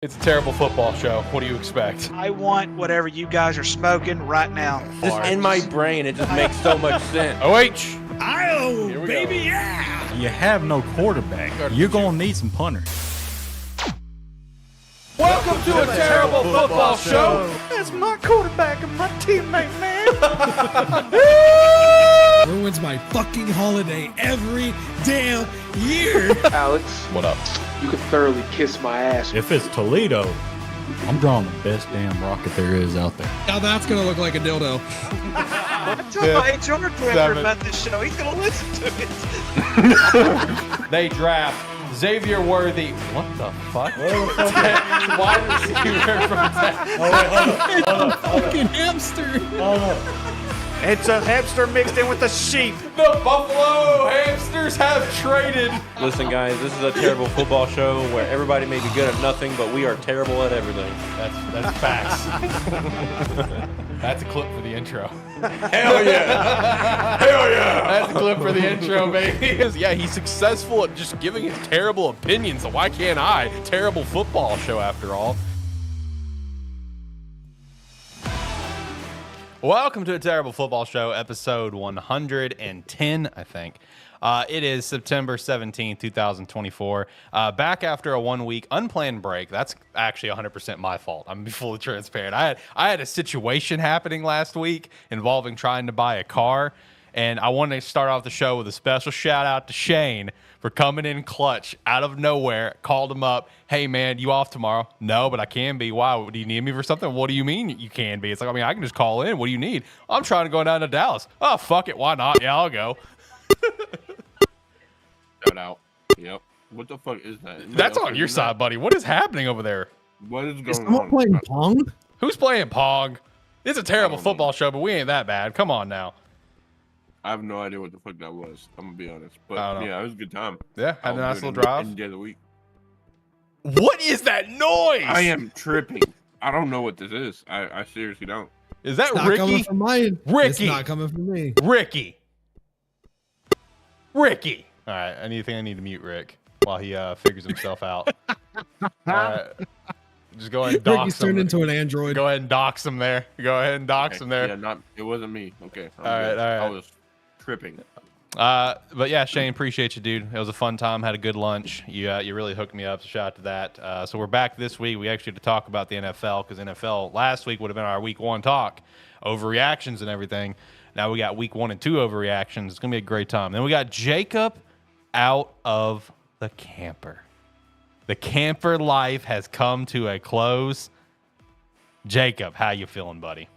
It's a terrible football show. What do you expect? I want whatever you guys are smoking right now. Just in my brain, it just makes so much sense. OH! Oh, baby, yeah! You have no quarterback. You're going to need some punters. Welcome to a terrible football show. That's my quarterback and my teammate, man. Ruins my fucking holiday every damn year. Alex, What up? you can thoroughly kiss my ass. If it's Toledo, I'm drawing the best damn rocket there is out there. Now that's gonna look like a dildo. Tell my HR director about this show. He's going to listen to it. They draft Xavier Worthy. What the fuck? Wide receiver from Texas. Fucking hamster. It's a hamster mixed in with a sheep. The Buffalo Hamsters have traded. Listen, guys, this is a terrible football show where everybody may be good at nothing, but we are terrible at everything. That's facts. That's a clip for the intro. Hell yeah! Hell yeah! That's a clip for the intro, baby. Yeah, he's successful at just giving his terrible opinions, so why can't I? Terrible football show, after all. Welcome to a terrible football show, episode 110, I think. It is September 17th, 2024. Back after a 1 week unplanned break. That's actually 100% my fault. I'm gonna be fully transparent. I had a situation happening last week involving trying to buy a car, and I wanted to start off the show with a special shout out to Shane for coming in clutch out of nowhere. Called him up. Hey man, you off tomorrow? No, but I can be. Why? Do you need me for something? What do you mean you can be? It's like, I mean, I can just call in. What do you need? I'm trying to go down to Dallas. Oh, fuck it. Why not? Yeah, I'll go. Shout out. Yep. What the fuck is that? That's on your side, buddy. What is happening over there? What is Is going someone on? playing Pong? Who's playing Pong? It's a terrible I don't know. football show, but we ain't that bad. Come on now. I have no idea what the fuck that was. I'm gonna be honest, but I don't know. yeah, it was a good time. Yeah, had a I'll nice do it little drive. Any day of the week. What is that noise? I am tripping. I don't know what this is. I seriously don't. Is that It's not coming Ricky? from mine. It's Ricky. not coming from me. Ricky. Ricky. All right, I need to mute Rick while he figures himself out. All right. Just go ahead and dox Ricky's him. turned into an android. Go ahead and dox him there. Go ahead and dox him there. Yeah, it wasn't me. Okay. I'm All right, good. all right. I was tripping. But yeah, Shane, appreciate you, dude. It was a fun time. Had a good lunch. You really hooked me up. So shout out to that. So we're back this week. We actually had to talk about the NFL because NFL last week would have been our week one talk, overreactions and everything. Now we got week 1 and 2 overreactions. It's gonna be a great time. Then we got Jacob out of the camper. The camper life has come to a close. Jacob, how you feeling, buddy?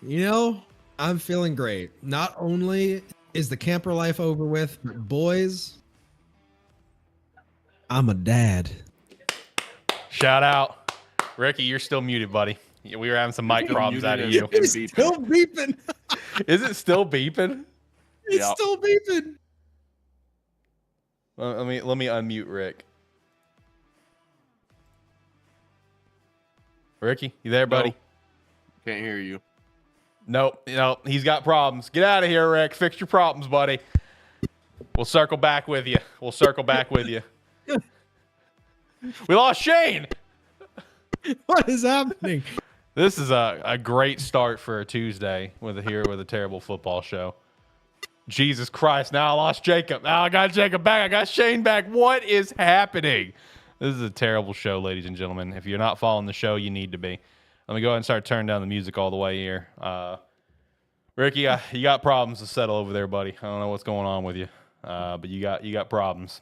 You know, I'm feeling great. Not only is the camper life over with, but boys, I'm a dad. Shout out. Ricky, you're still muted, buddy. We were having some mic problems out of you. It's still beeping. Is it still beeping? It's Yeah. still beeping. Let me unmute Rick. Ricky, you there, buddy? Can't hear you. Nope. He's got problems. Get out of here, Rick. Fix your problems, buddy. We'll circle back with you. We lost Shane. What is happening? This is a great start for a Tuesday with a terrible football show. Jesus Christ. Now I lost Jacob. Now I got Jacob back. I got Shane back. What is happening? This is a terrible show, ladies and gentlemen. If you're not following the show, you need to be. Let me go ahead and start turning down the music all the way here. Ricky, you got problems to settle over there, buddy. I don't know what's going on with you, but you got problems.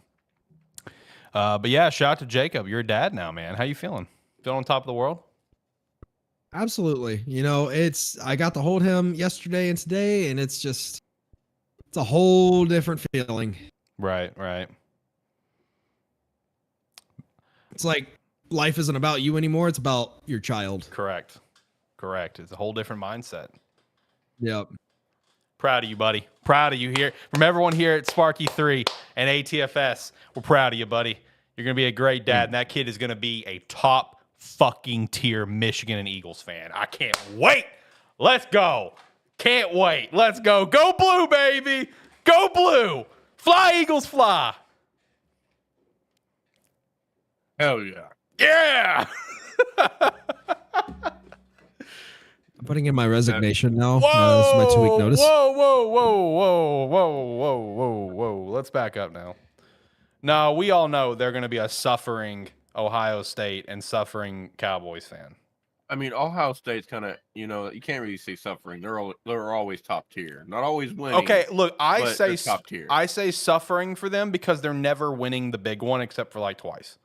But yeah, shout out to Jacob. You're a dad now, man. How you feeling? Feeling on top of the world? Absolutely. You know, I got to hold him yesterday and today, and it's a whole different feeling. Right. It's like life isn't about you anymore. It's about your child. Correct. It's a whole different mindset. Yep. Proud of you, buddy. Proud of you here. From everyone here at Sparky 3 and ATFS, we're proud of you, buddy. You're going to be a great dad, and that kid is going to be a top fucking tier Michigan and Eagles fan. I can't wait. Let's go. Can't wait. Let's go. Go blue, baby. Go blue. Fly, Eagles, fly. Hell yeah. Yeah. I'm putting in my resignation now. Whoa, This is my 2-week notice. whoa. Let's back up now. No, we all know they're going to be a suffering Ohio State and suffering Cowboys fan. I mean, Ohio State's kind of, you can't really say suffering. They're always top tier. Not always winning. Okay, look, I but say they're top tier. I say suffering for them because they're never winning the big one except for like twice.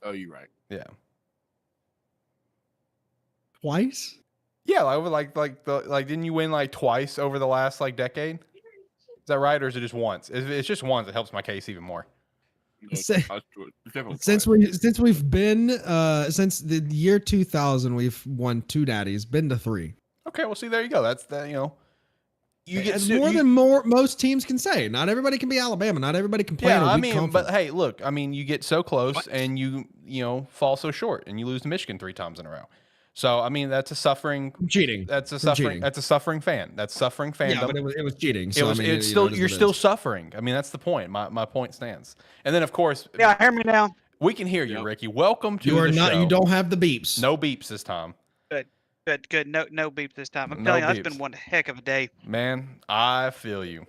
Oh, you're right. Yeah. Twice? Yeah, over like didn't you win like twice over the last like decade? Is that right, or is it just once? If it's just once, it helps my case even more. Since Since we've been since the year 2000, we've won 2 natties, been to 3. Okay, well, see, there you go. That's the you get It's than most teams can say. Not everybody can be Alabama. Not everybody can play. Yeah, in a I weak mean, conference. but hey, look, I mean, you get so close and you fall so short, and you lose to Michigan 3 times in a row. So I mean, that's a suffering cheating. That's a suffering. Cheating. That's a suffering fan. That's suffering fandom. Yeah, but it was cheating. So It's still you're still suffering. I mean, that's the point. My point stands. And then of course, Yeah, hear me now. we can hear you, Ricky. Welcome to You are the not. show. You don't have the beeps. No beeps this time, Good. No beep this time. I'm No telling you, beeps. that's been one heck of a day. man. I feel you.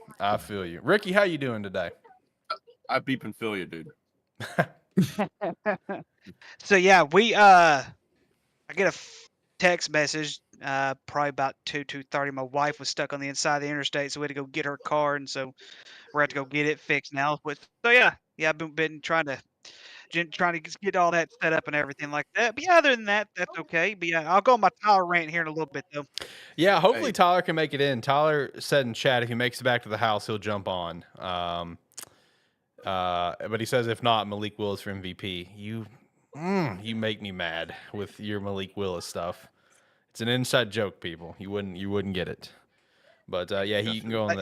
Ricky, how you doing today? I beep and feel you, dude. So yeah, I get a text message probably about 2:30. My wife was stuck on the inside of the interstate, so we had to go get her car, and so we're going to go get it fixed now. So yeah, I've been trying to get all that set up and everything like that. But yeah, other than that, that's okay. But yeah, I'll go on my Tyler rant here in a little bit though. Yeah, hopefully Hey. Tyler can make it in. Tyler said in chat if he makes it back to the house, he'll jump on. But he says if not, Malik Willis for MVP. You make me mad with your Malik Willis stuff. It's an inside joke, people. You wouldn't get it. But yeah, you can go on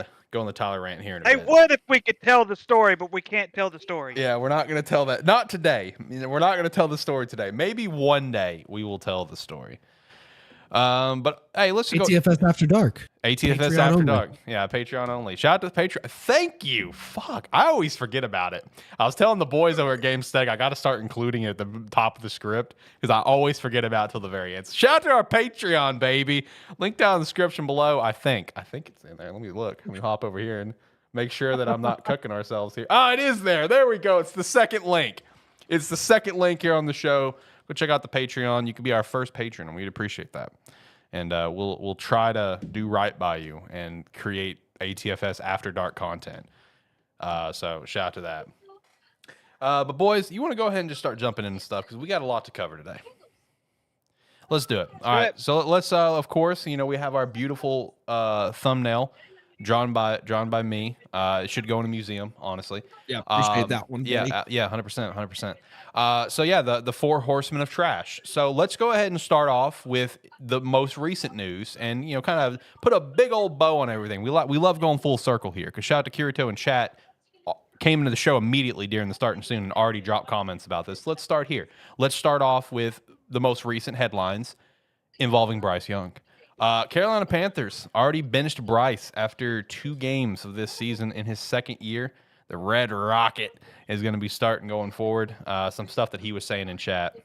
the Tyler rant here in a Hey, minute. what if we could tell the story, but we can't tell the story? Yeah, we're not going to tell that. Not today. We're not going to tell the story today. Maybe one day we will tell the story. But hey, let's go. ATFS After Dark. ATFS Patreon After only. Dark. Yeah, Patreon only. Shout out to the Patreon. Thank you. Fuck. I always forget about it. I was telling the boys over at Gamesthetic, I got to start including it at the top of the script because I always forget about it till the very end. So shout out to our Patreon, baby. Link down in the description below. I think it's in there. Let me look. Let me hop over here and make sure that I'm not cooking ourselves here. Oh, it is there. There we go. It's the second link. It's the second link here on the show. Go check out the Patreon. You can be our first patron, and we'd appreciate that. And we'll try to do right by you and create ATFS After Dark content. So shout out to that. But boys, you want to go ahead and just start jumping into stuff because we got a lot to cover today. Let's do it. All right. So let's of course, we have our beautiful thumbnail drawn by me. It should go in a museum, honestly. Yeah, appreciate that one. Yeah, buddy. 100%. So yeah, the 4 horsemen of trash. So let's go ahead and start off with the most recent news, and kind of put a big old bow on everything. We love going full circle here. Because shout out to Kirito in chat, came into the show immediately during the start and soon and already dropped comments about this. Let's start here. Let's start off with the most recent headlines involving Bryce Young. Carolina Panthers already benched Bryce after 2 games of this season in his second year. The Red Rocket is going to be starting going forward. Some stuff that he was saying in chat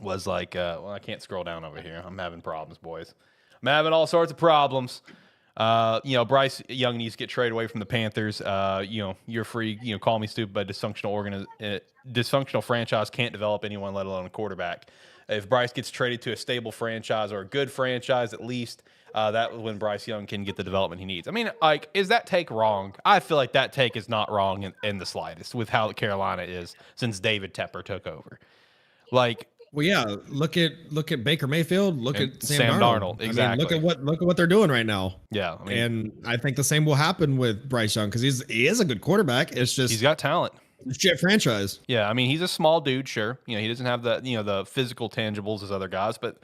was like, I can't scroll down over here. I'm having problems, boys. I'm having all sorts of problems. Bryce Young needs to get traded away from the Panthers. You're free. Call me stupid, but dysfunctional franchise can't develop anyone, let alone a quarterback. If Bryce gets traded to a stable franchise or a good franchise, at least, that was when Bryce Young can get the development he needs. I mean, is that take wrong? I feel like that take is not wrong in the slightest with how Carolina is since David Tepper took over. Well, yeah. Look at Baker Mayfield. Look And at Sam Darnold. exactly. I mean, look at what they're doing right now. Yeah, And I think the same will happen with Bryce Young because he is a good quarterback. It's just he's got talent. shit franchise. Yeah, I mean, he's a small dude, sure. He doesn't have the physical tangibles as other guys, but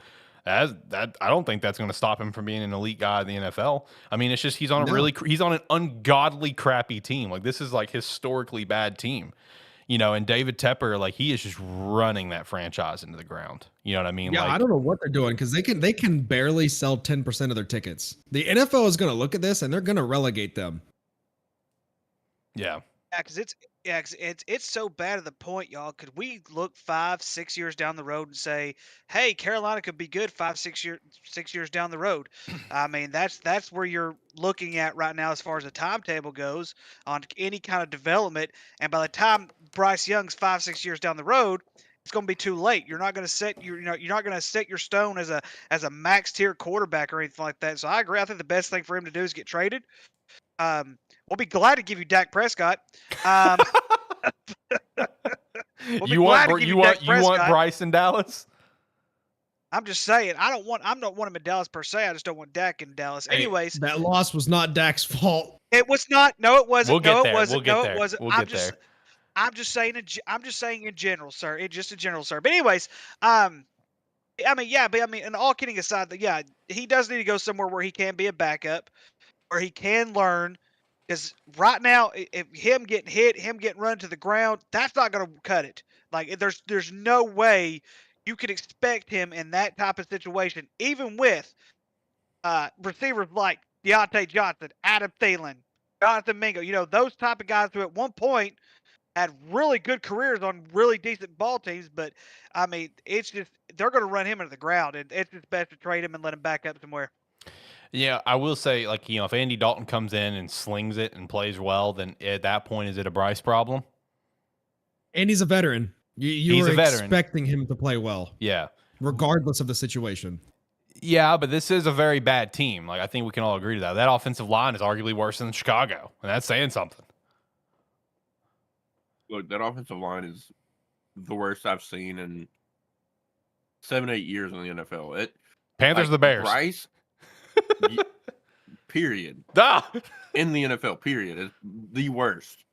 I don't think that's going to stop him from being an elite guy in the NFL. I mean, it's just he's on an ungodly crappy team. Like this is like historically bad team. And David Tepper, he is just running that franchise into the ground. You know what I mean? Yeah, I don't know what they're doing because they can barely sell 10% of their tickets. The NFL is going to look at this and they're going to relegate them. Yeah. Yeah, because it's so bad at the point, y'all. Could we look 5, 6 years down the road and say, "Hey, Carolina could be good 5, 6 years down the road"? I mean, that's where you're looking at right now as far as the timetable goes on any kind of development. And by the time Bryce Young's 5, 6 years down the road, it's going to be too late. You're not going to set you're not going to set your stone as a max tier quarterback or anything like that. So I agree. I think the best thing for him to do is get traded. We'll be glad to give you Dak Prescott. Um, we'll be You glad want to give you Dak want you want Prescott. Bryce in Dallas? I'm just saying. I'm not want him in Dallas per se. I just don't want Dak in Dallas. Hey, Anyways, That loss was not Dak's fault. it was not. No, it wasn't. We'll get no, there. it wasn't. We'll get no, there. it wasn't. We'll I'm get just. there. I'm just saying. I'm just saying in general, sir. It just in general, sir. But anyways, I mean, yeah, but I mean, and all kidding aside, yeah, he does need to go somewhere where he can be a backup, where he can learn. Because right now, if him getting hit, him getting run to the ground, that's not going to cut it. Like there's no way you could expect him in that type of situation, even with receivers like Deontay Johnson, Adam Thielen, Jonathan Mingo. You know, those type of guys who at one point had really good careers on really decent ball teams. But I mean, it's just they're going to run him into the ground, and it's just best to trade him and let him back up somewhere. Yeah, I will say, like, if Andy Dalton comes in and slings it and plays well, then at that point, is it a Bryce problem? And he's a veteran. You He's were a veteran. expecting him to play well, Yeah. regardless of the situation. Yeah, but this is a very bad team. Like, I think we can all agree to that. That offensive line is arguably worse than Chicago, and that's saying something. Look, that offensive line is the worst I've seen in 7-8 years in the NFL. Panthers, the Bears. Bryce, period. Ah! In the NFL, period, is the worst.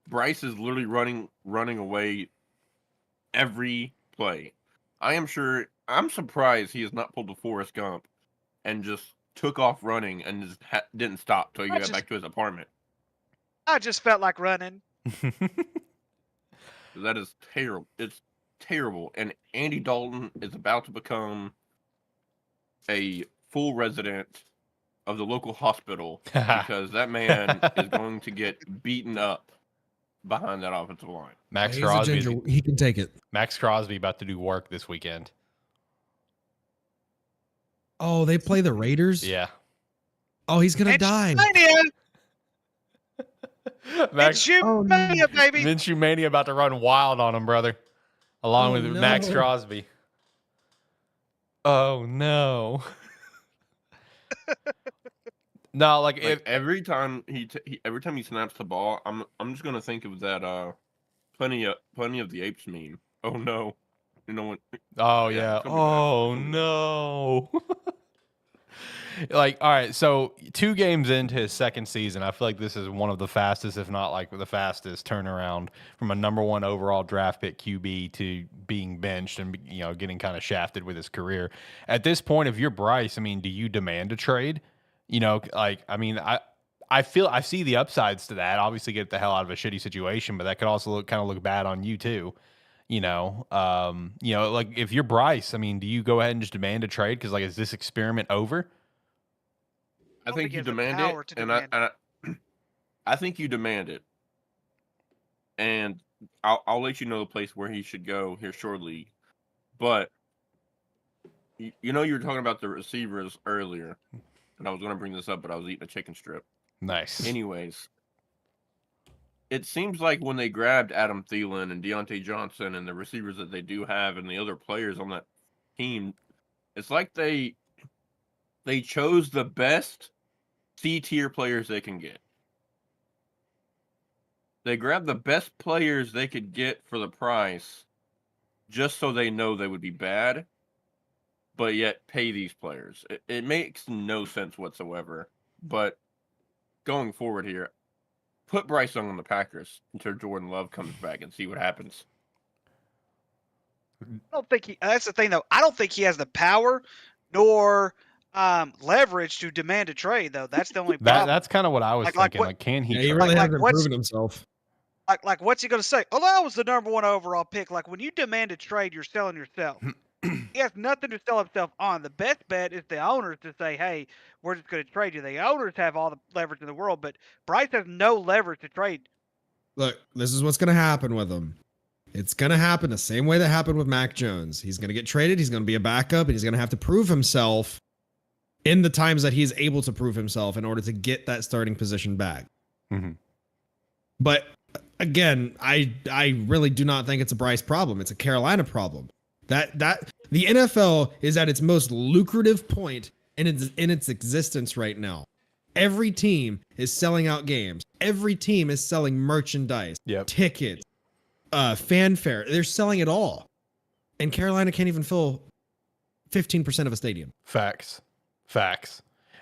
Bryce is literally running away every play. I'm surprised he has not pulled the Forrest Gump and just took off running and just didn't stop till he got back to his apartment. I just felt like running. That is terrible. It's terrible. And Andy Dalton is about to become a full resident of the local hospital because that man is going to get beaten up behind that offensive line. Max He's a Crosby. ginger. He can take it. Max Crosby about to do work this weekend. Oh, they play the Raiders? Yeah. Oh, he's going to die. Max Mania, baby. Minshew Mania about to run wild on him, brother. Along with no. Max Crosby. Oh no. No, like if every time he snaps the ball, I'm just gonna think of that plenty of the apes meme. Oh no, you know what? oh yeah. Oh no. Like, all right, so 2 games into his second season, I feel like this is one of the fastest, if not like the fastest turnaround from a number 1 overall draft pick QB to being benched and getting kind of shafted with his career. At this point, if you're Bryce, I mean, do you demand a trade? I see the upsides to that. Obviously, get the hell out of a shitty situation, but that could also look bad on you too. Like if you're Bryce, I mean, do you go ahead and just demand a trade? Because is this experiment over? I think you demand it, and I think you demand it, and I'll let you know the place where he should go here shortly. But you were talking about the receivers earlier, and I was going to bring this up, but I was eating a chicken strip. Nice. Anyways, it seems like when they grabbed Adam Thielen and Deontay Johnson and the receivers that they do have and the other players on that team, it's like they chose the best C-tier players they can get. They grabbed the best players they could get for the price just so they know they would be bad, but yet pay these players. It makes no sense whatsoever. But going forward here, put Bryce Young on the Packers until Jordan Love comes back and see what happens. I don't think that's the thing, though. I don't think he has the power nor leverage to demand a trade, though. That's the only problem. That's kind of what I was thinking. Can he? Yeah, he trade? really hasn't proven himself. Like, what's he going to say? Oh, I was the number 1 overall pick. Like, when you demand a trade, you're selling yourself. he has nothing to sell himself on. The best bet is the owners to say, "Hey, we're just going to trade you." The owners have all the leverage in the world, but Bryce has no leverage to trade. Look, this is what's going to happen with him. It's going to happen the same way that happened with Mac Jones. He's going to get traded. He's going to be a backup, and he's going to have to prove himself in the times that he's able to prove himself in order to get that starting position back. Mm-hmm. But again, I really do not think it's a Bryce problem. It's a Carolina problem. That the NFL is at its most lucrative point in its existence right now. Every team is selling out games. Every team is selling merchandise, tickets, fanfare. They're selling it all. And Carolina can't even fill 15% of a stadium. Facts.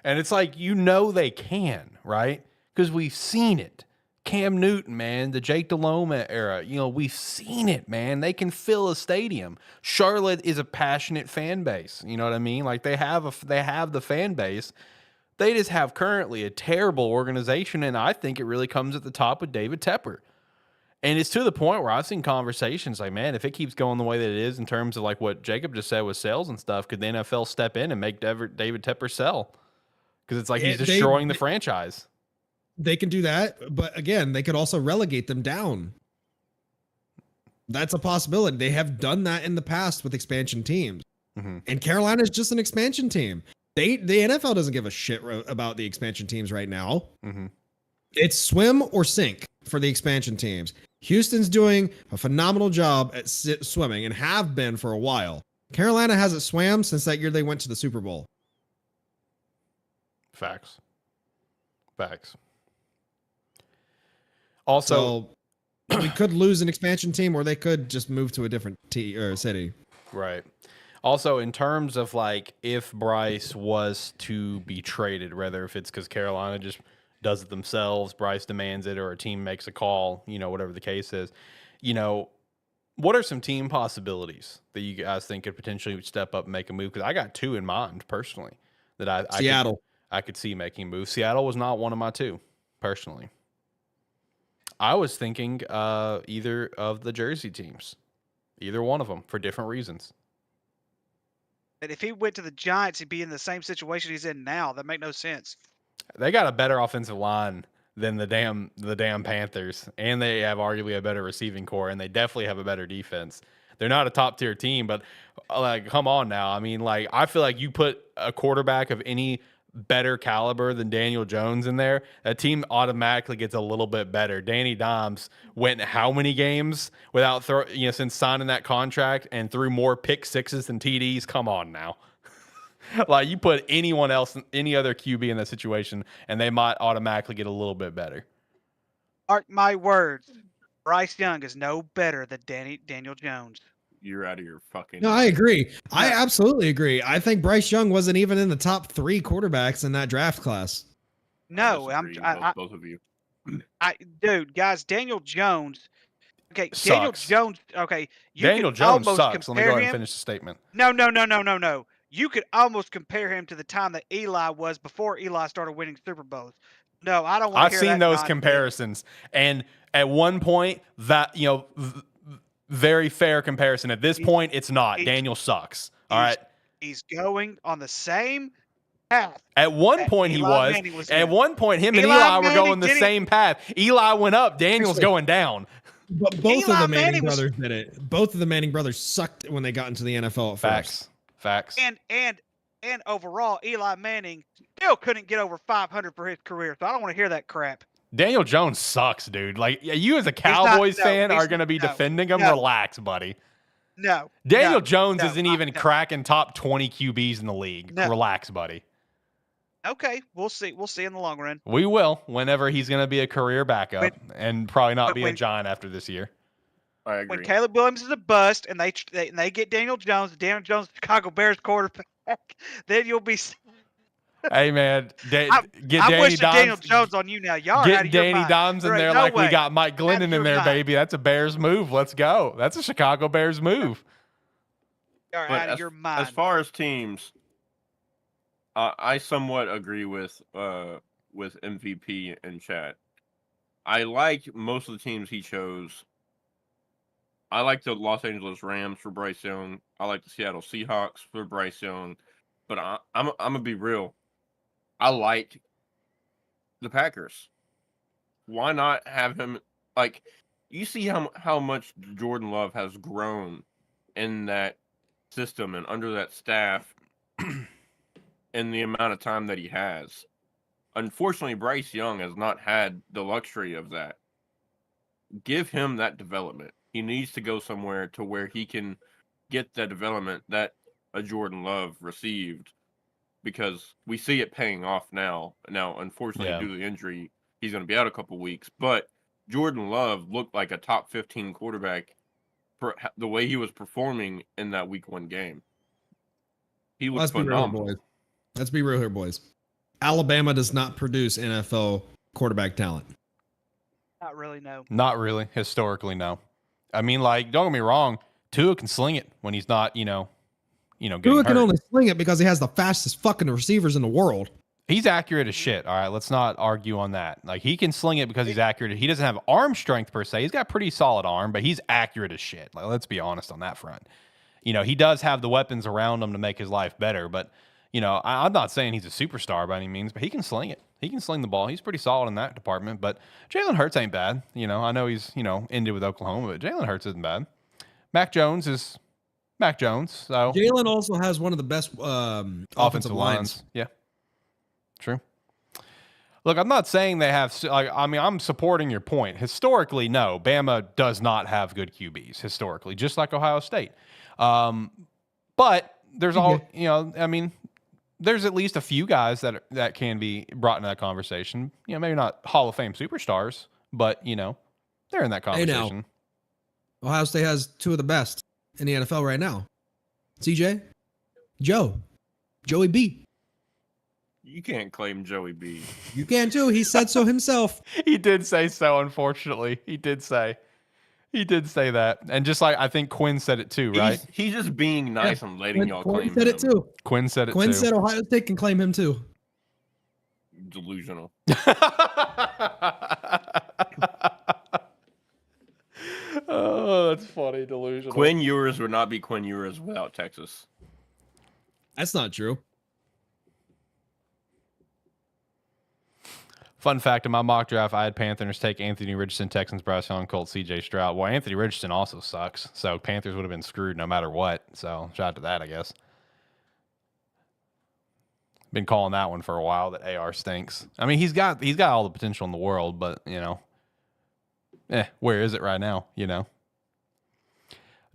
And it's like, they can, right? Because we've seen it. Cam Newton, man, the Jake Delhomme era, we've seen it, man. They can fill a stadium. Charlotte is a passionate fan base. You know what I mean? Like they have the fan base. They just have currently a terrible organization, and I think it really comes at the top with David Tepper. And it's to the point where I've seen conversations like, man, if it keeps going the way that it is in terms of like what Jacob just said with sales and stuff, could the NFL step in and make David Tepper sell? Because it's like he's destroying the franchise. They can do that, but again, they could also relegate them down. That's a possibility. They have done that in the past with expansion teams. Mm-hmm. And Carolina is just an expansion team. The NFL doesn't give a shit about the expansion teams right now. Mm-hmm. It's swim or sink for the expansion teams. Houston's doing a phenomenal job at swimming and have been for a while. Carolina hasn't swam since that year they went to the Super Bowl. Facts. Also, so we could lose an expansion team, or they could just move to a different city. Right. Also, in terms of like if Bryce was to be traded, whether if it's because Carolina just does it themselves, Bryce demands it, or a team makes a call, whatever the case is, what are some team possibilities that you guys think could potentially step up and make a move? Because I got two in mind personally that Seattle. I could see making moves. Seattle was not one of my two personally. I was thinking either of the Jersey teams, either one of them for different reasons. And if he went to the Giants, he'd be in the same situation he's in now. That make no sense. They got a better offensive line than the damn Panthers, and they have arguably a better receiving core, and they definitely have a better defense. They're not a top tier team, but like, come on now. I mean, like, I feel like you put a quarterback of any better caliber than Daniel Jones in there, that team automatically gets a little bit better. Danny Dimes went how many games without since signing that contract and threw more pick sixes than TDs? Come on now. Like, you put anyone else, any other QB in that situation, and they might automatically get a little bit better. Mark my words, Bryce Young is no better than Daniel Jones. You're out of your fucking... No, I agree. I absolutely agree. I think Bryce Young wasn't even in the top 3 quarterbacks in that draft class. No, both of you. Dude, guys, Daniel Jones. Okay, Sucks. Daniel Jones. Okay, Daniel Jones sucks. Let me go ahead and finish the statement. No. You could almost compare him to the time that Eli was before Eli started winning Super Bowls. No, I don't want to hear that. I've seen those comparisons, and at one point that very fair comparison. At this point, it's not. Daniel sucks. All right. He's going on the same path. At one point, he was. At one point, him and Eli were going the same path. Eli went up. Daniel's going down. But both of the Manning brothers did it. Both of the Manning brothers sucked when they got into the NFL at first. Facts. And overall, Eli Manning still couldn't get over 500 for his career. So I don't want to hear that crap. Daniel Jones sucks, dude. Like, you as a Cowboys fan are going to be defending him. Relax, buddy. No. Daniel Jones isn't even cracking top 20 QBs in the league. Relax, buddy. Okay, we'll see. We'll see in the long run. We will, whenever he's going to be a career backup and probably not be a Giant after this year. I agree. When Caleb Williams is a bust and they get Daniel Jones, Chicago Bears quarterback, then you'll be... Hey, man, I'm wishing Daniel Jones on you now. Y'all are out of your mind. Danny Dimes in there like we got Mike Glennon in there, baby. That's a Bears move. Let's go. That's a Chicago Bears move. You're out of your mind. As far as teams, I somewhat agree with MVP in chat. I like most of the teams he chose. I like the Los Angeles Rams for Bryce Young. I like the Seattle Seahawks for Bryce Young, but I'm gonna be real. I like the Packers. Why not have him? Like, you see how much Jordan Love has grown in that system and under that staff, in the amount of time that he has. Unfortunately, Bryce Young has not had the luxury of that. Give him that development. He needs to go somewhere to where he can get the development that a Jordan Love received, because we see it paying off now. Now, unfortunately, due to the injury, he's going to be out a couple weeks. But Jordan Love looked like a top 15 quarterback for the way he was performing in that Week 1 game. He was phenomenal. Boys. Let's be real here, boys. Alabama does not produce NFL quarterback talent. Not really, no. Not really. Historically, no. I mean, like, don't get me wrong. Tua can sling it when he's not, getting Tua can hurt. only sling it because he has the fastest fucking receivers in the world. He's accurate as shit. All right, let's not argue on that. Like, he can sling it because he's accurate. He doesn't have arm strength per se. He's got pretty solid arm, but he's accurate as shit. Like, let's be honest on that front. He does have the weapons around him to make his life better, but I'm not saying he's a superstar by any means, but he can sling it. He can sling the ball. He's pretty solid in that department. But Jalen Hurts ain't bad. I know he's, ended with Oklahoma, but Jalen Hurts isn't bad. Mac Jones is Mac Jones. So Jalen also has one of the best offensive lines. Yeah. True. Look, I'm not saying they have. I'm supporting your point. Historically, no, Bama does not have good QBs. Historically, just like Ohio State. But there's there's at least a few guys that can be brought into that conversation. Maybe not Hall of Fame superstars, but they're in that conversation. Hey, now, Ohio State has two of the best in the NFL right now. CJ, Joey B. You can't claim Joey B. You can too. He said so himself. He did say so, unfortunately. He did say that. And just like I think Quinn said it too, right? He's just being nice and letting y'all claim him. Quinn said it too. Quinn said it too. Quinn said Ohio State can claim him too. Delusional. Oh, that's funny. Delusional. Quinn Ewers would not be Quinn Ewers without Texas. That's not true. Fun fact, in my mock draft, I had Panthers take Anthony Richardson, Texans, Bryce Young, Colts, C.J. Stroud. Well, Anthony Richardson also sucks, so Panthers would have been screwed no matter what. So, shout out to that, I guess. Been calling that one for a while, that AR stinks. I mean, he's got all the potential in the world, but, where is it right now,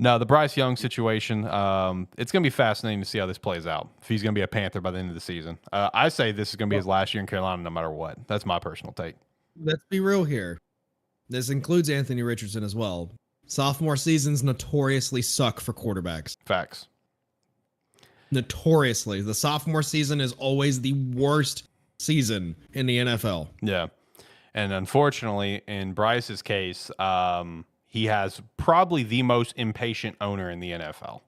No, the Bryce Young situation, it's going to be fascinating to see how this plays out. If he's going to be a Panther by the end of the season. I say this is going to be his last year in Carolina no matter what. That's my personal take. Let's be real here. This includes Anthony Richardson as well. Sophomore seasons notoriously suck for quarterbacks. Facts. Notoriously. The sophomore season is always the worst season in the NFL. Yeah. And unfortunately, in Bryce's case, he has probably the most impatient owner in the NFL.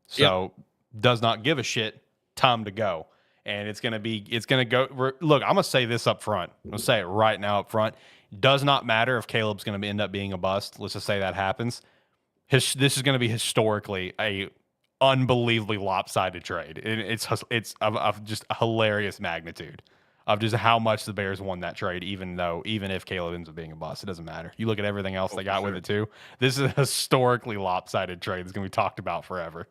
So does not give a shit, time to go. And it's going to go. Look, I'm going to say this up front. I'm going to say it right now up front. Does not matter if Caleb's going to end up being a bust. Let's just say that happens. This is going to be historically a unbelievably lopsided trade. It's of just a hilarious magnitude of just how much the Bears won that trade, even if Caleb ends up being a bust. It doesn't matter. You look at everything else they got with it too. This is a historically lopsided trade that's going to be talked about forever.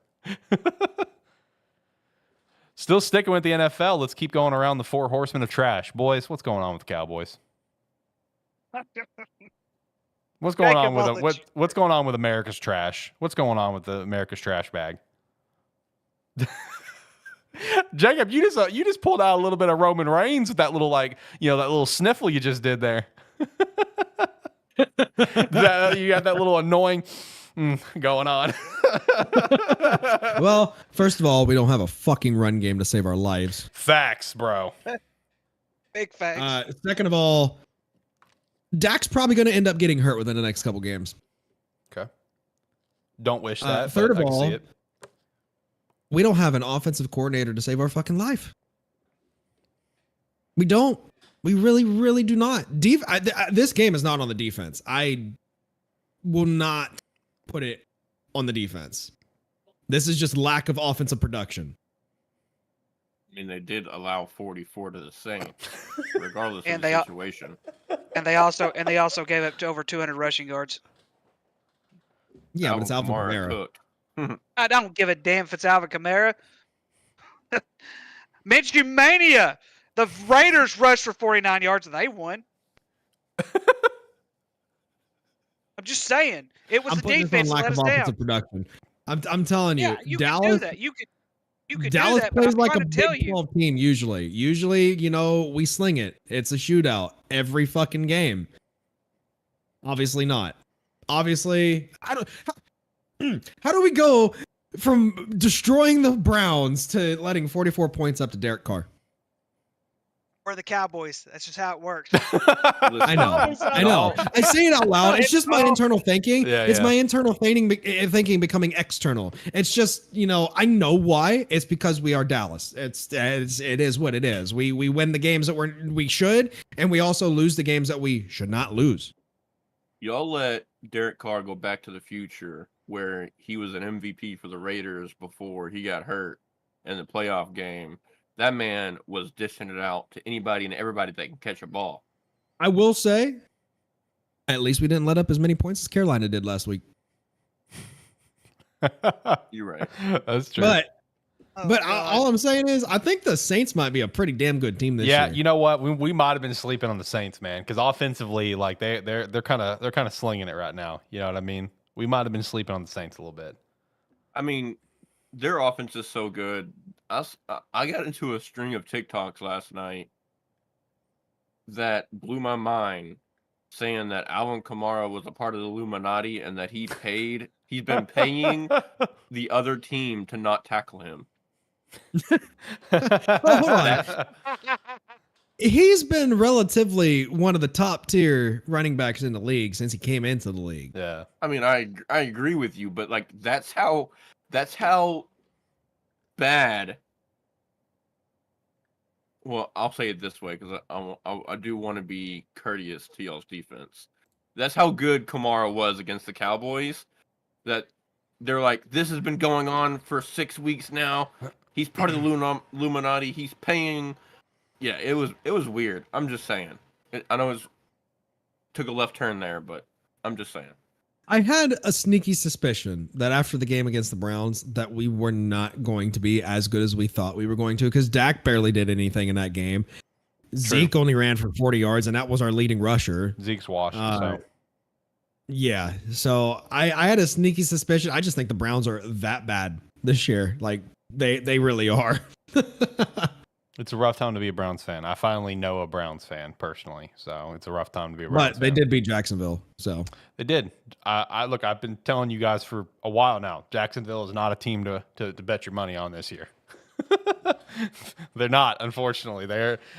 Still sticking with the NFL. Let's keep going around the four horsemen of trash. Boys, what's going on with the Cowboys? What's going on with what's going on with America's trash? What's going on with the America's trash bag? Jacob, you just pulled out a little bit of Roman Reigns with that little that little sniffle you just did there. You got that little annoying going on. Well, first of all, we don't have a fucking run game to save our lives. Facts, bro. Big facts. Second of all, Dak's probably going to end up getting hurt within the next couple games. Okay. Don't wish that. Third of I can all, see it. We don't have an offensive coordinator to save our fucking life. We don't. We really, really do not. This game is not on the defense. I will not put it on the defense. This is just lack of offensive production. I mean, they did allow 44 to the Saints, regardless And of the situation. And they also gave up to over 200 rushing yards. Yeah, but it's Alvin Kamara Kamara. cooked. I don't give a damn if it's Alvin Kamara. Minshew mania. The Raiders rushed for 49 yards and they won. I'm just saying. It was I'm the putting this on defense that lack let of us down. offensive production. I'm telling you, Yeah, you Dallas. could do that. You could Dallas do that, but plays I'm like a trying to tell Big you. 12 team usually. Usually, we sling it. It's a shootout every fucking game. Obviously not. Obviously, I don't. How do we go from destroying the Browns to letting 44 points up to Derek Carr? We're the Cowboys. That's just how it works. I know. I know. I say it out loud. It's just my internal thinking. Yeah, it's yeah. my internal thinking becoming external. It's just, I know why. It's because we are Dallas. It is what it is. We win the games that we should, and we also lose the games that we should not lose. Y'all let Derek Carr go back to the future where he was an MVP for the Raiders before he got hurt in the playoff game. That man was dishing it out to anybody and everybody that can catch a ball. I will say, at least we didn't let up as many points as Carolina did last week. You're right. That's true. But Oh, but God. all I'm saying is, I think the Saints might be a pretty damn good team this yeah, year. you know what? We might have been sleeping on the Saints, man, because offensively, like they're kind of slinging it right now. You know what I mean? We might have been sleeping on the Saints a little bit. I mean, their offense is so good. I got into a string of TikToks last night that blew my mind, saying that Alvin Kamara was a part of the Illuminati and that he's been paying the other team to not tackle him. Hold on. He's been relatively one of the top tier running backs in the league since he came into the league. Yeah. I mean, I agree with you, but like that's how bad. Well, I'll say it this way because I do want to be courteous to y'all's defense. That's how good Kamara was against the Cowboys. That they're like, this has been going on for 6 weeks now. He's part of the Illuminati. He's paying. Yeah, it was weird. I'm just saying. I know it took a left turn there, but I'm just saying. I had a sneaky suspicion that after the game against the Browns that we were not going to be as good as we thought we were going to, because Dak barely did anything in that game. Zeke only ran for 40 yards, and that was our leading rusher. Zeke's washed. So. Yeah, so I had a sneaky suspicion. I just think the Browns are that bad this year. Like, they really are. It's a rough time to be a Browns fan. I finally know a Browns fan personally, so it's a rough time to be a Browns fan. But they did beat Jacksonville, so. They did. Look, I've been telling you guys for a while now, Jacksonville is not a team to bet your money on this year. They're not, unfortunately.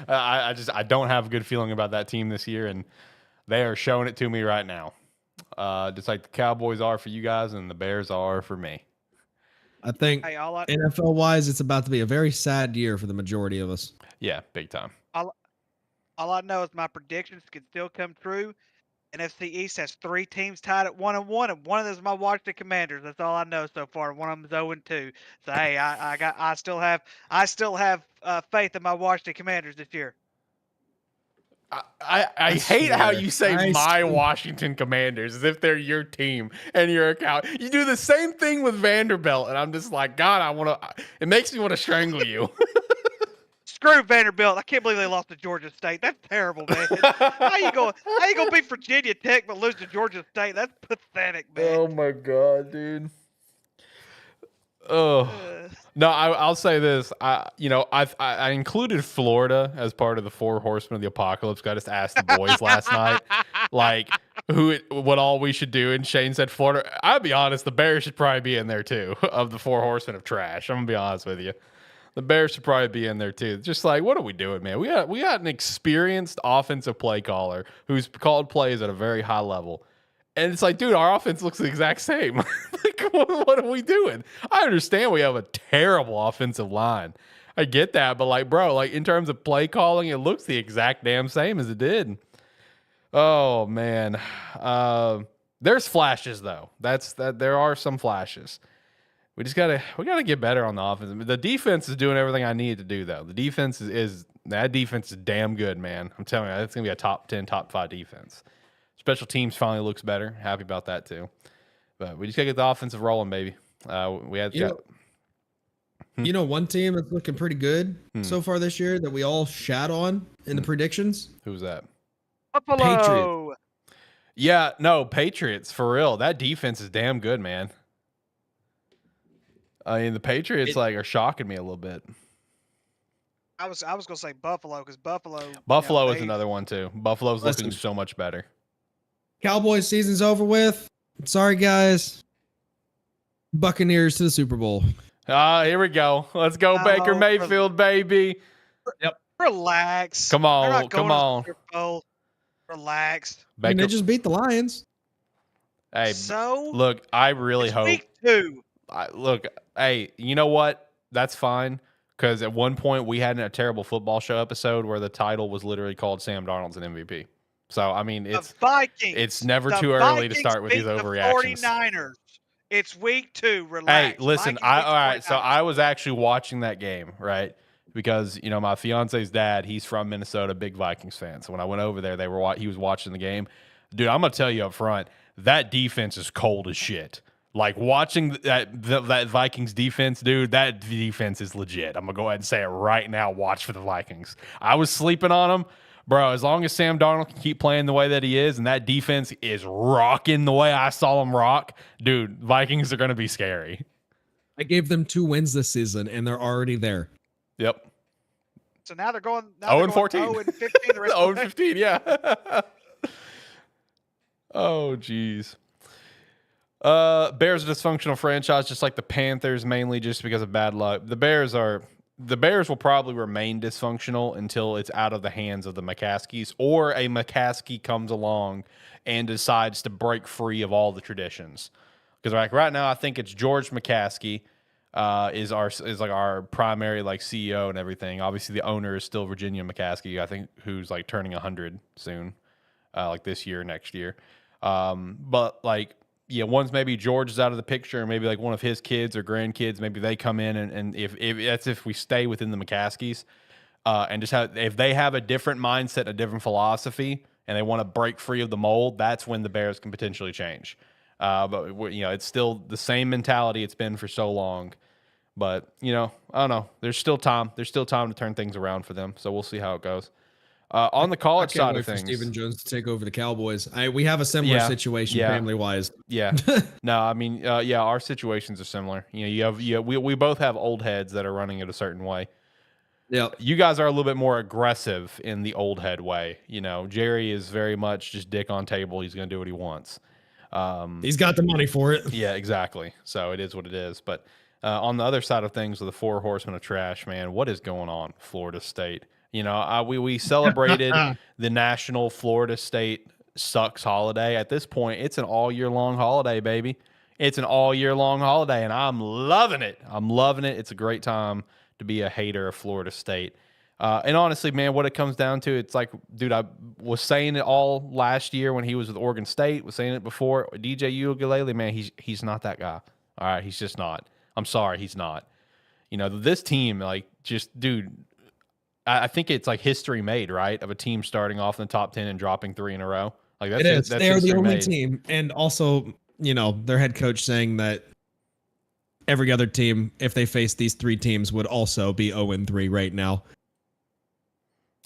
I don't have a good feeling about that team this year, and they are showing it to me right now. Just like the Cowboys are for you guys and the Bears are for me. I think NFL wise, it's about to be a very sad year for the majority of us. Yeah, big time. All I know is my predictions can still come true. NFC East has 3 teams tied at 1-1, and one of them is my Washington Commanders. That's all I know so far. One of them is 0-2. So hey, I still have faith in my Washington Commanders this year. I hate how you say my Washington Commanders as if they're your team and your account. You do the same thing with Vanderbilt, and I'm just like, God, it makes me want to strangle you. Screw Vanderbilt. I can't believe they lost to Georgia State. That's terrible, man. How you gonna beat Virginia Tech but lose to Georgia State? That's pathetic, man. Oh my God, dude. Oh no, I'll say this. I included Florida as part of the 4 Horsemen of the Apocalypse. I just asked the boys last night, like, what all we should do, and Shane said Florida. I'll be honest, the Bears should probably be in there too. Of the 4 Horsemen of trash, I'm gonna be honest with you. The Bears should probably be in there too. Just like, what are we doing, man? We got an experienced offensive play caller who's called plays at a very high level. And it's like, dude, our offense looks the exact same. Like, what are we doing? I understand we have a terrible offensive line. I get that, but like, bro, like in terms of play calling, it looks the exact damn same as it did. Oh man. There's flashes though. There are some flashes. we gotta get better on the offense. The defense is doing everything I need to do, though. The defense is damn good, man. I'm telling you, it's gonna be a top 10, top 5 defense. Special teams finally looks better. Happy about that too. But we just gotta get the offensive rolling, baby. You know, one team that's looking pretty good so far this year that we all shat on in the predictions. Who's that? Buffalo. Patriots. Yeah, no, Patriots for real. That defense is damn good, man. I mean, the Patriots are shocking me a little bit. I was gonna say Buffalo because Buffalo. Buffalo is another one too. Buffalo's looking Listen. so much better. Cowboys season's over with. Sorry, guys. Buccaneers to the Super Bowl. Here we go. Let's go, Baker Mayfield, baby. Relax. Come They're on, not going come to the on. Super Bowl. Relax. I mean, Baker, they just beat the Lions. hey, So look, I really it's hope. week 2. Look, hey, you know what? That's fine. Because at one point we had a terrible football show episode where the title was literally called Sam Darnold's an MVP. So I mean, The Vikings. it's never the too early to Vikings start with these beat the overreactions. 49ers. It's week 2. Relax. Hey, listen, Vikings beat the all right. So 49ers. I was actually watching that game, right? Because my fiance's dad, he's from Minnesota, big Vikings fan. So when I went over there, he was watching the game. Dude, I'm gonna tell you up front, that defense is cold as shit. Like watching that Vikings defense, dude, that defense is legit. I'm gonna go ahead and say it right now. Watch for the Vikings. I was sleeping on them, bro. As long as Sam Darnold can keep playing the way that he is, and that defense is rocking the way I saw them rock, dude, Vikings are gonna be scary. I gave them 2 wins this season, and they're already there. Yep. So now they're going 0-14. 0-15 the rest of the way. 0-15, yeah. Oh, jeez. Bears are a dysfunctional franchise, just like the Panthers, mainly just because of bad luck. The Bears will probably remain dysfunctional until it's out of the hands of the McCaskies, or a McCaskey comes along and decides to break free of all the traditions. Because right now, I think it's George McCaskey is our primary CEO and everything. Obviously, the owner is still Virginia McCaskey, I think, who's turning 100 soon, this year, next year. But once maybe George is out of the picture, and maybe one of his kids or grandkids, maybe they come in, and if we stay within the McCaskies, and just if they have a different mindset, a different philosophy, and they want to break free of the mold, that's when the Bears can potentially change. But it's still the same mentality it's been for so long. But I don't know. There's still time. There's still time to turn things around for them. So we'll see how it goes. On the college side of things, Stephen Jones to take over the Cowboys. We have a similar situation family wise. Yeah. No, I mean, our situations are similar. We both have old heads that are running it a certain way. Yeah. You guys are a little bit more aggressive in the old head way. Jerry is very much just dick on table. He's going to do what he wants. He's got the money for it. Yeah, exactly. So it is what it is. But on the other side of things, with the 4 horsemen of trash, man, what is going on, Florida State? We celebrated the national Florida State sucks holiday. At this point, it's an all year long holiday, baby. It's an all year long holiday, and I'm loving it. It's a great time to be a hater of Florida State. And honestly, man, what it comes down to, it's dude, I was saying it all last year when he was with Oregon State, was saying it before. DJ Uiagalelei, man, he's not that guy. All right, he's just not. I'm sorry, he's not. This team, dude, I think it's history made, right? Of a team starting off in the top 10 and dropping 3 in a row. That's it is. That's they are the only made. team. And also, their head coach saying that every other team, if they face these 3 teams, would also be 0-3 right now.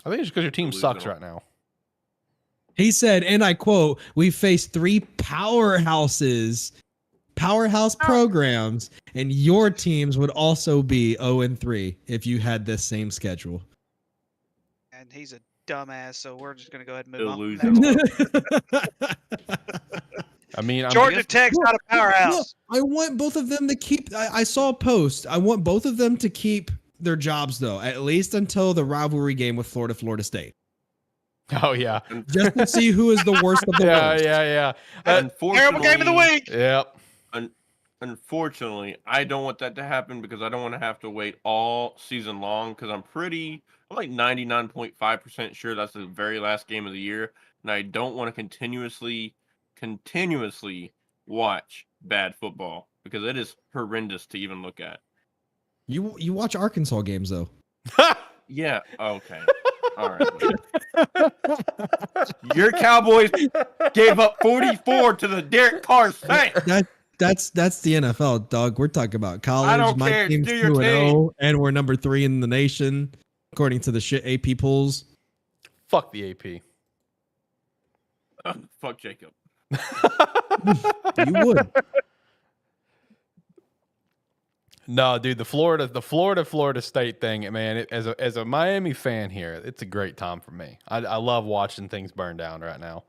I think it's because your team sucks right now. He said, and I quote, "We face 3 powerhouse programs, and your teams would also be 0-3 if you had this same schedule." And he's a dumbass, so we're just gonna go ahead and move on. I mean, Georgia Tech's not a powerhouse. I want both of them to keep. I saw a post. I want both of them to keep their jobs, though, at least until the rivalry game with Florida State. Oh yeah, just to see who is the worst of the worst. Yeah. Terrible game of the week. Yep. Unfortunately, I don't want that to happen because I don't want to have to wait all season long. Because I'm 99.5% sure that's the very last game of the year, and I don't want to continuously watch bad football because it is horrendous to even look at. You watch Arkansas games though. Yeah. Okay. All right. Your Cowboys gave up 44 to the Derek Carr Saints. That's the NFL, dog. We're talking about college. I don't My care. team's Do your 2-0, and we're number 3 in the nation according to the shit AP polls. Fuck the AP. Fuck Jacob. You would. No, dude, the Florida State thing, man. As a Miami fan here, it's a great time for me. I love watching things burn down right now.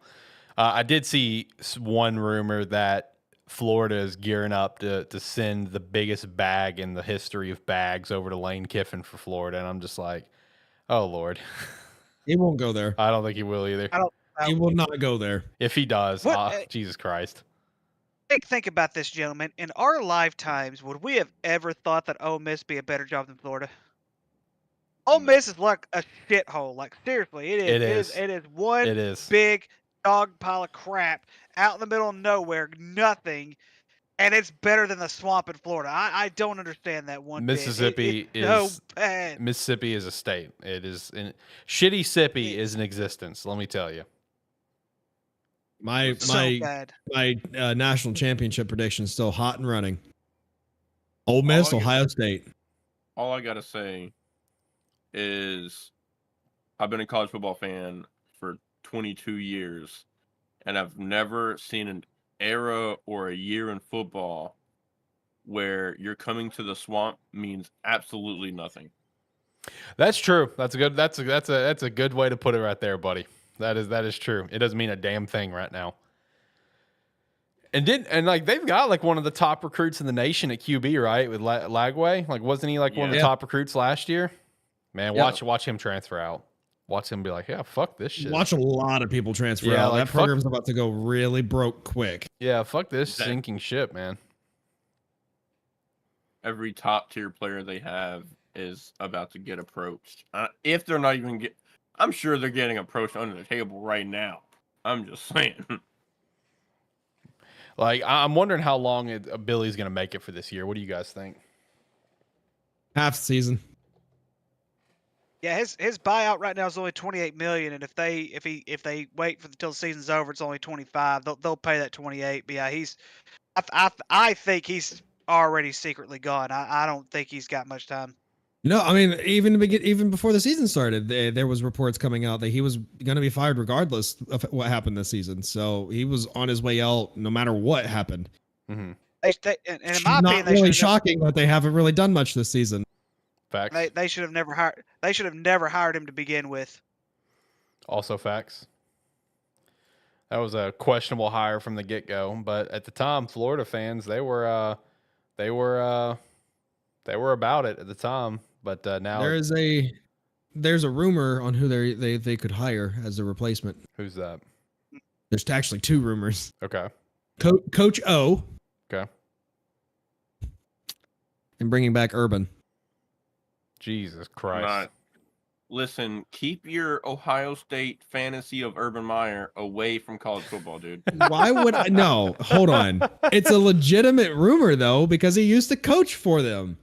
I did see one rumor that Florida is gearing up to send the biggest bag in the history of bags over to Lane Kiffin for Florida, and I'm just like, oh Lord, He won't go there. I don't think he will either. He will not go there. If he does, What- Jesus Christ. Think about this, gentlemen. In our lifetimes, would we have ever thought that Ole Miss be a better job than Florida? Ole Miss is like a shithole. Like seriously, it is. It is one It is. big dog pile of crap out in the middle of nowhere, nothing, and it's better than the swamp in Florida. I don't understand that one. Mississippi bit. It's is so bad. Mississippi is a state. It is shitty sippy is in existence. Let me tell you. My So bad. national championship prediction is still hot and running. Ole Miss, Oh, yeah. Ohio State. All I gotta say is I've been a college football fan for 22 years, and I've never seen an era or a year in football where you're coming to the swamp means absolutely nothing. That's true. That's a good way to put it right there, buddy. That is true. It doesn't mean a damn thing right now. And they've got like one of the top recruits in the nation at QB, right? With Lagway. Like, wasn't he like one of the Yeah. top recruits last year? Man, Yeah. watch him transfer out. Watch him be like, yeah, fuck this shit. Watch a lot of people transfer Yeah, out. like, That program's about to go really broke quick. Yeah, fuck this That- sinking ship, man. Every top tier player they have is about to get approached. If they're not even I'm sure they're getting approached under the table right now. I'm just saying. Like, I'm wondering how long Billy's going to make it for this year. What do you guys think? Half season. Yeah, his buyout right now is only 28 million, and if they wait until the season's over, it's only 25. They'll pay that 28. But yeah, I think he's already secretly gone. I don't think he's got much time. No, I mean, even before the season started, there was reports coming out that he was going to be fired regardless of what happened this season. So he was on his way out no matter what happened. Mm-hmm. And in my Not opinion, they really should have shocking that they haven't really done much this season. Facts. they should have never hired. They should have never hired him to begin with. Also facts. That was a questionable hire from the get-go, but at the time, Florida fans, they were about it at the time. But now There's a rumor on who they could hire as a replacement. who's that? There's actually 2 rumors. Okay. Coach O Okay. and bringing back Urban. Jesus Christ. Not. Listen, keep your Ohio State fantasy of Urban Meyer away from college football, dude. Why would I? No, hold on. It's a legitimate rumor though because he used to coach for them.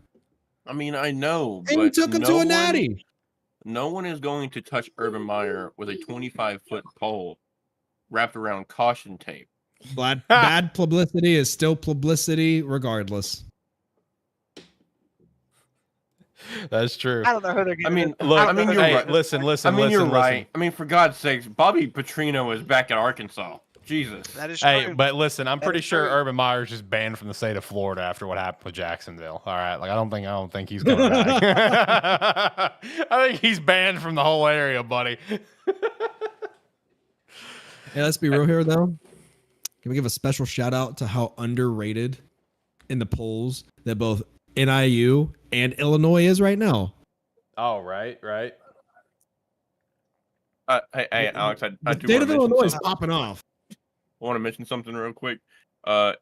I mean, I know, And but you took him to a natty. No one is going to touch Urban Meyer with a 25-foot pole wrapped around caution tape. Bad publicity is still publicity regardless. That's true. I don't know who they're I getting. mean, Look, I mean, you're hey, right. listen. I mean, you're listen. right. I mean, for God's sakes, Bobby Petrino is back at Arkansas. Jesus. that is Hey, true. but listen, I'm pretty is sure true. Urban Meyer's just banned from the state of Florida after what happened with Jacksonville. All right, like I don't think he's coming back. I think he's banned from the whole area, buddy. Hey, let's be real here though. Can we give a special shout out to how underrated in the polls that both NIU and Illinois is right now? Oh, right. Hey, Alex, I The do want state to of mention Illinois is something. popping off. I want to mention something real quick. I'm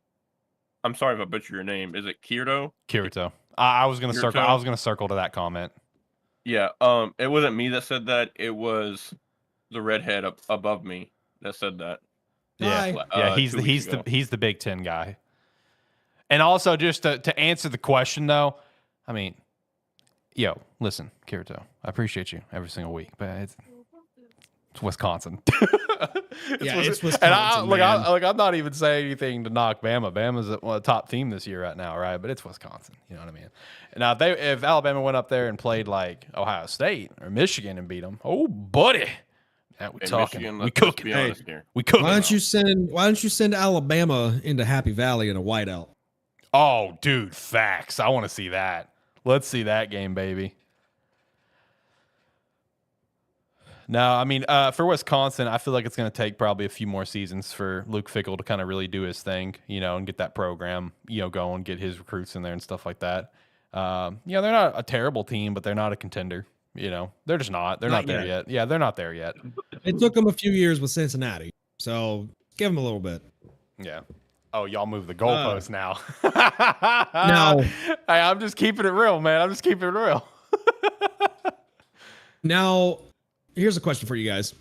sorry if I butcher your name. Is it Kirito? Kirito. I was gonna circle. Kirito? I was gonna circle to that comment. Yeah. It wasn't me that said that. It was the redhead up above me that said that. Yeah, Hi. yeah. He's 2 weeks ago. the Big Ten guy. And also, just to answer the question, though, I mean, listen, Kirito, I appreciate you every single week, but it's Wisconsin. It's Wisconsin. And I'm not even saying anything to knock Bama. Bama's a top team this year right now, right? But it's Wisconsin. You know what I mean? Now, if Alabama went up there and played like Ohio State or Michigan and beat them, oh, buddy. Now we're talking. Michigan, We cooking. be honest here. We cooking. Why don't you send Alabama into Happy Valley in a whiteout? Oh, dude, facts. I want to see that. Let's see that game, baby. No, I mean, for Wisconsin, I feel like it's going to take probably a few more seasons for Luke Fickell to kind of really do his thing, and get that program, going, get his recruits in there and stuff like that. They're not a terrible team, but they're not a contender. They're just not. They're not there yet. Yeah, they're not there yet. It took them a few years with Cincinnati, so give them a little bit. Yeah. Oh, y'all move the goalposts now. Now, hey, I'm just keeping it real, man. I'm just keeping it real. Now, here's a question for you guys.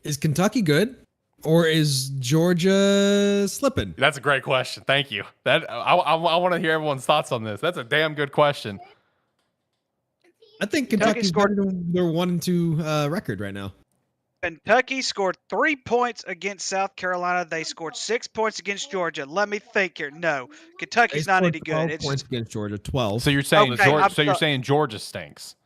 Is Kentucky good, or is Georgia slipping? That's a great question. Thank you. I want to hear everyone's thoughts on this. That's a damn good question. I think Kentucky's better than their 1-2 record right now. Kentucky scored 3 points against South Carolina. They scored 6 points against Georgia. Let me think here. No, Kentucky's not any good. It's points against Georgia, 12. So you're saying Okay, you're saying Georgia stinks.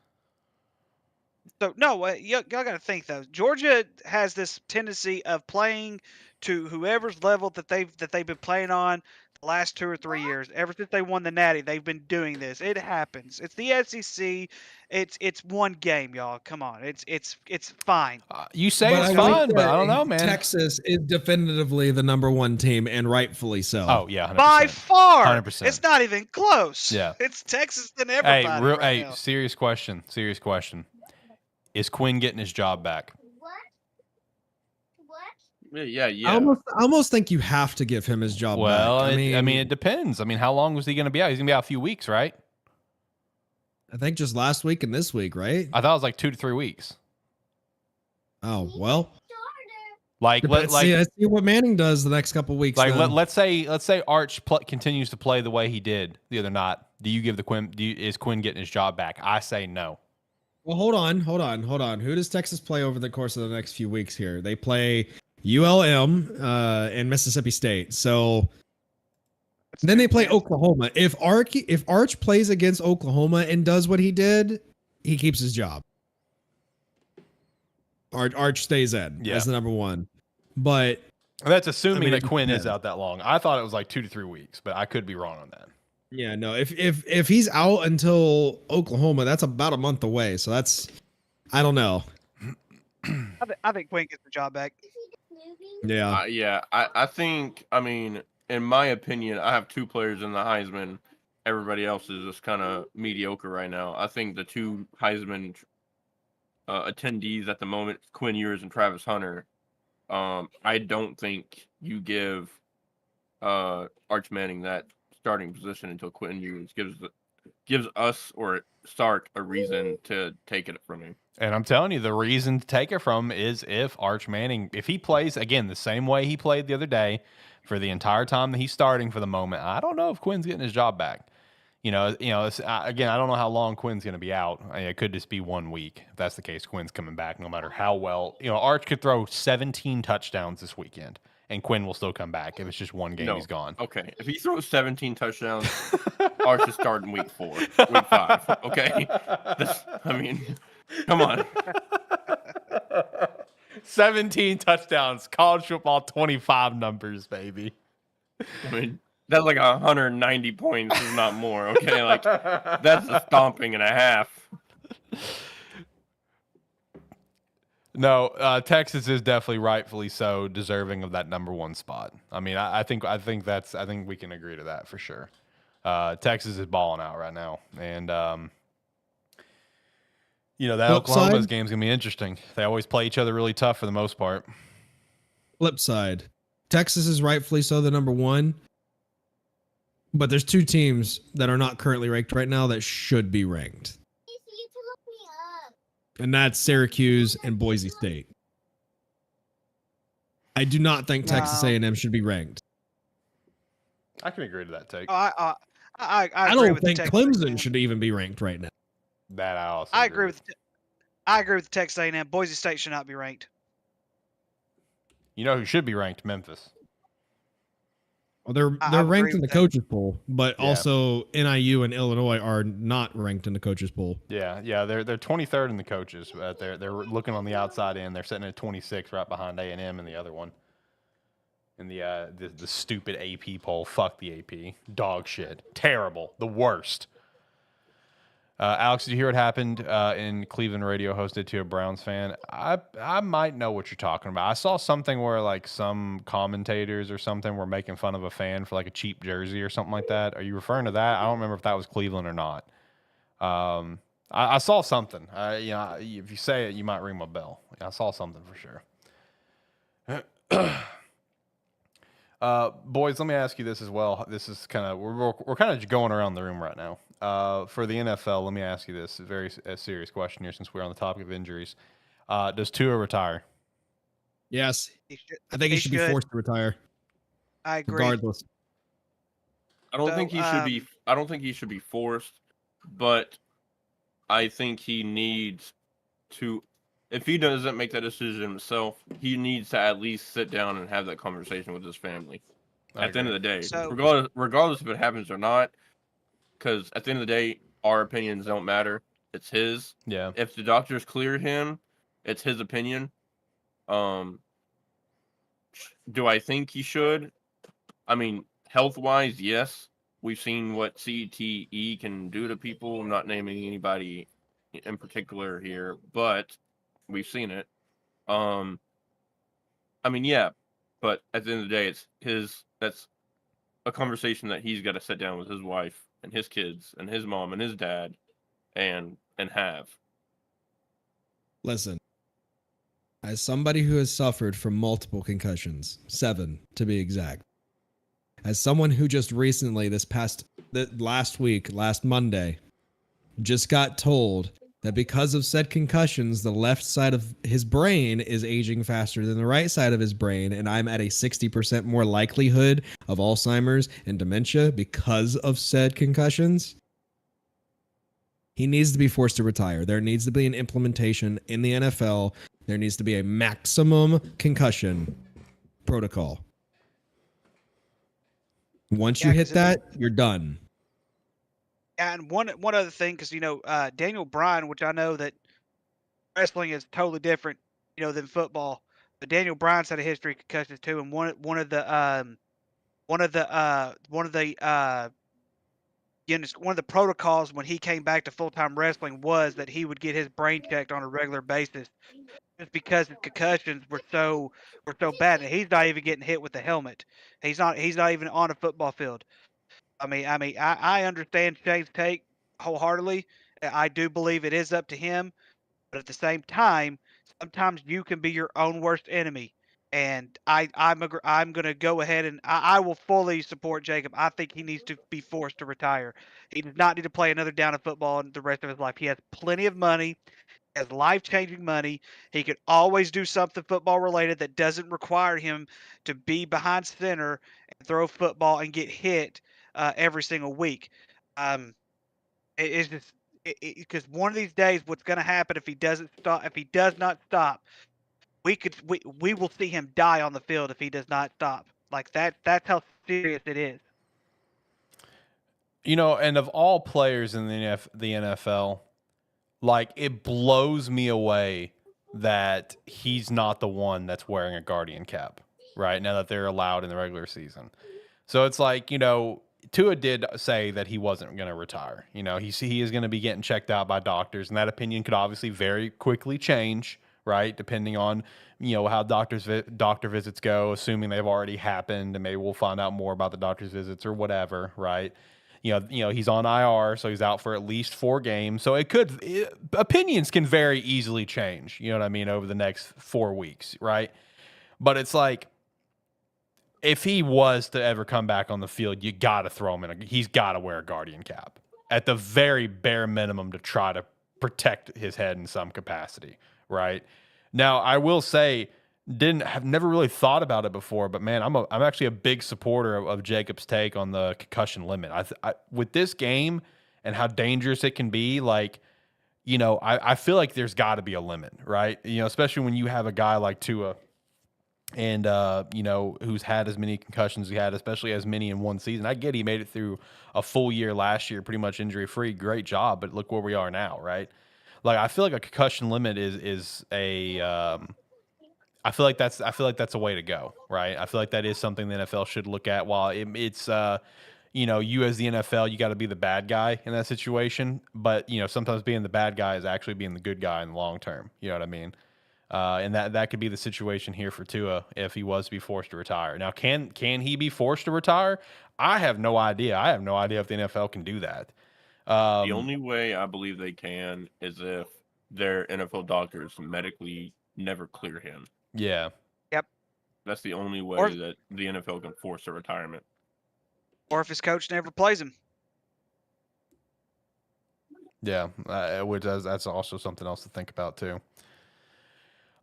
So no, y'all got to think though. Georgia has this tendency of playing to whoever's level that they've been playing on the last 2 or 3 years. Ever since they won the Natty, they've been doing this. It happens. It's the SEC. It's one game, y'all. Come on. It's fine. You say it's fine, but I don't know, man. Texas is definitively the #1 team, and rightfully so. Oh yeah, 100%. By far, 100%. It's not even close. Yeah, it's Texas than everybody. Now. Serious question. Serious question. Is Quinn getting his job back? Yeah. I almost think you have to give him his job back. Well, I mean, it depends. I mean, how long was he going to be out? He's going to be out a few weeks, right? I think just last week and this week, right? I thought it was like 2 to 3 weeks. Oh, well. Let's see what Manning does the next couple weeks. Let's say Arch continues to play the way he did the other night. Do you give is Quinn getting his job back? I say no. Well, hold on. Who does Texas play over the course of the next few weeks here? They play ULM and Mississippi State. So then they play Oklahoma. If Arch plays against Oklahoma and does what he did, he keeps his job. Arch stays in as the #1. But that's assuming that Quinn is out that long. I thought it was like 2 to 3 weeks, but I could be wrong on that. Yeah, no. If he's out until Oklahoma, that's about a month away. So I don't know. I think Quinn gets the job back. Yeah. I think, I mean, in my opinion, I have 2 players in the Heisman. Everybody else is just kind of mediocre right now. I think the 2 Heisman attendees at the moment, Quinn Ewers and Travis Hunter. I don't think you give Arch Manning that starting position until Quinn Ewers gives us or Sark a reason to take it from him. And I'm telling you, the reason to take it from him is if Arch Manning, if he plays again the same way he played the other day for the entire time that he's starting for the moment, I don't know if Quinn's getting his job back. Again, I don't know how long Quinn's going to be out. It could just be 1 week. If that's the case, Quinn's coming back no matter how well. Arch could throw 17 touchdowns this weekend, and Quinn will still come back. If it's just one game, he's gone. Okay, if he throws 17 touchdowns, Arch is starting week 4, week 5. Okay, come on. 17 touchdowns, college football 25 numbers, baby. I mean, that's like 190 points, if not more. Okay, like that's a stomping and a half. No, Texas is definitely rightfully so deserving of that #1 spot. I mean, I think we can agree to that for sure. Texas is balling out right now, and that Oklahoma's game's gonna be interesting. They always play each other really tough for the most part. Flip side, Texas is rightfully so the #1, but there's 2 teams that are not currently ranked right now that should be ranked. And that's Syracuse and Boise State. I do not think Texas A&M should be ranked. I can agree to that take. Oh, I I agree don't with the think Texas Clemson A&M. should even be ranked right now. That I also I agree with the Texas A&M. Boise State should not be ranked. You know who should be ranked? Memphis. Well, they're I would ranked agree in the with that. coaches poll, but Yeah. also NIU and Illinois are not ranked in the coaches poll. Yeah, they're 23rd in the coaches. But they're looking on the outside in. They're sitting at 26, right behind A&M and the other one. In the stupid AP poll. Fuck the AP. Dog shit. Terrible. The worst. Alex, did you hear what happened in Cleveland radio hosted to a Browns fan? I might know what you're talking about. I saw something where like some commentators or something were making fun of a fan for like a cheap jersey or something like that. Are you referring to that? I don't remember if that was Cleveland or not. I saw something. If you say it, you might ring my bell. I saw something for sure. Boys, let me ask you this as well. This is kind of we're kind of going around the room right now. For the NFL, let me ask you this a serious question here, since we're on the topic of injuries. Does Tua retire? Yes, He should- I think he should be forced to retire, I agree. regardless. I don't So, think he should be. I don't think he should be forced, but I think he needs to. If he doesn't make that decision himself, he needs to at least sit down and have that conversation with his family. At the end of the day, So- regardless if it happens or not, because at the end of the day, our opinions don't matter. It's his. Yeah. If the doctors clear him, it's his opinion. Do I think he should? I mean, health-wise, yes. We've seen what CTE can do to people. I'm not naming anybody in particular here, but we've seen it. I mean, yeah, but at the end of the day, it's his. That's a conversation that he's got to sit down with his wife and his kids and his mom and his dad, and have. Listen, as somebody who has suffered from multiple concussions, 7 to be exact, as someone who just recently, last Monday, just got told that because of said concussions, the left side of his brain is aging faster than the right side of his brain, and I'm at a 60% more likelihood of Alzheimer's and dementia because of said concussions. He needs to be forced to retire. There needs to be an implementation in the NFL. There needs to be a maximum concussion protocol. Once you hit that, you're done. And one other thing, because Daniel Bryan, which I know that wrestling is totally different, than football, but Daniel Bryan's had a history of concussions too, and one of the protocols when he came back to full-time wrestling was that he would get his brain checked on a regular basis, just because his concussions were so bad, and he's not even getting hit with the helmet. He's not even on a football field. I understand Shane's take wholeheartely. I do believe it is up to him, but at the same time, sometimes you can be your own worst enemy. And I'm going to go ahead and I will fully support Jacob. I think he needs to be forced to retire. He does not need to play another down of football in the rest of his life. He has plenty of money, has life-changing money. He could always do something football related that doesn't require him to be behind center and throw football and get hit every single week. It's just because one of these days, what's going to happen if he doesn't stop? If he does not stop, we will see him die on the field if he does not stop. Like that. That's how serious it is. And of all players in the NFL, like, it blows me away that he's not the one that's wearing a Guardian cap right now that they're allowed in the regular season. So it's like, Tua did say that he wasn't going to retire. He is going to be getting checked out by doctors, and that opinion could obviously very quickly change, right? Depending on, how doctor visits go, assuming they've already happened, and maybe we'll find out more about the doctor's visits or whatever, right? He's on IR, so he's out for at least 4 games. So opinions can very easily change, over the next 4 weeks, right? But it's like, if he was to ever come back on the field, you got to throw him in. He's got to wear a Guardian cap at the very bare minimum to try to protect his head in some capacity, right? Now, I will say have never really thought about it before, but man, I'm actually a big supporter of Jacob's take on the concussion limit. With this game and how dangerous it can be, like, you know, I feel like there's got to be a limit, right? You know, especially when you have a guy like Tua and you know, who's had as many concussions as he had, especially as many in one season. I get he made it through a full year last year, pretty much injury free. Great job, but look where we are now, right? Like, I feel like a concussion limit is a I feel like that's a way to go, right? I feel like that is something the NFL should look at. While it's you know, you as the NFL, you got to be the bad guy in that situation, but you know, sometimes being the bad guy is actually being the good guy in the long term. You know what I mean? And that could be the situation here for Tua if he was to be forced to retire. Now, can he be forced to retire? I have no idea. I have no idea if the NFL can do that. The only way I believe they can is if their NFL doctors medically never clear him. Yeah. Yep. That's the only way that the NFL can force a retirement. Or if his coach never plays him. Yeah, which that's also something else to think about too.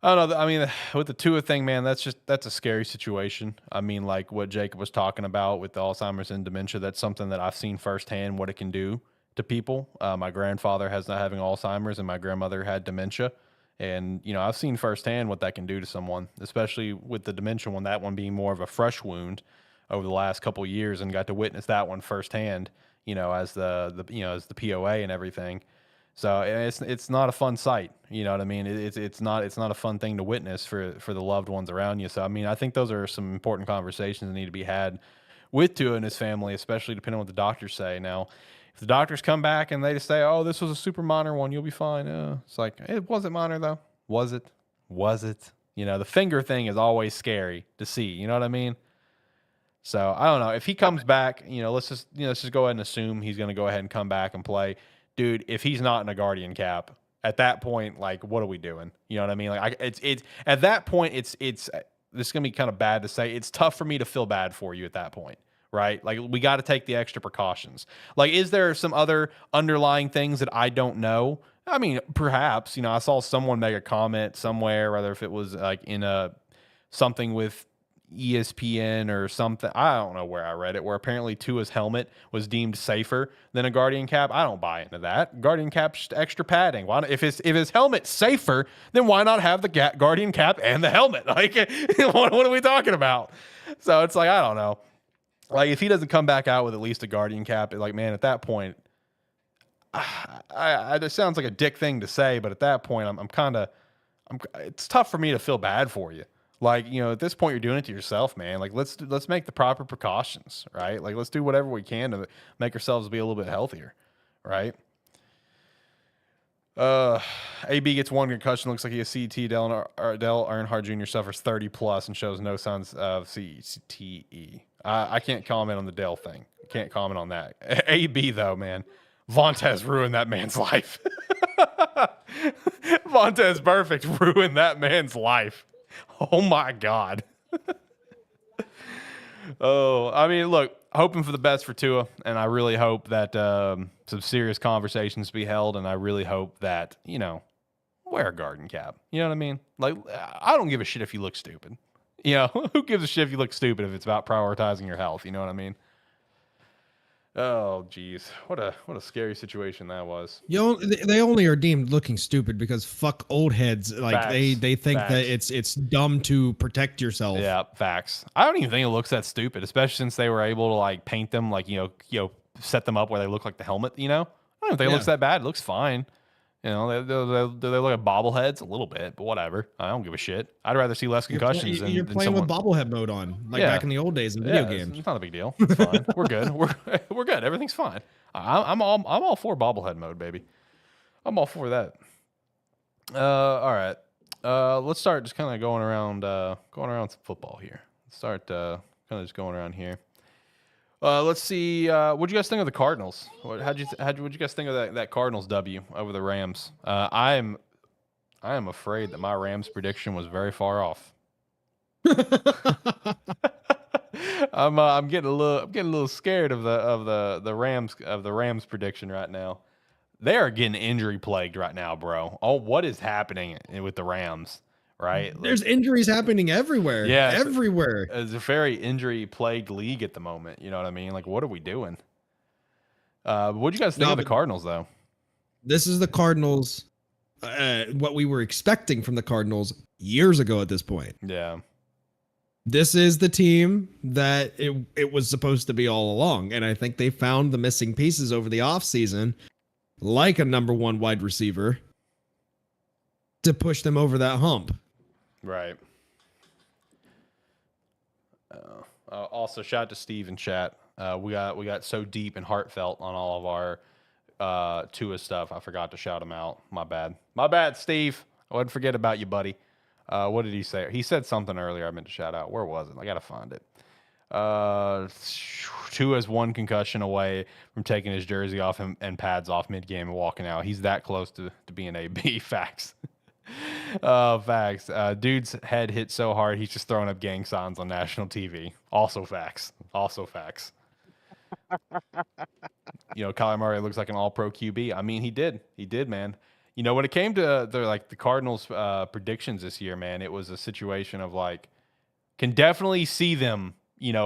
I don't know. I mean, with the Tua thing, man, that's a scary situation. I mean, like what Jacob was talking about with the Alzheimer's and dementia, that's something that I've seen firsthand what it can do to people. My grandfather has not having Alzheimer's, and my grandmother had dementia. And, you know, I've seen firsthand what that can do to someone, especially with the dementia one, that one being more of a fresh wound over the last couple of years, and got to witness that one firsthand, you know, as the you know, as the POA and everything. So it's not a fun sight, you know what I mean? It's not a fun thing to witness for the loved ones around you. So I mean, I think those are some important conversations that need to be had with Tua and his family, especially depending on what the doctors say. Now, if the doctors come back and they just say, "Oh, this was a super minor one, you'll be fine," it's like, it wasn't minor though. Was it? Was it? You know, the finger thing is always scary to see. You know what I mean? So I don't know if he comes back. You know, let's just go ahead and assume he's going to go ahead and come back and play. Dude, if he's not in a Guardian cap at that point, like, what are we doing? You know what I mean? Like, it's at that point, this is gonna be kind of bad to say. It's tough for me to feel bad for you at that point, right? Like, we got to take the extra precautions. Like, is there some other underlying things that I don't know? I mean, perhaps, you know, I saw someone make a comment somewhere, whether if it was like in something with ESPN or something. I don't know where I read it, where apparently Tua's helmet was deemed safer than a Guardian cap. I don't buy into that. Guardian cap's just extra padding. Why not, if his helmet's safer, then why not have the Guardian cap and the helmet? Like, what are we talking about? So it's like, I don't know. Like, if he doesn't come back out with at least a Guardian cap, like, man, at that point, it sounds like a dick thing to say, but at that point, it's tough for me to feel bad for you. Like, you know, at this point, you're doing it to yourself, man. Like, let's make the proper precautions, right? Like, let's do whatever we can to make ourselves be a little bit healthier, right? AB gets one concussion. Looks like he has CTE. Dale Earnhardt Jr. suffers 30 plus and shows no signs of CTE. I can't comment on the Dale thing. Can't comment on that. AB though, man, Vontez ruined that man's life. Vontez Perfect ruined that man's life. Oh my God. Oh, I mean, look, hoping for the best for Tua, and I really hope that some serious conversations be held, and I really hope that, you know, wear a garden cap. You know what I mean? Like, I don't give a shit if you look stupid. You know, who gives a shit if you look stupid if it's about prioritizing your health? You know what I mean? Oh, geez. What a scary situation that was. They only are deemed looking stupid because fuck old heads. Like, Facts. they think Facts. that it's dumb to protect yourself. Yeah, facts. I don't even think it looks that stupid, especially since they were able to, like, paint them, like, you know, set them up where they look like the helmet, you know? I don't think it looks that bad. It looks fine. You know, they look like bobbleheads a little bit, but whatever. I don't give a shit. I'd rather see less concussions You're than playing someone... with bobblehead mode on, like back in the old days in video games. It's not a big deal. It's fine. We're good. We're good. Everything's fine. I'm all for bobblehead mode, baby. I'm all for that. All right. Let's start just kind of going around some football here. Let's start kind of just going around here. Let's see. What'd you guys think of the Cardinals? What'd you guys think of that Cardinals W over the Rams? I am afraid that my Rams prediction was very far off. I'm getting a little scared of the Rams prediction right now. They are getting injury plagued right now, bro. Oh, what is happening with the Rams right? There's injuries happening everywhere. Yeah, everywhere. It's a very injury-plagued league at the moment. You know what I mean? Like, what are we doing? What do you guys think of the Cardinals, though? This is the Cardinals. What we were expecting from the Cardinals years ago at this point. Yeah. This is the team that it was supposed to be all along. And I think they found the missing pieces over the offseason, like a number one wide receiver, to push them over that hump. Right. Also, shout out to Steve in chat. We got so deep and heartfelt on all of our Tua stuff. I forgot to shout him out. My bad, Steve. I wouldn't forget about you, buddy. What did he say? He said something earlier I meant to shout out. Where was it? I gotta find it. Tua's one concussion away from taking his jersey off and pads off mid-game and walking out. He's that close to being AB. Facts. Facts. Dude's head hit so hard he's just throwing up gang signs on national TV. Also facts. Kyler Murray looks like an all-pro QB. I mean, he did, man. When it came to the Cardinals predictions this year, man, it was a situation of can definitely see them,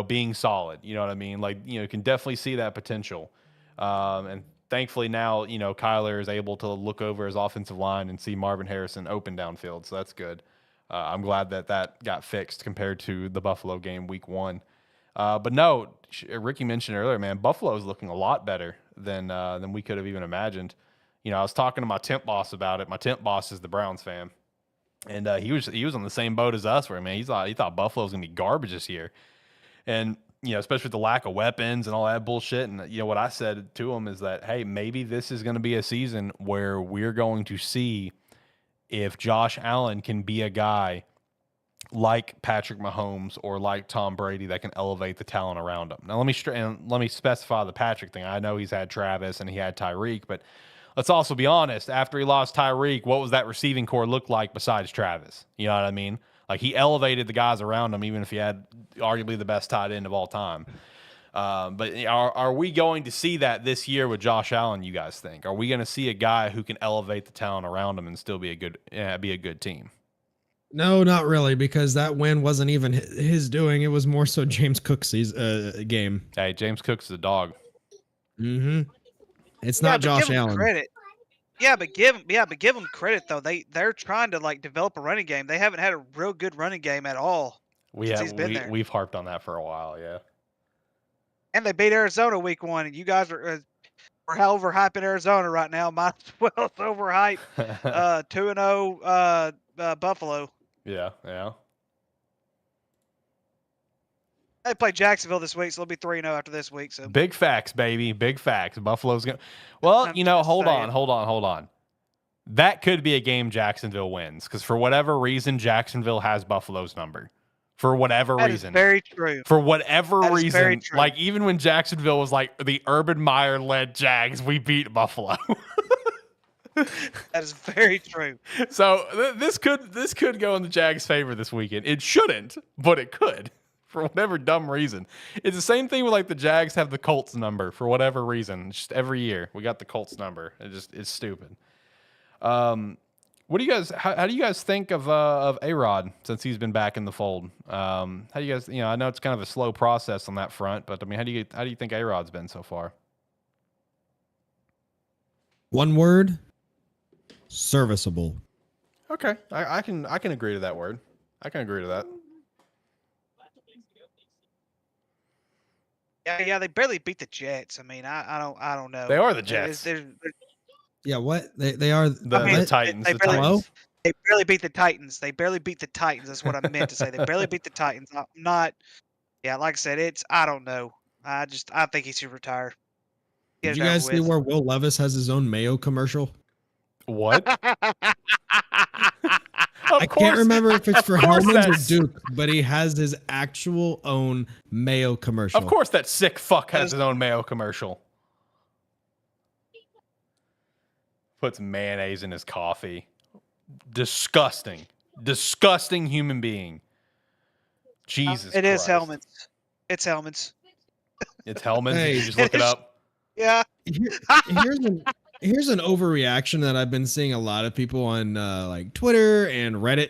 being solid. You know what I mean? Can definitely see that potential. And thankfully now, Kyler is able to look over his offensive line and see Marvin Harrison open downfield. So that's good. I'm glad that got fixed compared to the Buffalo game week 1. But no, Ricky mentioned earlier, man, Buffalo is looking a lot better than we could have even imagined. I was talking to my temp boss about it. My temp boss is the Browns fan, and he was on the same boat as us, where he thought Buffalo was gonna be garbage this year, and especially with the lack of weapons and all that bullshit. And what I said to him is that, hey, maybe this is going to be a season where we're going to see if Josh Allen can be a guy like Patrick Mahomes or like Tom Brady that can elevate the talent around him. Now let me specify the Patrick thing. I know he's had Travis and he had Tyreek, but let's also be honest. After he lost Tyreek, what was that receiving core look like besides Travis? You know what I mean? He elevated the guys around him, even if he had arguably the best tight end of all time. But are we going to see that this year with Josh Allen, you guys think? Are we going to see a guy who can elevate the talent around him and still be a good team? No, not really, because that win wasn't even his doing. It was more so James Cook's game. Hey, James Cook's the dog. Mm-hmm. It's not Josh Allen. Credit. Yeah, but give them credit though. They're trying to develop a running game. They haven't had a real good running game at all. We've harped on that for a while, yeah. And they beat Arizona week 1, and you guys are overhyping Arizona right now. Might as well overhype 2-0 Buffalo. Yeah. They play Jacksonville this week, so they'll be 3-0 after this week. So big facts, baby. Big facts. Buffalo's going to... Well, hold on. That could be a game Jacksonville wins, because for whatever reason, Jacksonville has Buffalo's number. For whatever reason. That is very true. For whatever reason. Even when Jacksonville was the Urban Meyer-led Jags, we beat Buffalo. That is very true. So this could go in the Jags' favor this weekend. It shouldn't, but it could. For whatever dumb reason. It's the same thing with the Jags have the Colts number for whatever reason. Just every year we got the Colts number. It's stupid. What do you guys? How do you guys think of A-Rod since he's been back in the fold? How do you guys? I know it's kind of a slow process on that front, but I mean, how do you think A-Rod's been so far? One word: serviceable. Okay, I can agree to that word. I can agree to that. Yeah, they barely beat the Jets. I mean, I don't know. They are the Jets. Yeah, what? They are the Titans. They barely beat the Titans. That's what I meant to say. They barely beat the Titans. I'm not. Yeah, like I said, I don't know. I think he should retire. Did you guys see where Will Levis has his own Mayo commercial? What? I can't remember if it's for Hellman's or Duke, but he has his actual own Mayo commercial. Of course, that sick fuck has his own Mayo commercial. Puts mayonnaise in his coffee. Disgusting human being. Jesus Christ. It is Hellman's. It's Hellman's. It's Hellman's. Hey, you just look it up. Yeah. Here's an overreaction that I've been seeing a lot of people on Twitter and Reddit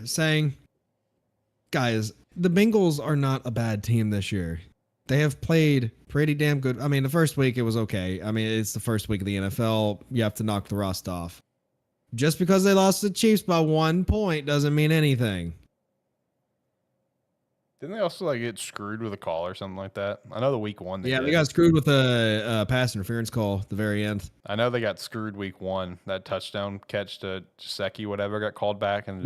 saying, guys, the Bengals are not a bad team this year. They have played pretty damn good. I mean, the first week it was okay. I mean, it's the first week of the NFL. You have to knock the rust off. Just because they lost to the Chiefs by 1 point doesn't mean anything. Didn't they also like get screwed with a call or something like that? I know the week one. They did. got screwed with a pass interference call at the very end. I know they got screwed week one. That touchdown catch to Gesicki, whatever, got called back, and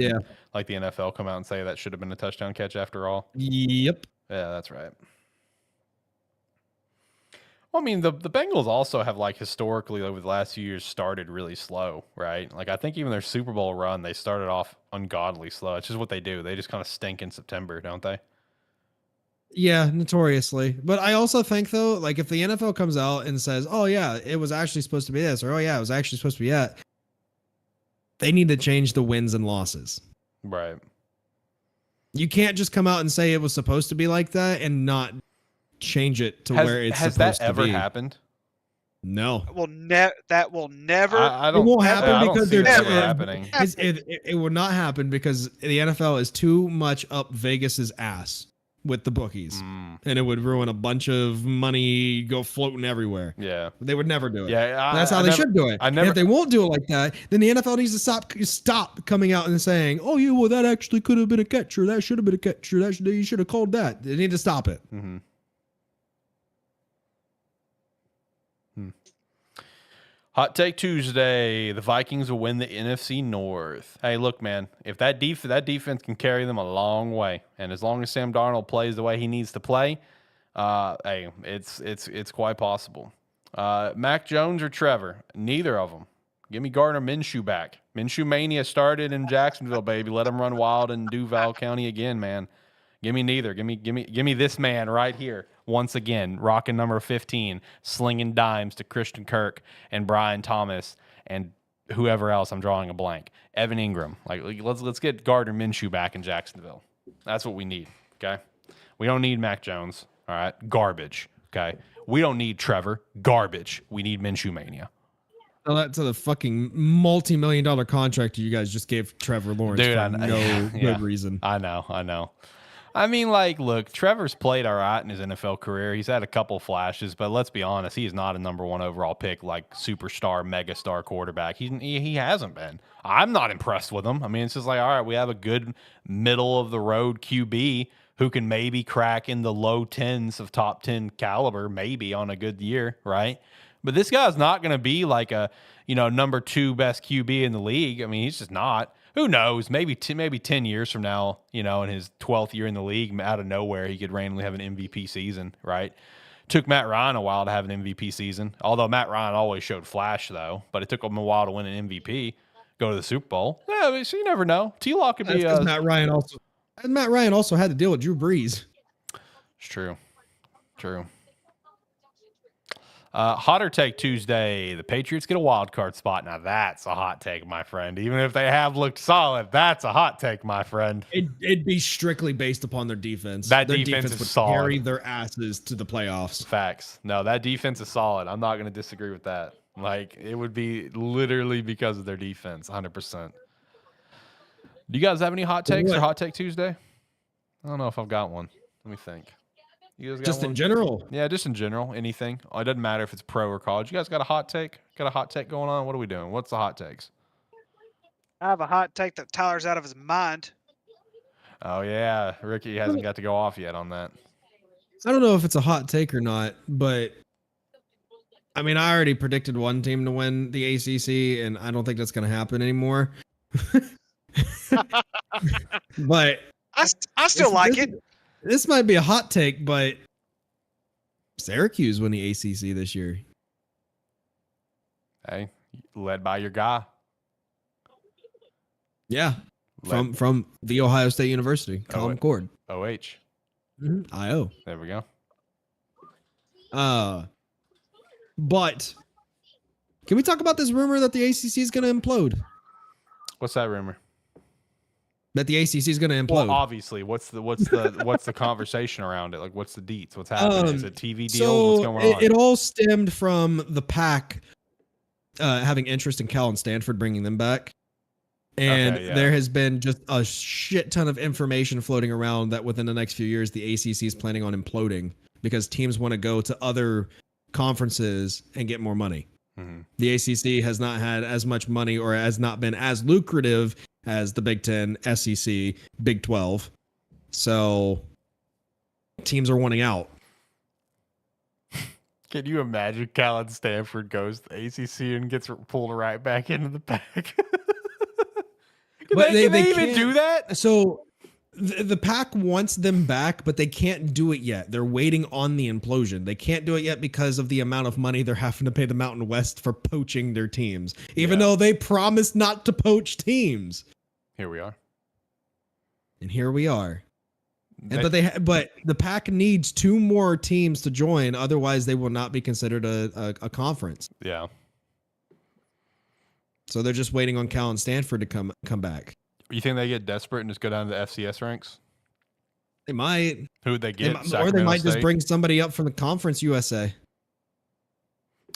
like the NFL come out and say that should have been a touchdown catch after all. Yep. Yeah, that's right. Well, I mean, the Bengals also have, like, historically over the last few years started really slow, right? Like, I think even their Super Bowl run, they started off ungodly slow. It's just what they do. They just kind of stink in September, don't they? Yeah, notoriously. But I also think, though, like, if the NFL comes out and says, oh, yeah, it was actually supposed to be this, or, oh, yeah, it was actually supposed to be that, they need to change the wins and losses. Right. You can't just come out and say it was supposed to be like that and not change it to where it's supposed to be. Has that ever happened? No. That will never. It won't happen because they're never happening. It will not happen because the NFL is too much up Vegas's ass with the bookies, and it would ruin a bunch of money, go floating everywhere. Yeah, they would never do it. Yeah, that's how they should do it. And if they won't do it like that, then the NFL needs to stop coming out and saying, "Oh, yeah, well, that actually could have been a catcher. That should have been a catcher. You should have called that." They need to stop it. Mm-hmm. Hot Take Tuesday, the Vikings will win the NFC North. Hey, look, man, if that defense can carry them a long way, and as long as Sam Darnold plays the way he needs to play, hey, it's quite possible. Mac Jones or Trevor? Neither of them. Give me Gardner Minshew back. Minshew Mania started in Jacksonville, baby. Let him run wild in Duval County again, man. Give me neither. Give me this man right here. Once again, rocking number 15, slinging dimes to Christian Kirk and Brian Thomas and whoever else. I'm drawing a blank. Evan Ingram. Like, let's get Gardner Minshew back in Jacksonville. That's what we need. Okay, we don't need Mac Jones. All right, garbage. Okay, we don't need Trevor. Garbage. We need Minshew Mania. Tell that to the fucking multi-million-dollar contract you guys just gave Trevor Lawrence for no good reason. I know. I mean, like, look, Trevor's played all right in his NFL career. He's had a couple flashes, but let's be honest, he is not a number one overall pick, like superstar, megastar quarterback. He hasn't been. I'm not impressed with him. I mean, it's just like, all right, we have a good middle of the road QB who can maybe crack in the low 10s of top 10 caliber, maybe on a good year, right? But this guy's not going to be like a, number 2 best QB in the league. I mean, he's just not. Who knows? Maybe 10 years from now, in his 12th year in the league, out of nowhere, he could randomly have an MVP season, right? Took Matt Ryan a while to have an MVP season, although Matt Ryan always showed flash, though. But it took him a while to win an MVP, go to the Super Bowl. Yeah, so you never know. T-Lock could be. Matt Ryan also had to deal with Drew Brees. It's true. Hotter Take Tuesday. The Patriots get a wild card spot. Now that's a hot take, my friend. Even if they have looked solid, that's a hot take, my friend. It'd be strictly based upon their defense. Their defense is would solid. carry their asses to the playoffs. Facts. No, that defense is solid. I'm not going to disagree with that. Like, it would be literally because of their defense, 100%. Do you guys have any hot takes for Hot Take Tuesday? I don't know if I've got one. Let me think. You guys got just one? In general? Yeah, just in general. Anything. It doesn't matter if it's pro or college. You guys got a hot take? Got a hot take going on? What are we doing? What's the hot takes? I have a hot take that Tyler's out of his mind. Oh, yeah. Ricky hasn't got to go off yet on that. I don't know if it's a hot take or not, but I mean, I already predicted one team to win the ACC, and I don't think that's going to happen anymore. But I still like it. This might be a hot take, but Syracuse won the ACC this year. Hey, led by your guy. Yeah, from the Ohio State University, Colin McCord. OH. IO. There we go. But can we talk about this rumor that the ACC is going to implode? What's that rumor? That the ACC is going to implode. Well, obviously, what's the conversation around it? Like, what's the deets? What's happening? Is it TV deals? So what's going on? It all stemmed from the PAC having interest in Cal and Stanford, bringing them back. And Okay, yeah. there has been just a shit ton of information floating around that within the next few years, the ACC is planning on imploding because teams want to go to other conferences and get more money. Mhm. The ACC has not had as much money or has not been as lucrative as the Big 10, SEC, Big 12. So teams are wanting out. Can you imagine Cal and Stanford goes to the ACC and gets pulled right back into the pack? But Can they even can't- do that? So the pack wants them back, but they can't do it yet. They're waiting on the implosion. They can't do it yet because of the amount of money they're having to pay the Mountain West for poaching their teams, even though they promised not to poach teams. Here we are. And here we are. But the pack needs 2 more teams to join, otherwise they will not be considered a conference. Yeah. So they're just waiting on Cal and Stanford to come back. You think they get desperate and just go down to the FCS ranks? They might. Who would they get? Or they might just State? bring somebody up from the Conference USA.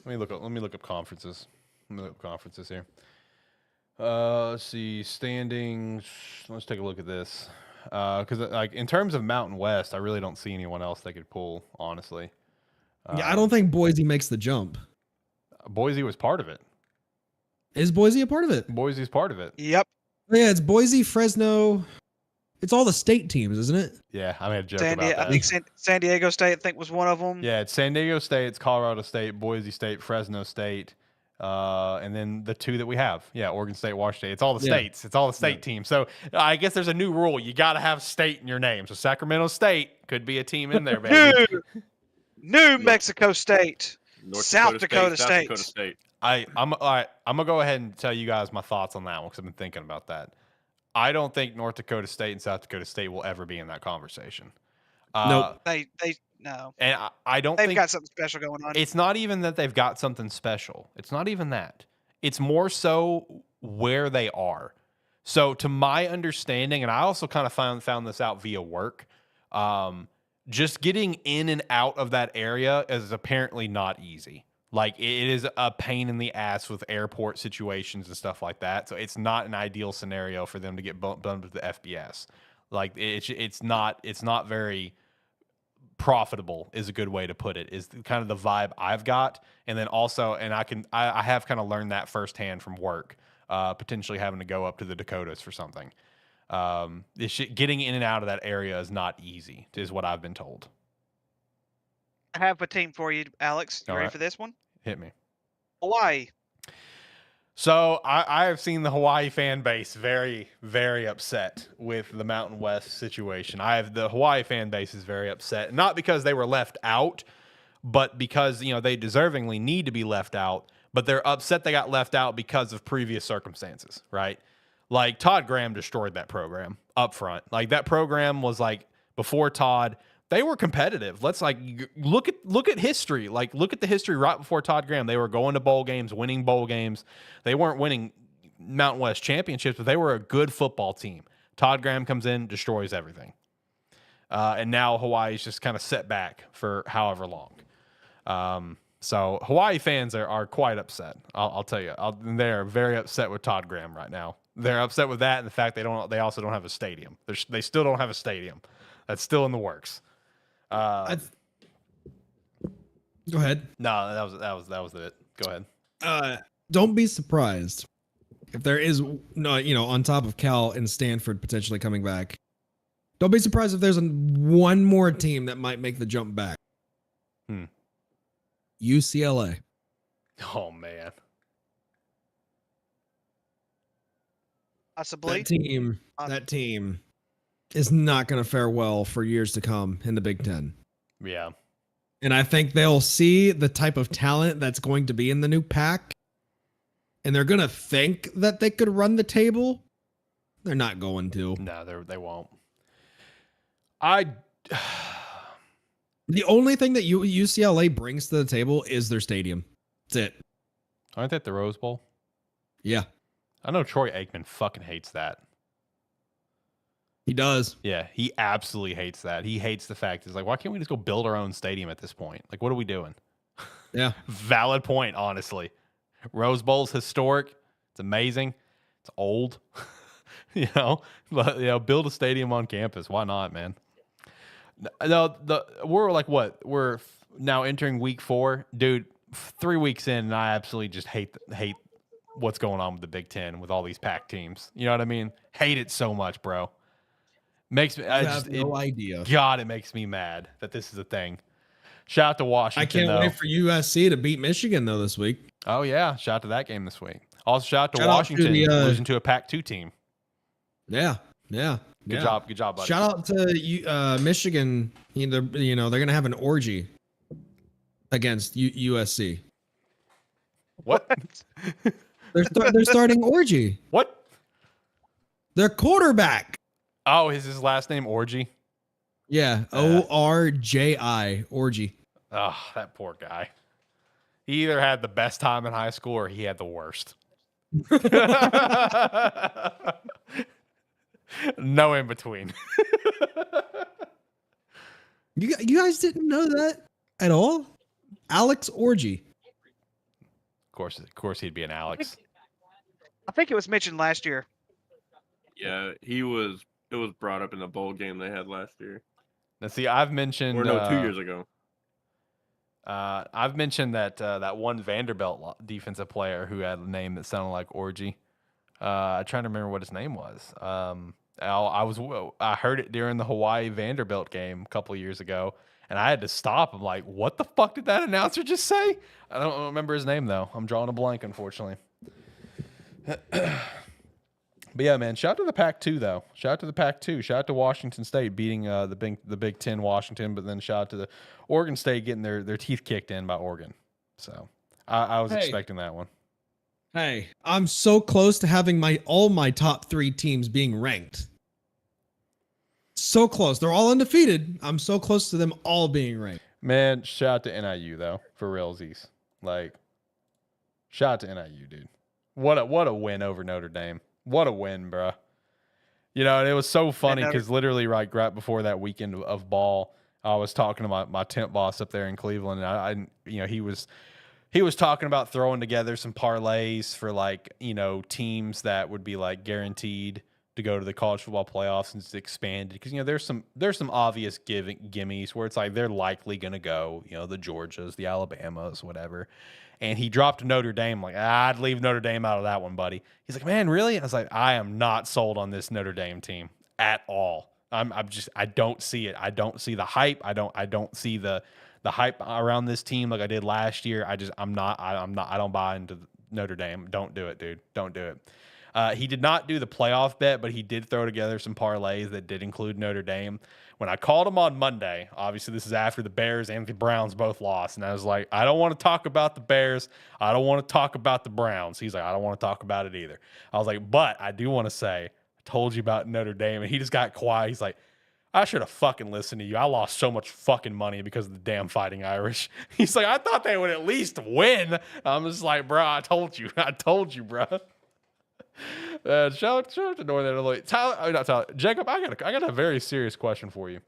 Let me look up conferences. Let me look up conferences here. Let's see standings. Let's take a look at this. Because like in terms of Mountain West, I really don't see anyone else they could pull. Honestly. Yeah, I don't think Boise makes the jump. Boise was part of it. Is Boise a part of it? Boise's part of it. Yep. Yeah, it's Boise, Fresno. It's all the state teams, isn't it? Yeah, I made a joke I about that. think San Diego State, I think, was one of them. Yeah, it's San Diego State, it's Colorado State, Boise State, Fresno State, and then the 2 that we have. Yeah, Oregon State, Washington State. It's all the states. It's all the state teams. So I guess there's a new rule. You got to have state in your name. So Sacramento State could be a team in there, baby. New Mexico State. North South Dakota South State. Dakota State. I'm all right. I'm gonna go ahead and tell you guys my thoughts on that one because I've been thinking about that. I don't think North Dakota State and South Dakota State will ever be in that conversation. Nope. They no. And I don't They've think got something special going on. it's not even that they've got something special. It's not even that. It's more so where they are. So to my understanding, and I also kind of found this out via work, just getting in and out of that area is apparently not easy. Like it is a pain in the ass with airport situations and stuff like that. So it's not an ideal scenario for them to get bumped to the FBS. Like it's not very profitable is a good way to put it, is kind of the vibe I've got. And then also, and I have kind of learned that firsthand from work, potentially having to go up to the Dakotas for something. Getting in and out of that area is not easy, is what I've been told. I have a team for you, Alex. You All ready right. for this one? Hit me. Hawaii. So I have seen the Hawaii fan base very, very upset with the Mountain West situation. The Hawaii fan base is very upset, not because they were left out, but because, they deservingly need to be left out, but they're upset they got left out because of previous circumstances, right? Like Todd Graham destroyed that program up front. Like that program was like before Todd, they were competitive. Let's look at history. Like look at the history right before Todd Graham. They were going to bowl games, winning bowl games. They weren't winning Mountain West championships, but they were a good football team. Todd Graham comes in, destroys everything. And now Hawaii's just kind of set back for however long. So Hawaii fans are quite upset. I'll tell you. They're very upset with Todd Graham right now. They're upset with that and the fact they also don't have a stadium. They still don't have a stadium. That's still in the works. Go ahead. No, that was it. Go ahead. Don't be surprised if there is no, on top of Cal and Stanford potentially coming back. Don't be surprised if there's one more team that might make the jump back. UCLA. Oh man. Possibly. That team is not going to fare well for years to come in the Big Ten. Yeah. And I think they'll see the type of talent that's going to be in the new pack, and they're going to think that they could run the table. They're not going to. No, they won't. The only thing that UCLA brings to the table is their stadium. That's it. Aren't they at the Rose Bowl? Yeah, I know Troy Aikman fucking hates that. he does. Yeah, he absolutely hates that. He hates the fact is like, why can't we just go build our own stadium at this point? Like, what are we doing? Yeah. Valid point, honestly. Rose Bowl's historic. It's amazing. It's old. But build a stadium on campus. Why not, man? No, we're like what? We're now entering week 4, dude. 3 weeks in, and I absolutely just hate what's going on with the Big Ten with all these packed teams. You know what I mean? Hate it so much, bro. Makes me. I have no idea. God, it makes me mad that this is a thing. Shout out to Washington. I can't wait for USC to beat Michigan though this week. Oh yeah, shout out to that game this week. Also, shout out to Washington losing to a Pac-2 team. Yeah. Good job, buddy. Shout out to Michigan. They're gonna have an orgy against USC. What? They're starting orgy. What? Their quarterback. Oh, is his last name Orgy? Yeah, ORJI, orgy. Oh, that poor guy. He either had the best time in high school or he had the worst. No in between. You guys didn't know that at all? Alex Orgy. Of course, he'd be an Alex. I think it was mentioned last year. Yeah, it was brought up in the bowl game they had last year. Now, see, I've mentioned... Or no, 2 years ago. I've mentioned that one Vanderbilt defensive player who had a name that sounded like Orgy. I'm trying to remember what his name was. I heard it during the Hawaii Vanderbilt game a couple of years ago, and I had to stop. I'm like, what the fuck did that announcer just say? I don't remember his name though. I'm drawing a blank, unfortunately. But yeah, man, shout out to the Pac-2 though. Shout out to the Pac-2. Shout out to Washington State beating the Big Ten Washington, but then shout out to the Oregon State getting their teeth kicked in by Oregon. So I was expecting that one. Hey, I'm so close to having all my top 3 teams being ranked. So close. They're all undefeated. I'm so close to them all being ranked. Man, shout out to NIU though, for realsies. Like, shout out to NIU, dude. What a win over Notre Dame. What a win, bro. And it was so funny because literally right before that weekend of ball, I was talking to my temp boss up there in Cleveland, and he was talking about throwing together some parlays for teams that would be like guaranteed to go to the college football playoffs and it's expanded because there's some obvious gimmies where it's like they're likely gonna go, the Georgias, the Alabamas, whatever. And he dropped Notre Dame. Like, I'd leave Notre Dame out of that one, buddy. He's like, man, really? I was like, I am not sold on this Notre Dame team at all. I don't see it. I don't see the hype. I don't see the hype around this team like I did last year. I don't buy into Notre Dame. Don't do it, dude. Don't do it. He did not do the playoff bet, but he did throw together some parlays that did include Notre Dame. When I called him on Monday, obviously this is after the Bears and the Browns both lost, and I was like, I don't want to talk about the Bears. I don't want to talk about the Browns. He's like, I don't want to talk about it either. I was like, but I do want to say, I told you about Notre Dame, and he just got quiet. He's like, I should have fucking listened to you. I lost so much fucking money because of the damn Fighting Irish. He's like, I thought they would at least win. I'm just like, bro, I told you, bro. Shout out to Northern Illinois. Jacob, I got a very serious question for you.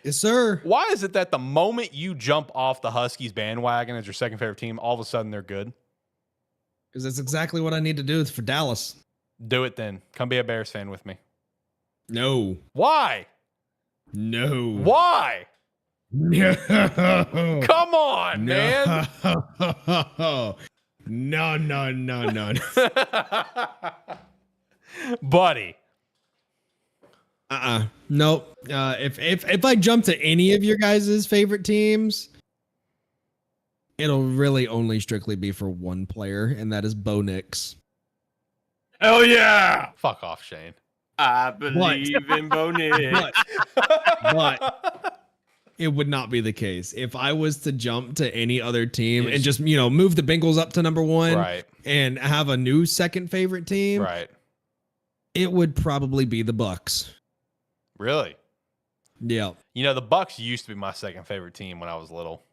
Yes, sir. Why is it that the moment you jump off the Huskies bandwagon as your second favorite team, all of a sudden they're good? Because that's exactly what I need to do for Dallas. Do it then. Come be a Bears fan with me. No. Why? No. Why? No. Come on, man. No. Buddy. Nope. If I jump to any of your guys' favorite teams, it'll really only strictly be for one player, and that is Bo Nix. Hell yeah! Fuck off, Shane. I believe in Bo Nix. But it would not be the case if I was to jump to any other team and just move the Bengals up to number 1, right, and have a new second favorite team. Right. It would probably be the Bucks. Really? Yeah. The Bucks used to be my second favorite team when I was little.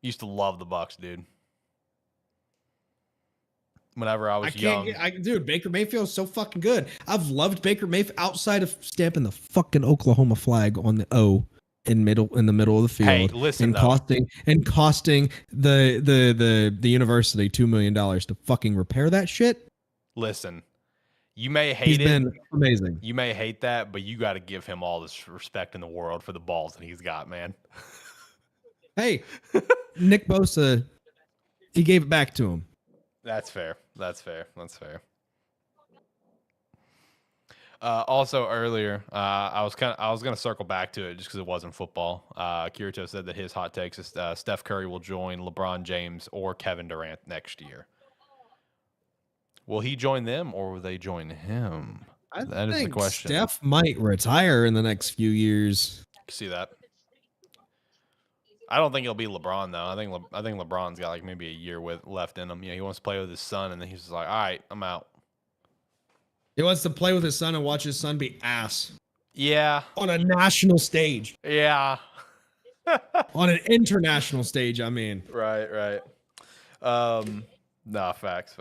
Used to love the Bucks, dude. Whenever I was young. Dude, Baker Mayfield's so fucking good. I've loved Baker Mayfield outside of stamping the fucking Oklahoma flag on the O in the middle of the field. Hey, listen, and costing the university $2 million to fucking repair that shit. Listen, You may He's hate it. been amazing. You may hate that, but you got to give him all this respect in the world for the balls that he's got, man. Hey, Nick Bosa, he gave it back to him. That's fair. That's fair. That's fair. Also earlier, I was gonna circle back to it just because it wasn't football. Kirito said that his hot takes is Steph Curry will join LeBron James or Kevin Durant next year. Will he join them or will they join him? That is the question. Steph might retire in the next few years. See that? I don't think it'll be LeBron though. I think LeBron's got like maybe a year left in him. You know, he wants to play with his son, and then he's just like, all right, I'm out. He wants to play with his son and watch his son be ass. Yeah. On a national stage. Yeah. On an international stage, I mean. Right. Nah, facts.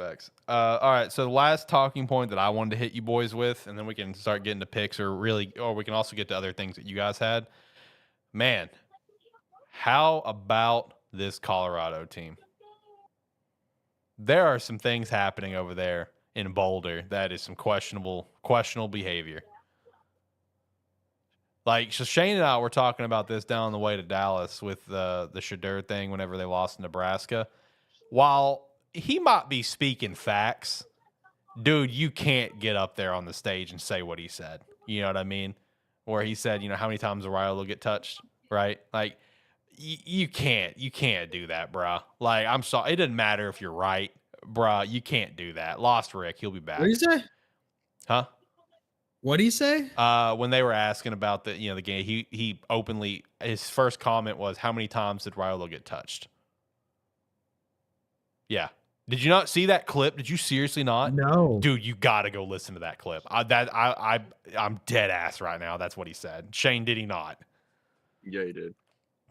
All right, so the last talking point that I wanted to hit you boys with, and then we can start getting to picks, or we can also get to other things that you guys had. Man, how about this Colorado team? There are some things happening over there in Boulder that is some questionable behavior. Like, so Shane and I were talking about this down on the way to Dallas with the Shadur thing whenever they lost in Nebraska. While he might be speaking facts, dude, you can't get up there on the stage and say what he said. You know what I mean? Where he said, you know, how many times O'Reilly will get touched, right? Like, you can't do that, bruh. Like, I'm sorry. It doesn't matter if you're right, bruh. You can't do that. Lost Rick. He'll be back. What did he say? Huh? What did he say? When they were asking about the game, he openly, his first comment was, how many times did Rilo get touched? Yeah. Did you not see that clip? Did you seriously not? No. Dude, you got to go listen to that clip. I'm dead ass right now. That's what he said. Shane, did he not? Yeah, he did.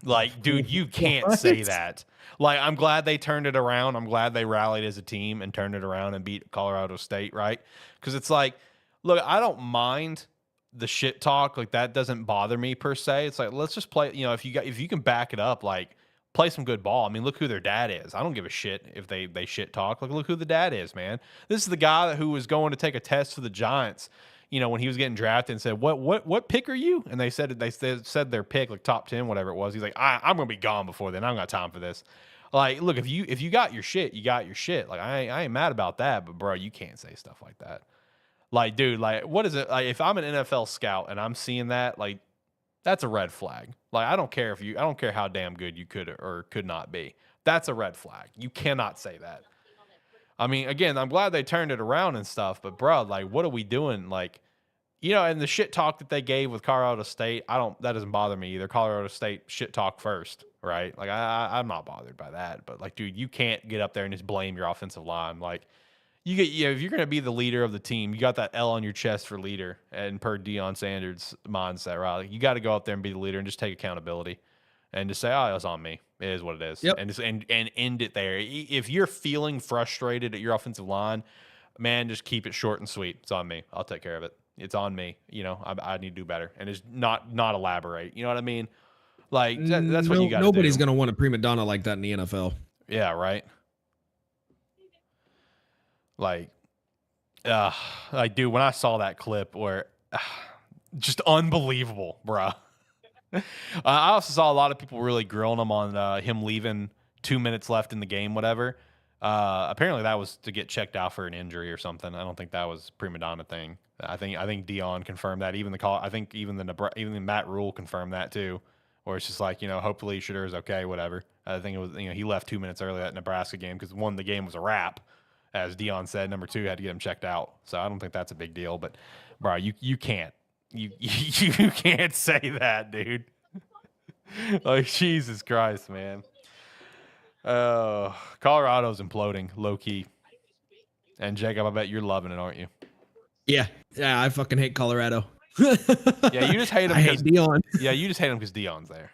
Like, dude, you can't say that. Like, I'm glad they turned it around. I'm glad they rallied as a team and turned it around and beat Colorado State, right? Because it's like, look, I don't mind the shit talk. Like, that doesn't bother me per se. It's like, let's just play. You know, if you can back it up, like, play some good ball. I mean, look who their dad is. I don't give a shit if they shit talk. Like, look who the dad is, man. This is the guy who was going to take a test for the Giants, you know, when he was getting drafted, and said, what pick are you? And they said their pick, like top 10, whatever it was. He's like, I'm gonna be gone before then. I don't got time for this. Like, look, if you got your shit, you got your shit. Like, I ain't mad about that, but bro, you can't say stuff like that. Like, dude, like, what is it? Like, if I'm an NFL scout and I'm seeing that, like, that's a red flag. Like, I don't care how damn good you could or could not be. That's a red flag. You cannot say that. I mean, again, I'm glad they turned it around and stuff, but bro, like, what are we doing? Like, you know, and the shit talk that they gave with Colorado State, that doesn't bother me either. Colorado State shit talk first, right? Like, I'm not bothered by that, but like, dude, you can't get up there and just blame your offensive line. Like, if you're going to be the leader of the team, you got that L on your chest for leader, and per Deion Sanders' mindset, right? Like, you got to go out there and be the leader and just take accountability and just say, oh, it was on me. It is what it is. Yep. And end it there. If you're feeling frustrated at your offensive line, man, just keep it short and sweet. It's on me. I'll take care of it. It's on me. You know, I need to do better. And just not elaborate. You know what I mean? Like, that's what you got to do. Nobody's going to want a prima donna like that in the NFL. Yeah, right? Like, dude, when I saw that clip where just unbelievable, bruh. I also saw a lot of people really grilling him on him leaving 2 minutes left in the game, whatever. Apparently that was to get checked out for an injury or something. I don't think that was a prima donna thing. I think Deion confirmed that. Even even Matt Rule confirmed that too. Where it's just like, you know, hopefully Shadur is okay, whatever. I think it was, you know, he left 2 minutes early that Nebraska game because one, the game was a wrap. As Deion said, number two, had to get him checked out. So I don't think that's a big deal. But, bro, you can't. You can't say that, dude. Like, Jesus Christ, man. Colorado's imploding, low-key. And, Jacob, I bet you're loving it, aren't you? Yeah, I fucking hate Colorado. Yeah, you just hate him. I hate Deion. Yeah, you just hate him because Deion's there.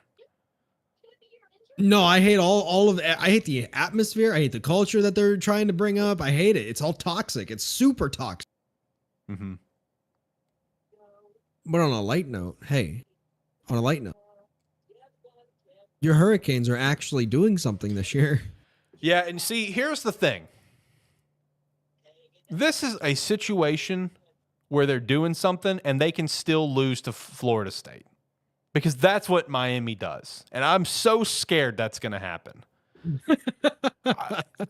No, I hate all of it. I hate the atmosphere. I hate the culture that they're trying to bring up. I hate it. It's all toxic. It's super toxic. Mm-hmm. But on a light note, your Hurricanes are actually doing something this year. Yeah, and see, here's the thing. This is a situation where they're doing something and they can still lose to Florida State because that's what Miami does. And I'm so scared that's going to happen.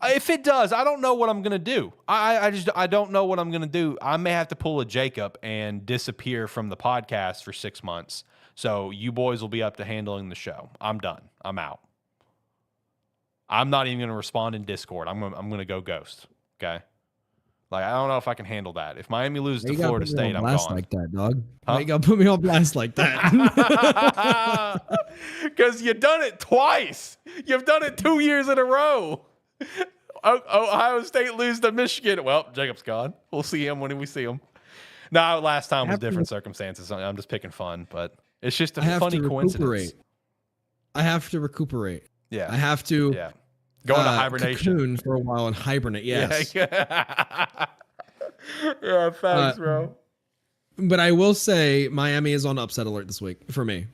If it does, I don't know what I'm going to do. I don't know what I'm going to do. I may have to pull a Jacob and disappear from the podcast for 6 months. So you boys will be up to handling the show. I'm done. I'm out. I'm not even going to respond in Discord. I'm going to go ghost. Okay. Like, I don't know if I can handle that. If Miami loses to Florida State, I'm gone. Like that, dog. Huh? Why you gotta put me on blast like that? Because you've done it twice. You've done it 2 years in a row. Ohio State lose to Michigan. Well, Jacob's gone. We'll see him when we see him. No, last time was different circumstances. I'm just picking fun, but it's just a funny coincidence. I have to recuperate. Yeah. I have to. Yeah. Go into hibernation. Cocoon for a while and hibernate. Yes. Yeah, thanks, bro. But I will say Miami is on upset alert this week for me.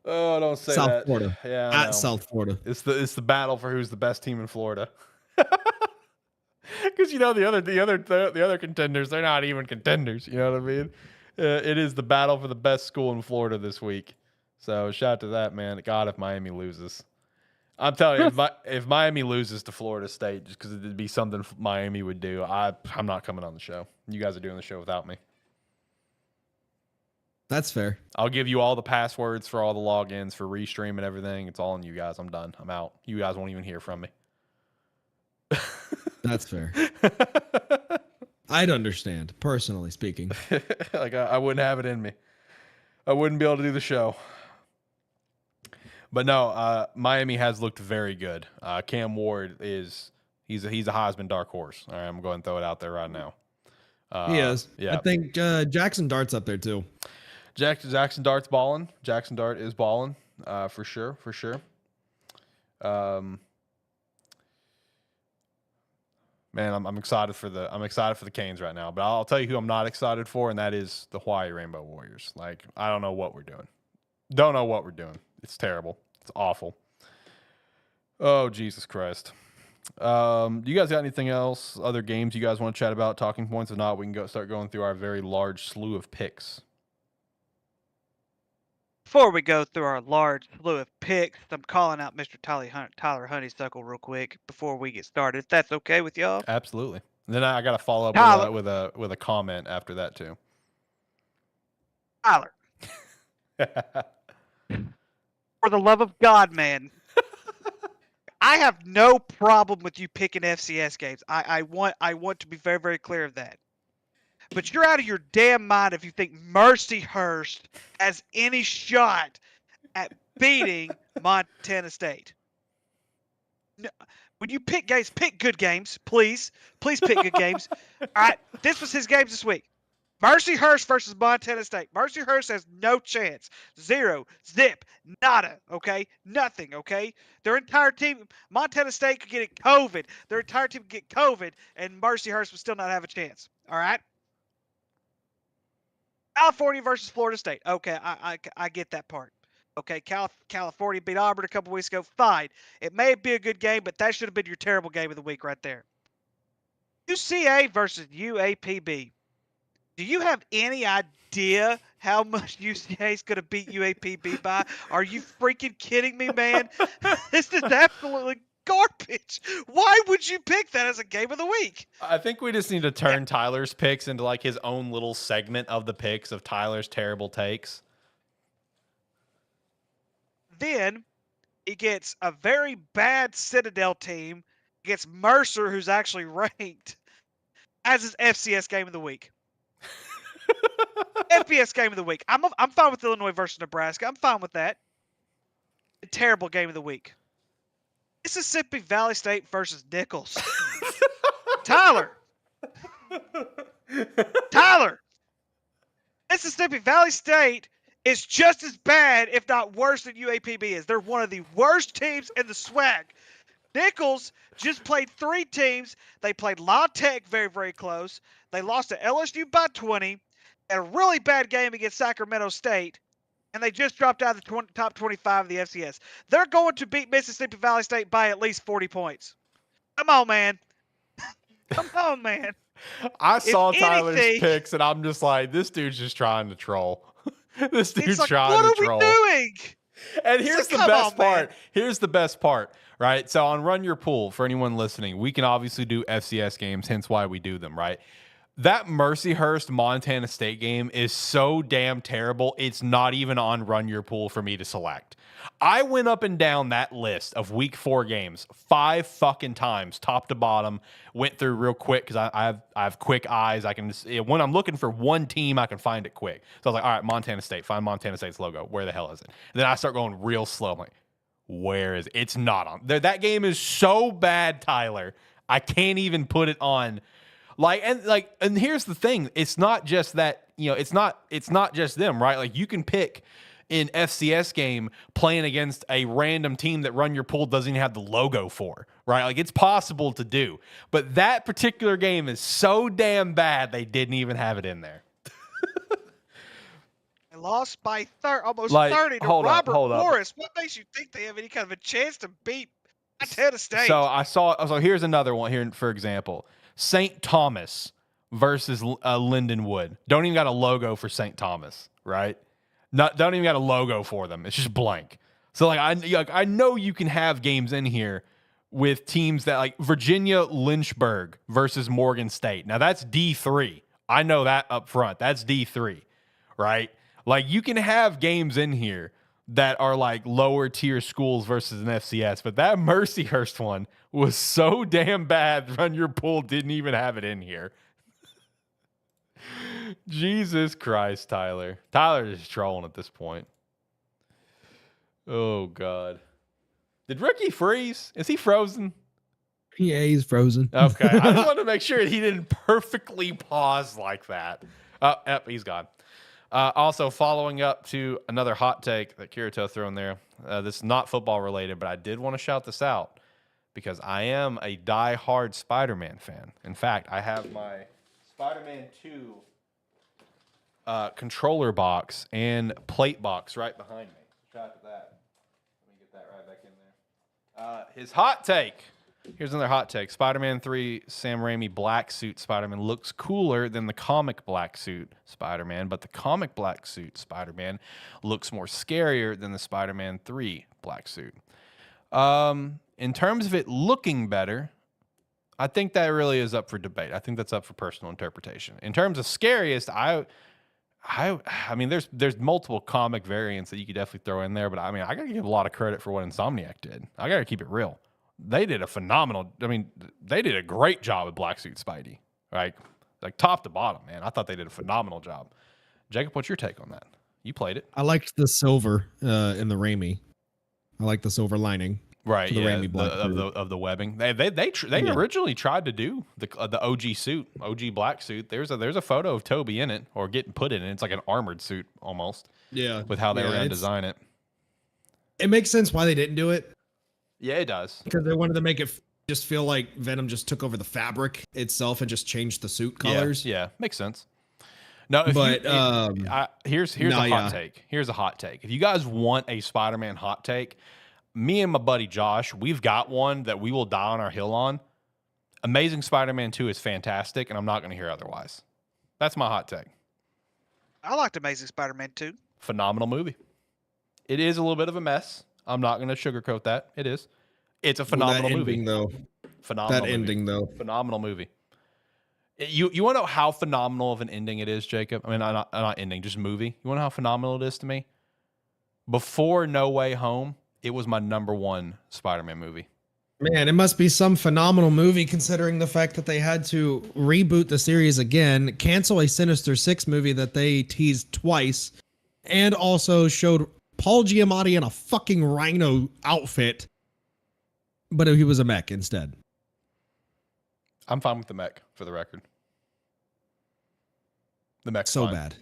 Oh, don't say South that. Florida. Yeah, at South Florida. It's the battle for who's the best team in Florida. Because the other contenders, they're not even contenders. You know what I mean? It is the battle for the best school in Florida this week. So shout out to that, man. God, if Miami loses. I'm telling you, if Miami loses to Florida State, just because it'd be something Miami would do, I'm not coming on the show. You guys are doing the show without me. That's fair. I'll give you all the passwords for all the logins for Restream and everything. It's all on you guys. I'm done. I'm out. You guys won't even hear from me. That's fair. I'd understand, personally speaking. Like I wouldn't have it in me. I wouldn't be able to do the show. But no, Miami has looked very good. Cam Ward he's a Heisman dark horse. All right, I'm going to throw it out there right now. He is. Yeah. I think Jackson Dart's up there too. Jackson Dart's balling. Jackson Dart is balling for sure. Man, I'm excited for the Canes right now. But I'll tell you who I'm not excited for, and that is the Hawaii Rainbow Warriors. Like, I don't know what we're doing. Don't know what we're doing. It's terrible. It's awful. Oh, Jesus Christ. Do you guys got anything else? Other games you guys want to chat about? Talking points? If not, we can start going through our very large slew of picks. Before we go through our large slew of picks, I'm calling out Mr. Tyler Honeysuckle real quick before we get started, if that's okay with y'all. Absolutely. And then I got to follow up with a comment after that too. Tyler. For the love of God, man. I have no problem with you picking FCS games. I want to be very, very clear of that. But you're out of your damn mind if you think Mercyhurst has any shot at beating Montana State. No, when you pick games, pick good games, please. Please pick good games. All right, this was his games this week. Mercyhurst versus Montana State. Mercyhurst has no chance. Zero. Zip. Nada. Okay? Nothing. Okay? Their entire team, Montana State could get COVID. Their entire team could get COVID, and Mercyhurst would still not have a chance. All right? California versus Florida State. Okay, I get that part. Okay, California beat Auburn a couple weeks ago. Fine. It may be a good game, but that should have been your terrible game of the week right there. UCA versus UAPB. Do you have any idea how much UCA is going to beat UAPB by? Are you freaking kidding me, man? This is absolutely garbage. Why would you pick that as a game of the week? I think we just need to turn Tyler's picks into like his own little segment of the picks of Tyler's terrible takes. Then he gets a very bad Citadel team. He gets Mercer, who's actually ranked, as his FCS game of the week. FBS game of the week. I'm fine with Illinois versus Nebraska. I'm fine with that. A terrible game of the week. Mississippi Valley State versus Nichols. Tyler. Mississippi Valley State is just as bad, if not worse, than UAPB is. They're one of the worst teams in the SWAC. Nichols just played 3 teams. They played La Tech very, very close. They lost to LSU by 20. Had a really bad game against Sacramento State. And they just dropped out of the top 25 of the FCS. They're going to beat Mississippi Valley State by at least 40 points. Come on, man. Come on, man. I saw Tyler's anything- picks, and I'm just like, this dude's just trying to troll. This dude's It's like, trying what to are we troll. doing? And It's here's like, the come best on, man. part. Here's the best part, right? So on Run Your Pool, for anyone listening, we can obviously do FCS games, hence why we do them, right? That Mercyhurst Montana State game is so damn terrible. It's not even on Run Your Pool for me to select. I went up and down that list of week 4 games 5 fucking times, top to bottom. Went through real quick because I have quick eyes. I can just, when I'm looking for one team, I can find it quick. So I was like, all right, Montana State. Find Montana State's logo. Where the hell is it? And then I start going real slow. I'm like, where is it? It's not on there. That game is so bad, Tyler. I can't even put it on. And here's the thing. It's not just that, it's not just them, right? Like, you can pick an FCS game playing against a random team that Run Your Pool doesn't even have the logo for, right? Like, it's possible to do. But that particular game is so damn bad they didn't even have it in there. They lost by almost Like, 30 to hold up, Robert hold up. Morris. What makes you think they have any kind of a chance to beat Montana State? So here's another one here, for example. St. Thomas versus Lindenwood. Don't even got a logo for St. Thomas, right? Don't even got a logo for them. It's just blank. So I know you can have games in here with teams that, like, Virginia Lynchburg versus Morgan State. Now that's D3. I know that up front. That's D3, right? Like, you can have games in here that are like lower tier schools versus an FCS, but that Mercyhurst one was so damn bad. Run Your Pool didn't even have it in here. Jesus Christ, Tyler. Tyler's just trolling at this point. Oh, God. Did Ricky freeze? Is he frozen? Yeah, he's frozen. Okay. I just wanted to make sure he didn't perfectly pause like that. Yep, he's gone. Also, following up to another hot take that Kirito threw in there. This is not football related, but I did want to shout this out because I am a die-hard Spider-Man fan. In fact, I have my Spider-Man 2 controller box and plate box right behind me. Shout out to that. Let me get that right back in there. His hot take. Here's another hot take. Spider-Man 3 Sam Raimi black suit Spider-Man looks cooler than the comic black suit Spider-Man, but the comic black suit Spider-Man looks more scarier than the Spider-Man 3 black suit. In terms of it looking better, I think that really is up for debate. I think that's up for personal interpretation. In terms of scariest, I mean, there's multiple comic variants that you could definitely throw in there, but I mean, I got to give a lot of credit for what Insomniac did. I got to keep it real. They did they did a great job with Black Suit Spidey, right? Like top to bottom, man. I thought they did a phenomenal job. Jacob, what's your take on that? You played it. I liked the silver in the Raimi. I like the silver lining. Right, the yeah, Raimi black of the webbing. They originally tried to do the OG suit, OG black suit. There's a photo of Toby in it, or getting put in it. It's like an armored suit almost. Yeah, with how they were going to design it. It makes sense why they didn't do it. Yeah, it does. Because they wanted to make it just feel like Venom just took over the fabric itself and just changed the suit colors. Yeah, makes sense. No, here's a hot take. Here's a hot take. If you guys want a Spider-Man hot take, me and my buddy Josh, we've got one that we will die on our hill on. Amazing Spider-Man 2 is fantastic, and I'm not going to hear otherwise. That's my hot take. I liked Amazing Spider-Man 2. Phenomenal movie. It is a little bit of a mess. I'm not going to sugarcoat that. It is. It's a phenomenal movie. Phenomenal movie. You want to know how phenomenal of an ending it is, Jacob? I mean, not ending, just movie. You want to know how phenomenal it is to me? Before No Way Home, it was my #1 Spider-Man movie. Man, it must be some phenomenal movie considering the fact that they had to reboot the series again, cancel a Sinister Six movie that they teased twice, and also showed Paul Giamatti in a fucking rhino outfit, but he was a mech instead. I'm fine with the mech, for the record. The mech's so fine. Bad.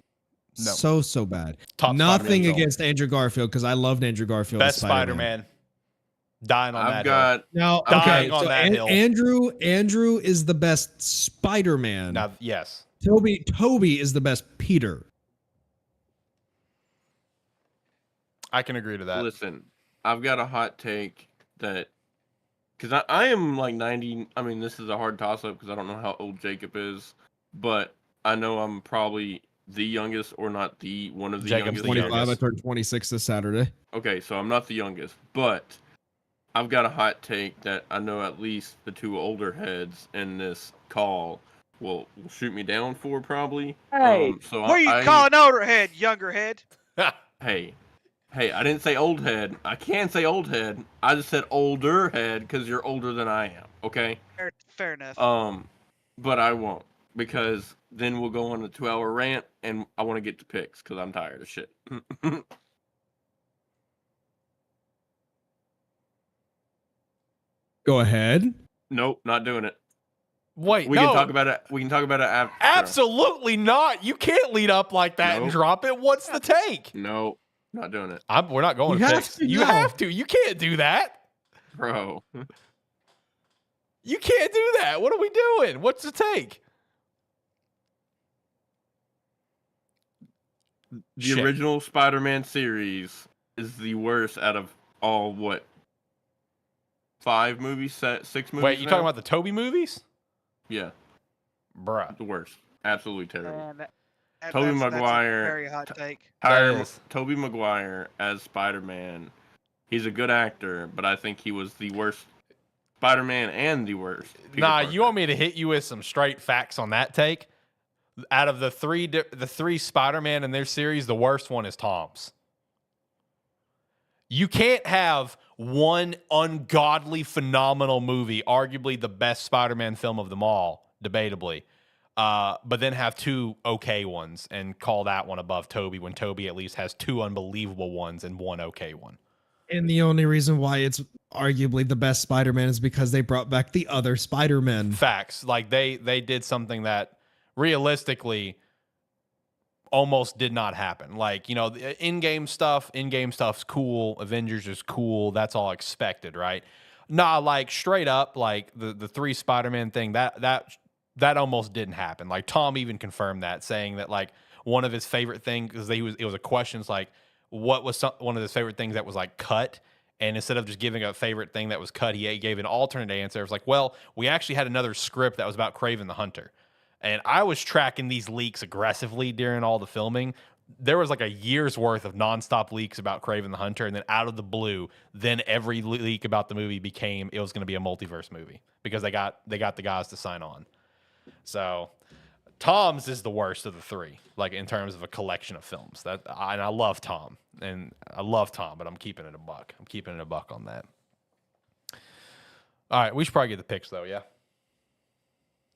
No. So bad. Top Nothing Spider-Man against Andrew Garfield, because I loved Andrew Garfield. Best Spider-Man. Dying on that hill. Now, Dying okay, on so that hill. Andrew is the best Spider-Man. Now, yes. Toby is the best Peter. I can agree to that. Listen, I've got a hot take that Because I am like 90. I mean, this is a hard toss up because I don't know how old Jacob is, but I know I'm probably the youngest or not the one of the Jacob's youngest. the 25. youngest. I turned 26 this Saturday. Okay, so I'm not the youngest, but I've got a hot take that I know at least the two older heads in this call will shoot me down for probably. Hey, so What are you I, calling older head, younger head? Hey, I didn't say old head. I can say old head. I just said older head because you're older than I am. Okay. Fair enough. But I won't because then we'll go on a 2-hour rant, and I want to get to picks because I'm tired of shit. Go ahead. Nope, not doing it. Wait, We no. can talk about it. We can talk about it after. Absolutely not. You can't lead up like that and Nope. drop it. What's the take? No, not doing it, We're not going You to have picks. to, You no. have to. You can't do that. bro. You can't do that. What are we doing? What's the take? The Shit. original Spider-Man series is the worst out of all 5 movies, 6 movies. Wait, you now? talking about the Toby movies? Yeah, Bruh. the worst. Absolutely terrible. Man, Tobey that's a Maguire. very hot take. Hire is. Tobey Maguire as Spider-Man. He's a good actor, but I think he was the worst Spider-Man and the worst. Peter Nah, Parker. you want me to hit you with some straight facts on that take? Out of the three Spider-Man in their series, the worst one is Tom's. You can't have one ungodly, phenomenal movie, arguably the best Spider-Man film of them all, debatably, but then have 2 okay ones and call that one above Toby when Toby at least has 2 unbelievable ones and 1 okay one. And the only reason why it's arguably the best Spider-Man is because they brought back the other Spider-Man. Facts. Like they did something that realistically almost did not happen. Like, you know, the in-game stuff's cool. Avengers is cool. That's all expected, right? Nah, like straight up, like the 3 Spider-Man thing, that almost didn't happen. Like Tom even confirmed that, saying that like one of his favorite things, because it was a question, it's like, what was one of his favorite things that was like cut? And instead of just giving a favorite thing that was cut, he gave an alternate answer. It was like, well, we actually had another script that was about Kraven the Hunter. And I was tracking these leaks aggressively during all the filming. There was like a year's worth of nonstop leaks about Kraven the Hunter. And then out of the blue, then every leak about the movie became it was going to be a multiverse movie because they got the guys to sign on. So Tom's is the worst of the 3, like in terms of a collection of films. And I love Tom. And I love Tom, but I'm keeping it a buck. I'm keeping it a buck on that. All right, we should probably get the picks though, yeah?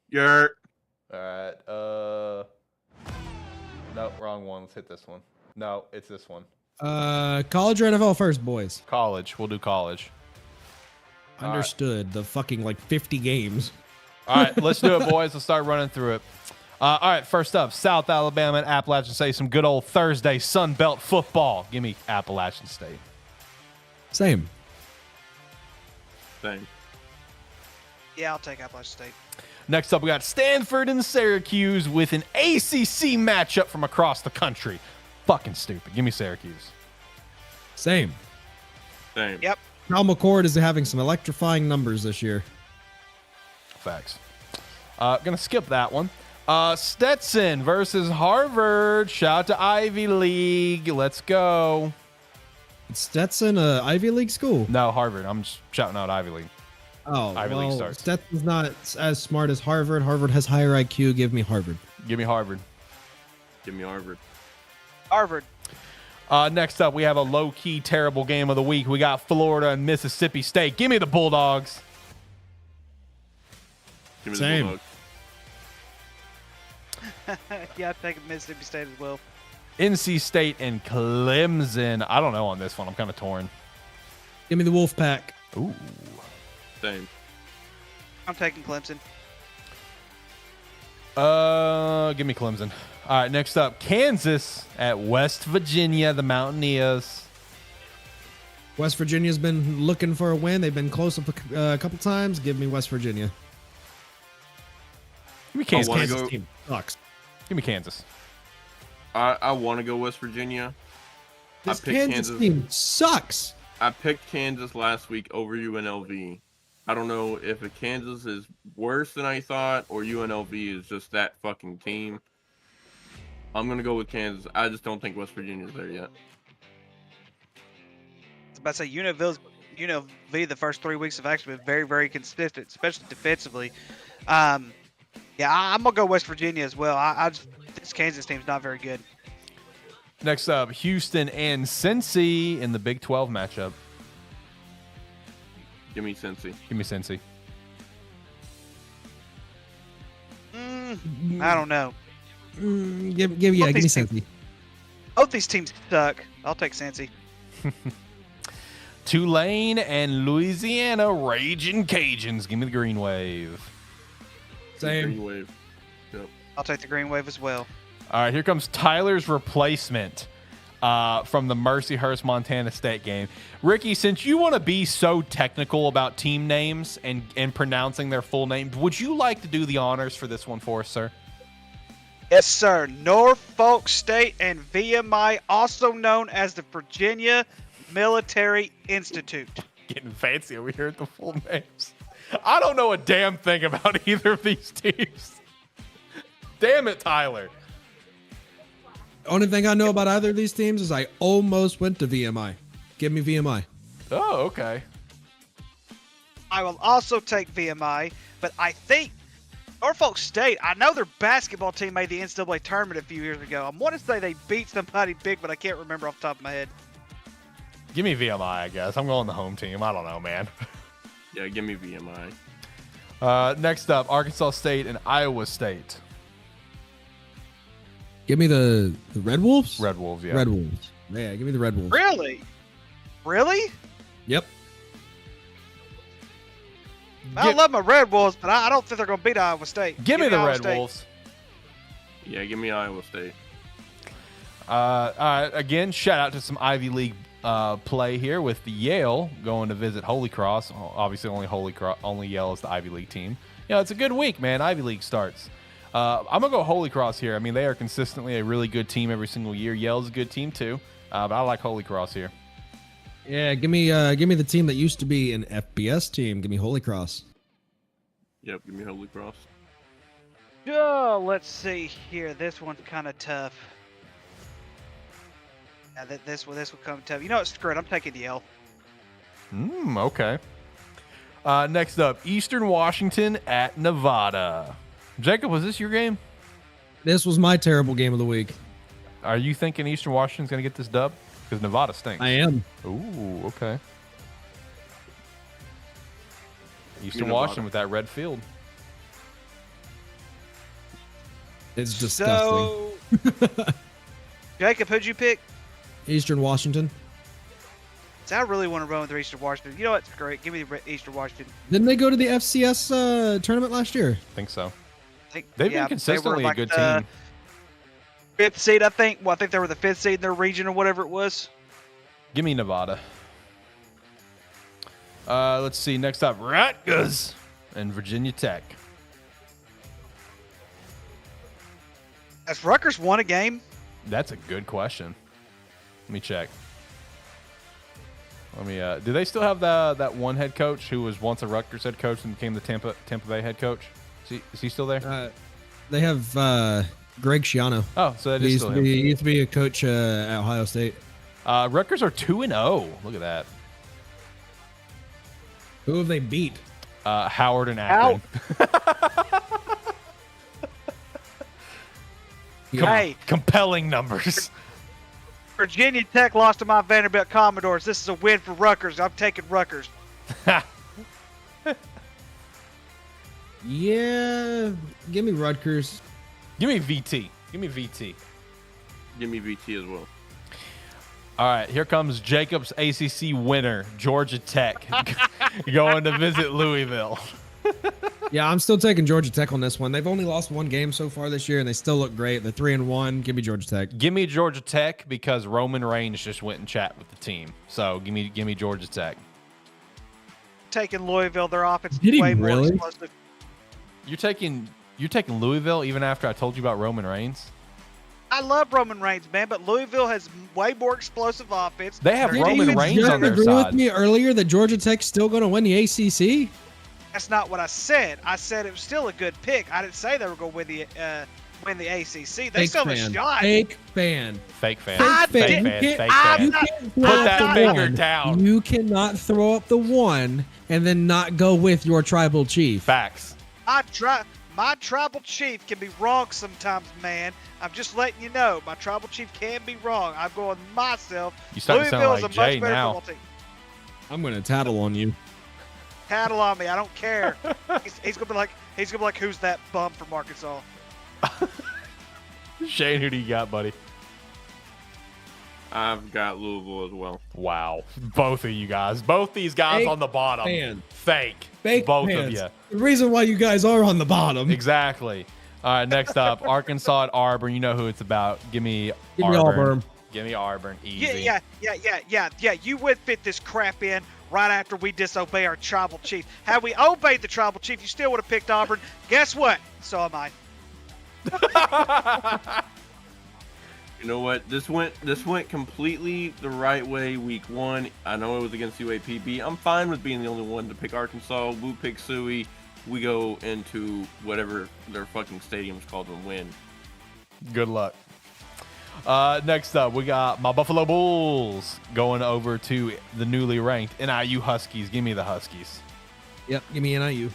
You're All right. No, wrong one. Let's hit this one. No, it's this one. College or NFL first, boys? College. We'll do college. All right. Understood. The fucking like 50 games. All right, let's do it, boys. Let's start running through it. All right, first up, South Alabama and Appalachian State. Some good old Thursday Sun Belt football. Give me Appalachian State. Same. saying. Yeah, I'll take Appalachian State. Next up, we got Stanford and Syracuse with an ACC matchup from across the country. Fucking stupid. Give me Syracuse. Same. Same. Yep. Cal McCord is having some electrifying numbers this year. Facts. Gonna skip that one. Stetson versus Harvard. Shout out to Ivy League. Let's go. Is Stetson a Ivy League school? No, Harvard. I'm just shouting out Ivy League. Oh, Ivy League well, starts. Stetson's not as smart as Harvard. Harvard has higher IQ. Give me Harvard. Give me Harvard. Give me Harvard. Harvard. Next up, we have a low-key terrible game of the week. We got Florida and Mississippi State. Give me the Bulldogs. Give me Same. the Bulldogs. Yeah, I think Mississippi State as well. NC State and Clemson. I don't know on this one. I'm kind of torn. Give me the Wolfpack. Ooh. Same. I'm taking Clemson. Give me Clemson. All right, next up, Kansas at West Virginia, the Mountaineers. West Virginia's been looking for a win. They've been close a couple times. Give me West Virginia. Give me Kansas. wanna Kansas go- team sucks. Give me Kansas. I want to go West Virginia. This picked Kansas team sucks. I picked Kansas last week over UNLV, I don't know if Kansas is worse than I thought or UNLV is just that fucking team. I'm going to go with Kansas. I just don't think West Virginia's there yet. I was about to say UNLV the first 3 weeks have actually been very, very consistent, especially defensively. I'm gonna go West Virginia as well. This Kansas team's not very good. Next up, Houston and Cincy in the Big 12 matchup. Give me Cincy. Give me Cincy. I don't know. Give me Cincy. Both these teams suck. I'll take Cincy. Tulane and Louisiana Raging Cajuns. Give me the Green Wave. Same. Green Wave. Yep. I'll take the Green Wave as well. All right, here comes Tyler's replacement from the Mercyhurst, Montana State game. Ricky, since you want to be so technical about team names and pronouncing their full names, would you like to do the honors for this one for us, sir? Yes, sir. Norfolk State and VMI, also known as the Virginia Military Institute. Getting fancy over here at the full names. I don't know a damn thing about either of these teams. Damn it, Tyler. Only thing I know about either of these teams is I almost went to VMI. Give me VMI. Oh, okay. I will also take VMI, but I think Norfolk State, I know their basketball team made the NCAA tournament a few years ago. I want to say they beat somebody big, but I can't remember off the top of my head. Give me VMI, I guess. I'm going the home team. I don't know, man. Yeah, give me VMI. Next up, Arkansas State and Iowa State. Give me the Red Wolves? Red Wolves, yeah. Red Wolves. Yeah, give me the Red Wolves. Really? Really? Yep. I love my Red Wolves, but I don't think they're going to beat Iowa State. Give me the Iowa Red State. Wolves. Yeah, give me Iowa State. All right, again, shout out to some Ivy League play here with the Yale going to visit Holy Cross. Obviously, only Yale is the Ivy League team. You know, it's a good week, man. Ivy League starts. I'm gonna go Holy Cross here. I mean, they are consistently a really good team every single year. Yale's a good team too, but I like Holy Cross here. Yeah, give me the team that used to be an FBS team. Give me Holy Cross. Yep, give me Holy Cross. Oh, let's see here. This one's kind of tough. Yeah, this will come tough. You know what? Screw it. I'm taking Yale. Okay. Next up, Eastern Washington at Nevada. Jacob, was this your game? This was my terrible game of the week. Are you thinking Eastern Washington's going to get this dub? Because Nevada stinks. I am. Ooh, okay. Eastern Washington with that red field. It's disgusting. So, Jacob, who'd you pick? Eastern Washington. So I really want to run with Eastern Washington. You know what's great? Give me the Eastern Washington. Didn't they go to the FCS tournament last year? I think so. I think, They've been consistently a good team. Fifth seed, I think. Well, I think they were the fifth seed in their region or whatever it was. Give me Nevada. Let's see. Next up, Rutgers and Virginia Tech. Has Rutgers won a game? That's a good question. Let me check. Let me. Do they still have that one head coach who was once a Rutgers head coach and became the Tampa Bay head coach? Is he still there? They have Greg Schiano. Oh, so that is still him. He used to be a coach at Ohio State. Rutgers are 2-0. Look at that. Who have they beat? Howard and Akron. Hey, Compelling numbers. Virginia Tech lost to my Vanderbilt Commodores. This is a win for Rutgers. I'm taking Rutgers. Yeah, give me Rutgers. Give me VT. Give me VT. Give me VT as well. All right, here comes Jacob's ACC winner, Georgia Tech, going to visit Louisville. Yeah, I'm still taking Georgia Tech on this one. They've only lost one game so far this year, and they still look great. They're 3-1. Give me Georgia Tech. Give me Georgia Tech because Roman Reigns just went and chat with the team. So give me Georgia Tech. Taking Louisville. Their offense Did is he way more really? explosive. You're taking Louisville even after I told you about Roman Reigns? I love Roman Reigns, man, but Louisville has way more explosive offense. They have Their Roman defense- Reigns Did you on their agree side. with me earlier that Georgia Tech's still going to win the ACC? That's not what I said. I said it was still a good pick. I didn't say they were going to win the ACC. They still have a shot. Fake fan. Fake fan. I Fake didn't- fan. you Fake I'm fan. not- Put that finger down. You cannot throw up the 1 and then not go with your tribal chief. Facts. My tribal chief can be wrong sometimes, man. I'm just letting you know. My tribal chief can be wrong. I'm going myself. You starting to sound Louisville's like a much Jay better now. football team. I'm going to tattle on you. Tattle on me. I don't care. he's gonna be like, who's that bum from Arkansas? Shane, who do you got, buddy? I've got Louisville as well. Wow. Both of you guys. Both these guys Fake on the bottom. fan. Fake. Fake Both fans. of you. The reason why you guys are on the bottom. Exactly. All right, next up, Arkansas at Auburn. You know who it's about. Give me Auburn. Give me Auburn. Easy. Yeah. You would fit this crap in right after we disobey our tribal chief. Had we obeyed the tribal chief, you still would have picked Auburn. Guess what? So am I. You know what? This went completely the right way week 1. I know it was against UAPB. I'm fine with being the only one to pick Arkansas. Woo pick Suey. We go into whatever their fucking stadium's called and win. Good luck. Next up, we got my Buffalo Bulls going over to the newly ranked NIU Huskies. Give me the Huskies. Yep, give me NIU.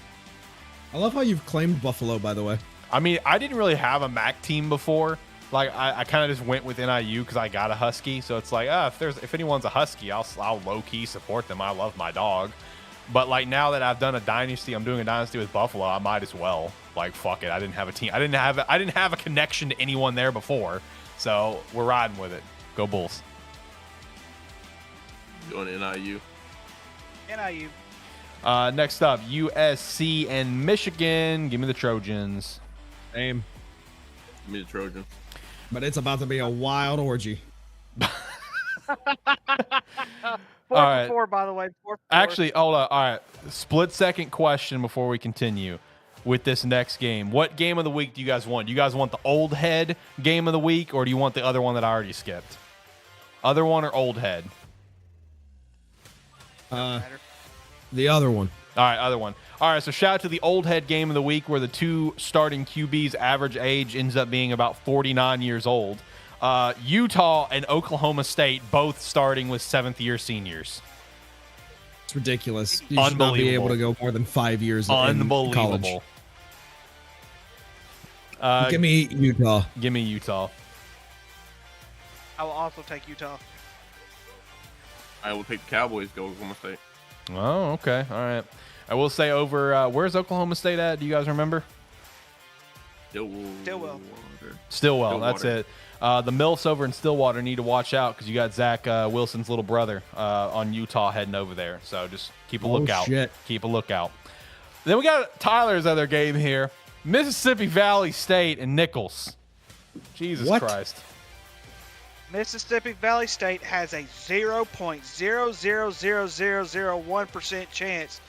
I love how you've claimed Buffalo, by the way. I mean, I didn't really have a MAC team before. Like, I kind of just went with NIU because I got a Husky. So it's like, if anyone's a Husky, I'll low key support them. I love my dog. But like now that I've done a dynasty, I'm doing a dynasty with Buffalo. I might as well. Like, fuck it. I didn't have a team. I didn't have a connection to anyone there before. So we're riding with it. Go Bulls. Going NIU. NIU. Next up, USC and Michigan. Give me the Trojans. Same. Give me the Trojans. But it's about to be a wild orgy. 4 All right. for 4, by the way. 4 for 4. Actually, hold on. All right. Split second question before we continue with this next game. What game of the week do you guys want? Do you guys want the old head game of the week, or do you want the other one that I already skipped? Other one or old head? The other one. All right, other one. All right, so shout out to the old head game of the week where the two starting QBs' average age ends up being about 49 years old. Utah and Oklahoma State both starting with 7th-year seniors. It's ridiculous. You should not be able to go more than 5 years in college. Unbelievable. Give me Utah. Give me Utah. I will also take Utah. I will take the Cowboys. Go Oklahoma State. Oh, okay. All right. I will say over, where's Oklahoma State at? Do you guys remember? Stillwell. Stillwell, that's it. The MILFs over in Stillwater need to watch out because you got Zach Wilson's little brother on Utah heading over there. So just keep a lookout. Shit. Keep a lookout. Then we got Tyler's other game here. Mississippi Valley State and Nichols. Jesus What? Christ. Mississippi Valley State has a 0.000001% chance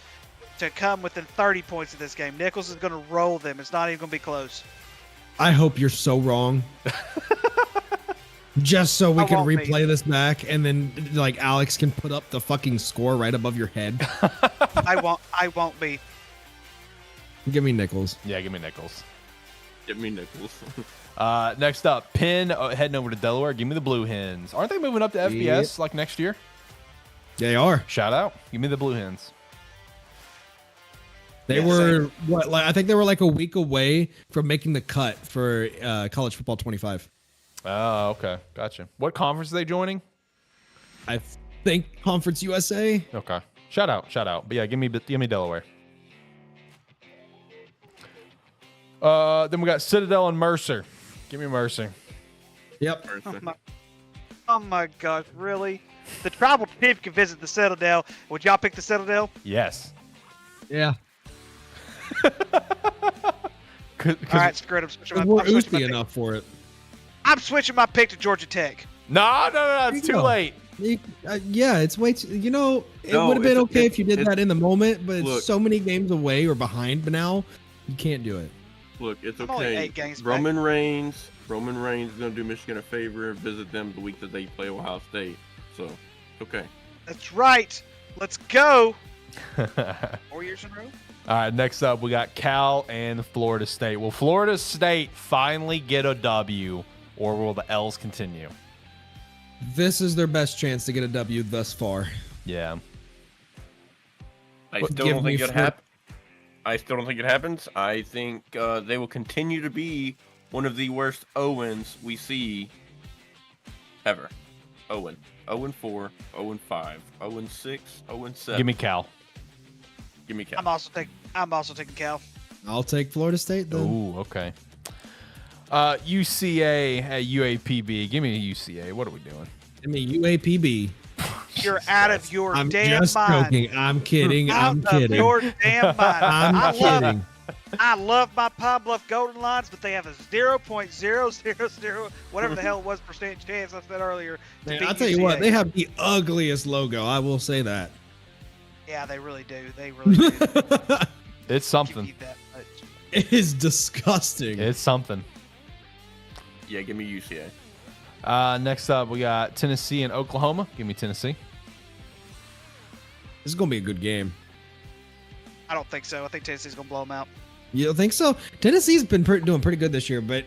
to come within 30 points of this game. Nichols is going to roll them. It's not even going to be close. I hope you're so wrong. Just so we I can won't be. replay this back and then like Alex can put up the fucking score right above your head. I won't be. Give me Nichols. Yeah, give me Nichols. Give me Nichols. Next up, Penn heading over to Delaware. Give me the Blue Hens. Aren't they moving up to FBS like next year? They are. Shout out. Give me the Blue Hens. They Yeah, were what? Like, I think they were like a week away from making the cut for College Football 25. Oh, okay. Gotcha. What conference are they joining? I think Conference USA. Okay. Shout out. But yeah, give me Delaware. Then we got Citadel and Mercer. Give me Mercer. Yep. Oh my God, really? The tribal chief can visit the Citadel. Would y'all pick the Citadel? Yes. Yeah. All right, screw it. We're oosty enough for it. I'm switching my pick to Georgia Tech. No. It's too go. late. Yeah, it's way too, it No, would have been it's- okay if you did it's- that in the moment, but look. it's so many games away or behind now, you can't do it. Look, it's I'm only okay. 8 games back. Roman Reigns is going to do Michigan a favor and visit them the week that they play Ohio State. So, okay. That's right. Let's go. 4 years in a row. All right, next up, we got Cal and Florida State. Will Florida State finally get a W, or will the L's continue? This is their best chance to get a W thus far. Yeah. I But still give don't me think it Flor- happens. I still don't think it happens. I think they will continue to be one of the worst Owens we see ever. Owen. 0-4, 0-5, 0-6, 0-7. Give me Cal. Give me Cal. I'm also taking Cal. I'll take Florida State then. Ooh, okay. UCA at UAPB. Give me UCA. What are we doing? Give me UAPB. You're out of your I'm damn just mind. joking. I'm kidding. I'm Out of kidding. your damn mind. I'm kidding. I love my Pine Bluff Golden Lines, but they have a 0.000 whatever the hell it was percent chance I said earlier. To Man, beat I'll tell you what, UCA. they have the ugliest logo. I will say that. Yeah, they really do. They really do. It's something. Give you that much. It is disgusting. It's something. Yeah, give me UCA. Next up, we got Tennessee and Oklahoma. Give me Tennessee. This is gonna be a good game. I don't think so. I think Tennessee's gonna blow them out. You don't think so? Tennessee's been doing pretty good this year, but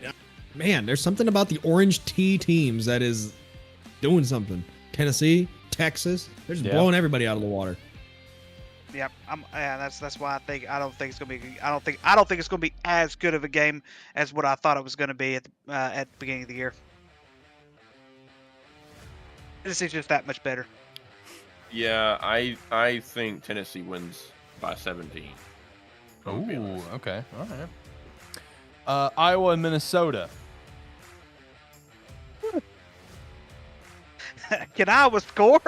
man, there's something about the orange tea teams that is doing something. Tennessee, Texas, they're just blowing everybody out of the water. Yeah, that's why I don't think it's gonna be. I don't think it's gonna be as good of a game as what I thought it was gonna be at the beginning of the year. Tennessee's just that much better. Yeah, I think Tennessee wins by 17. Ooh, okay. All right. Iowa and Minnesota. Can Iowa score?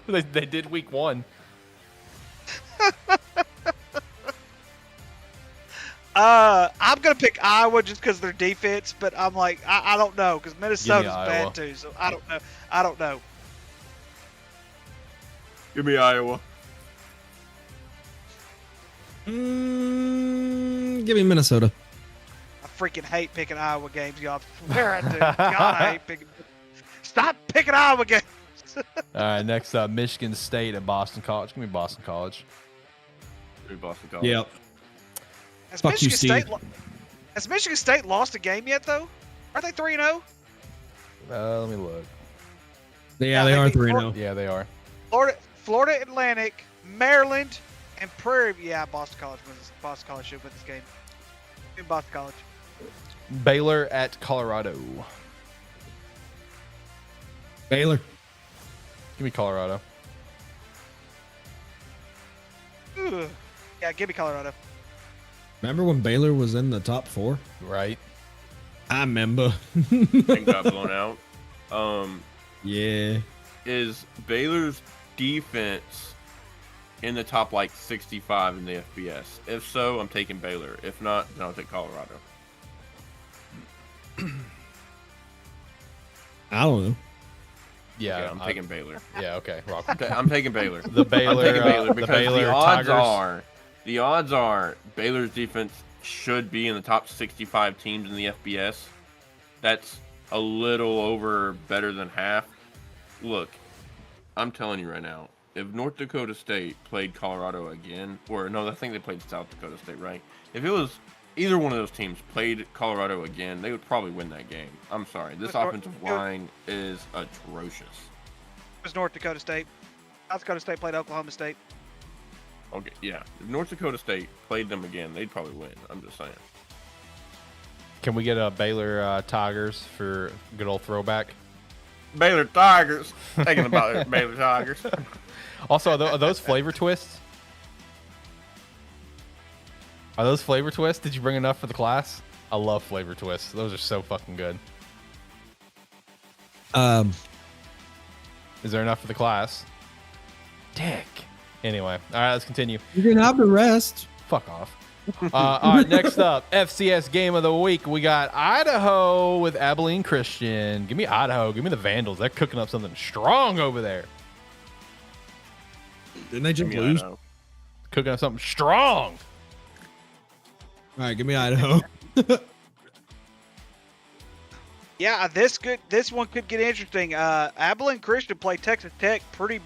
They did week 1. I'm gonna pick Iowa just because their defense, but I'm like I don't know because Minnesota's Iowa. bad too, so I don't know. I don't know. Give me Iowa. Give me Minnesota. I freaking hate picking Iowa games, y'all. I swear I do. God, I hate picking. Stop picking Iowa games. All right, next up, Michigan State at Boston College. Give me Boston College. Give me Boston College. Yep. Has Fuck you, Michigan Steve. State has Michigan State lost a game yet though? Are they 3-0? Let me look. Yeah, they are 3-0. Yeah, they are. Florida Atlantic, Maryland, and Prairie. Yeah, Boston College wins. Boston College should win this game. In Boston College. Baylor at Colorado. Baylor. Give me Colorado. Ugh. Yeah, give me Colorado. Remember when Baylor was in the top 4? Right. I remember. And got blown out. Yeah. Is Baylor's defense in the top like 65 in the FBS? If so, I'm taking Baylor. If not, then I'll take Colorado. I don't know. Yeah, Okay, I'm taking Baylor. Yeah, okay. Rock. I'm taking Baylor. The Baylor, I'm taking Baylor the because Baylor the odds are Baylor's defense should be in the top 65 teams in the FBS. That's a little over better than half. Look, I'm telling you right now, if North Dakota State played Colorado again, or no, I think they played South Dakota State, right? If it was either one of those teams played Colorado again, they would probably win that game. I'm sorry. This offensive line is atrocious. It was North Dakota State. South Dakota State played Oklahoma State. Okay, yeah. If North Dakota State played them again, they'd probably win. I'm just saying. Can we get a Baylor Tigers for good old throwback? Baylor Tigers. Thinking about it, Baylor Tigers. Also, are those flavor twists? Are those flavor twists? Did you bring enough for the class? I love flavor twists. Those are so fucking good. Is there enough for the class? Dick. Anyway, all right, let's continue. You can have the rest. Fuck off. All right, next up, FCS game of the week. We got Idaho with Abilene Christian. Give me Idaho. Give me the Vandals. They're cooking up something strong over there. Didn't they just Give me lose? Idaho. Cooking up something strong. All right, give me Idaho. Yeah, this one could get interesting. Abilene Christian played Texas Tech pretty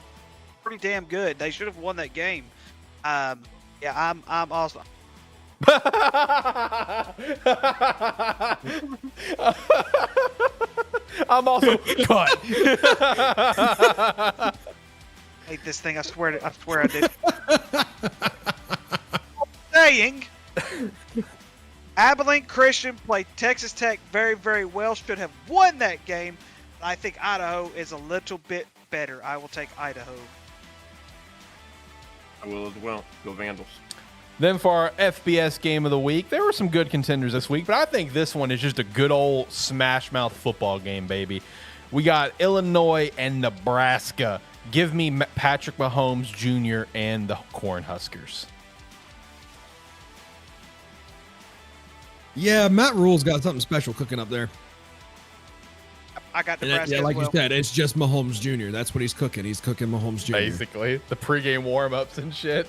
pretty damn good. They should have won that game. Yeah, I'm also. I'm also cut. Hate this thing. I swear I did. Saying, Abilene Christian played Texas Tech very, very well. Should have won that game. I think Idaho is a little bit better. I will take Idaho. I will as well. Go Vandals. Then for our FBS game of the week, there were some good contenders this week, but I think this one is just a good old smash mouth football game, baby. We got Illinois and Nebraska. Give me Patrick Mahomes Jr. and the Cornhuskers. Yeah, Matt Rule's got something special cooking up there. I got And Nebraska. yeah, like as well. you said, it's just Mahomes Jr. That's what he's cooking. He's cooking Mahomes Jr. Basically, the pregame warm-ups and shit.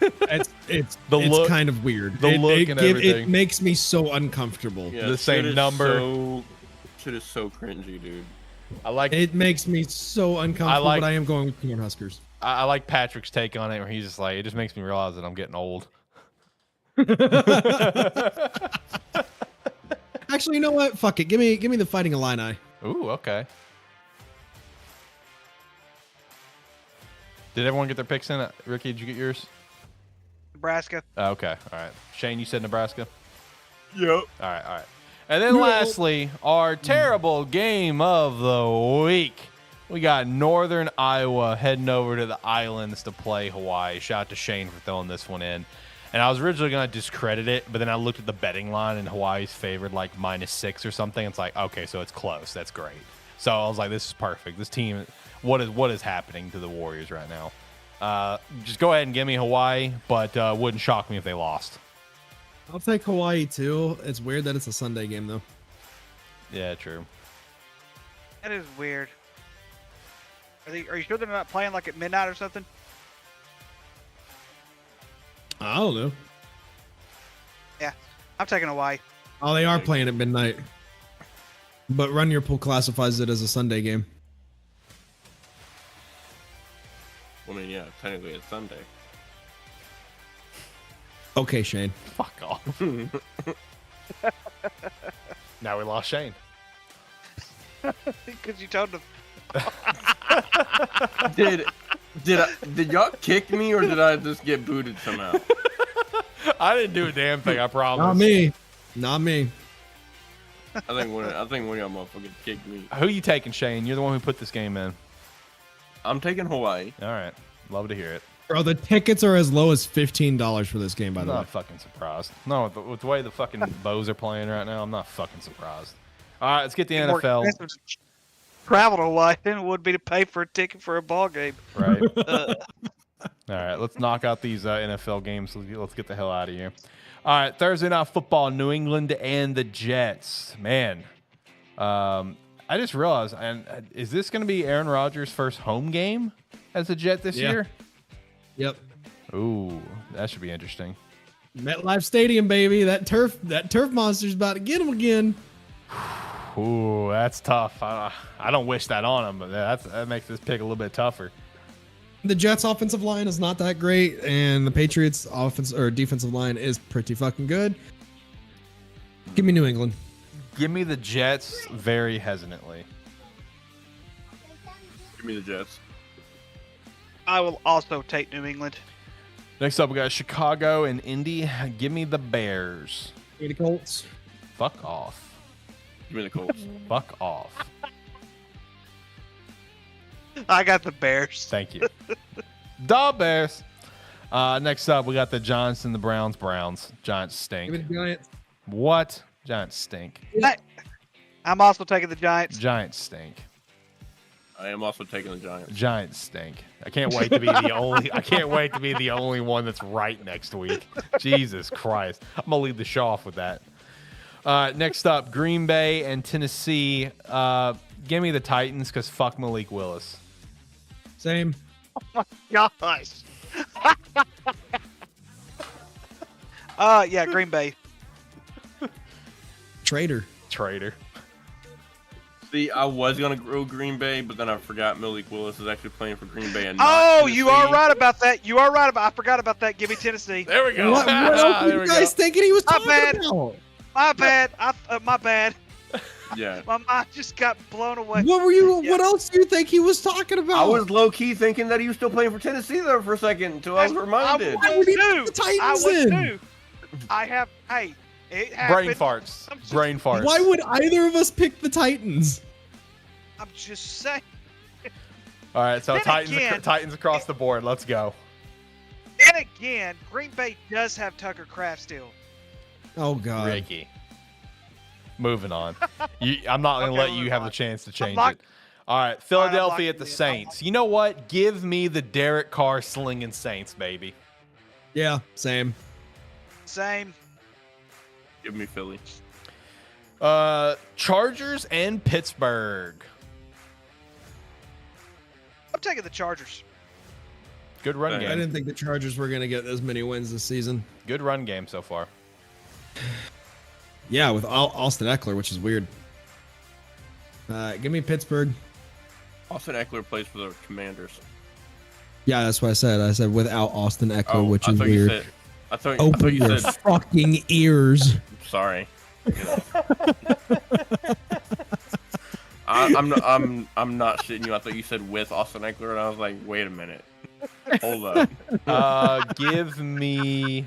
It's The look- kind of weird. the look and it everything. makes me so uncomfortable. Yeah, The same shit is number. Shit is so cringy, dude. I like It makes me so uncomfortable, like- but I am going with Cornhuskers. I like Patrick's take on it, where he's just like, it just makes me realize that I'm getting old. Actually, you know what? Fuck it. Give me the Fighting Illini. Ooh, okay. Did everyone get their picks in? Ricky, did you get yours? Nebraska. Okay, all right. Shane, you said Nebraska? Yep. All right. And then lastly, our terrible game of the week. We got Northern Iowa heading over to the islands to play Hawaii. Shout out to Shane for throwing this one in. And I was originally going to discredit it, but then I looked at the betting line and Hawaii's favored like -6 or something. It's like, okay, so it's close. That's great. So I was like, this is perfect. This team, what is happening to the Warriors right now? Just go ahead and give me Hawaii, but wouldn't shock me if they lost. I'll take Hawaii too. It's weird that it's a Sunday game though. Yeah, true. That is weird. Are you sure they're not playing like at midnight or something? I don't know. Yeah, I'm taking Hawaii. Oh, they are playing at midnight. But Run Your Pool classifies it as a Sunday game. I mean, yeah, technically it's Sunday. Okay, Shane. Fuck off. Now we lost Shane. Because you told them. Did y'all kick me or did I just get booted somehow? I didn't do a damn thing, I promise. Not me. Not me. I think one of y'all motherfuckers kicked me. Who you taking, Shane? You're the one who put this game in. I'm taking Hawaii. All right. Love to hear it. Bro, the tickets are as low as $15 for this game, by I'm the way. not fucking surprised. No, with the way the fucking Bows are playing right now, I'm not fucking surprised. All right, let's get the More NFL. expensive to travel to Hawaii than it would be to pay for a ticket for a ball game. Right. All right, let's knock out these NFL games. Let's get the hell out of here. All right, Thursday Night Football, New England and the Jets. Man, I just realized, and is this going to be Aaron Rodgers' first home game as a Jet this year? Yep. Ooh, that should be interesting. MetLife Stadium, baby. That turf monster's about to get him again. Ooh, that's tough. I don't wish that on him, but that makes this pick a little bit tougher. The Jets' offensive line is not that great, and the Patriots' defensive line is pretty fucking good. Give me New England. Give me the Jets very hesitantly. Give me the Jets. I will also take New England. Next up, we got Chicago and Indy. Give me the Bears. Give me the Colts. Fuck off. Give me the Colts. Fuck off. I got the Bears. Thank you. The Bears. Next up, we got the Giants and the Browns. Giants Give me stink. the Giants. What? Giants stink. I'm also taking the Giants. Giants stink. I am also taking the Giants. Giants stink. I can't wait to be the only. I can't wait to be the only one that's right next week. Jesus Christ! I'm gonna lead the show off with that. Next up, Green Bay and Tennessee. Give me the Titans because fuck Malik Willis. Same. Gosh. Yeah, Green Bay. Traitor. Traitor. See, I was gonna go Green Bay, but then I forgot Malik Willis is actually playing for Green Bay and Oh, not you are Tennessee. right about that. You are right about. I forgot about that. Give me Tennessee. There we go. What else were There you we guys thinking he was My talking bad. about? My bad. My bad. Yeah. My mind just got blown away. What were you? Yeah. What else do you think he was talking about? I was low key thinking that he was still playing for Tennessee there for a second until I was reminded. Why would he too. put the Titans I was in? too. I have. Hey, it happened. Brain farts. I'm just- Brain farts. Why would either of us pick the Titans? I'm just saying. All right, so Then Titans, again- Titans across the board. Let's go. And again, Green Bay does have Tucker Kraft still. Oh God. Ricky. Moving on. I'm not going to Okay, let you moving have on. the chance to change locked- it. All right, I'm Philadelphia at locking the it. Saints. You know what? Give me the Derek Carr slinging Saints, baby. Yeah, same. Same. Give me Philly. Chargers and Pittsburgh. I'm taking the Chargers. Good run I I game. didn't think the Chargers were gonna get as many wins this season. Good run game so far. Yeah, with Austin Eckler, which is weird. Give me Pittsburgh. Austin Eckler plays for the Commanders. Yeah, that's what I said. I said without Austin Eckler, which I is thought you weird. said. I thought Open you your said. fucking ears. Sorry. I'm not shitting you. I thought you said with Austin Eckler, and I was like, wait a minute. Hold up. Give me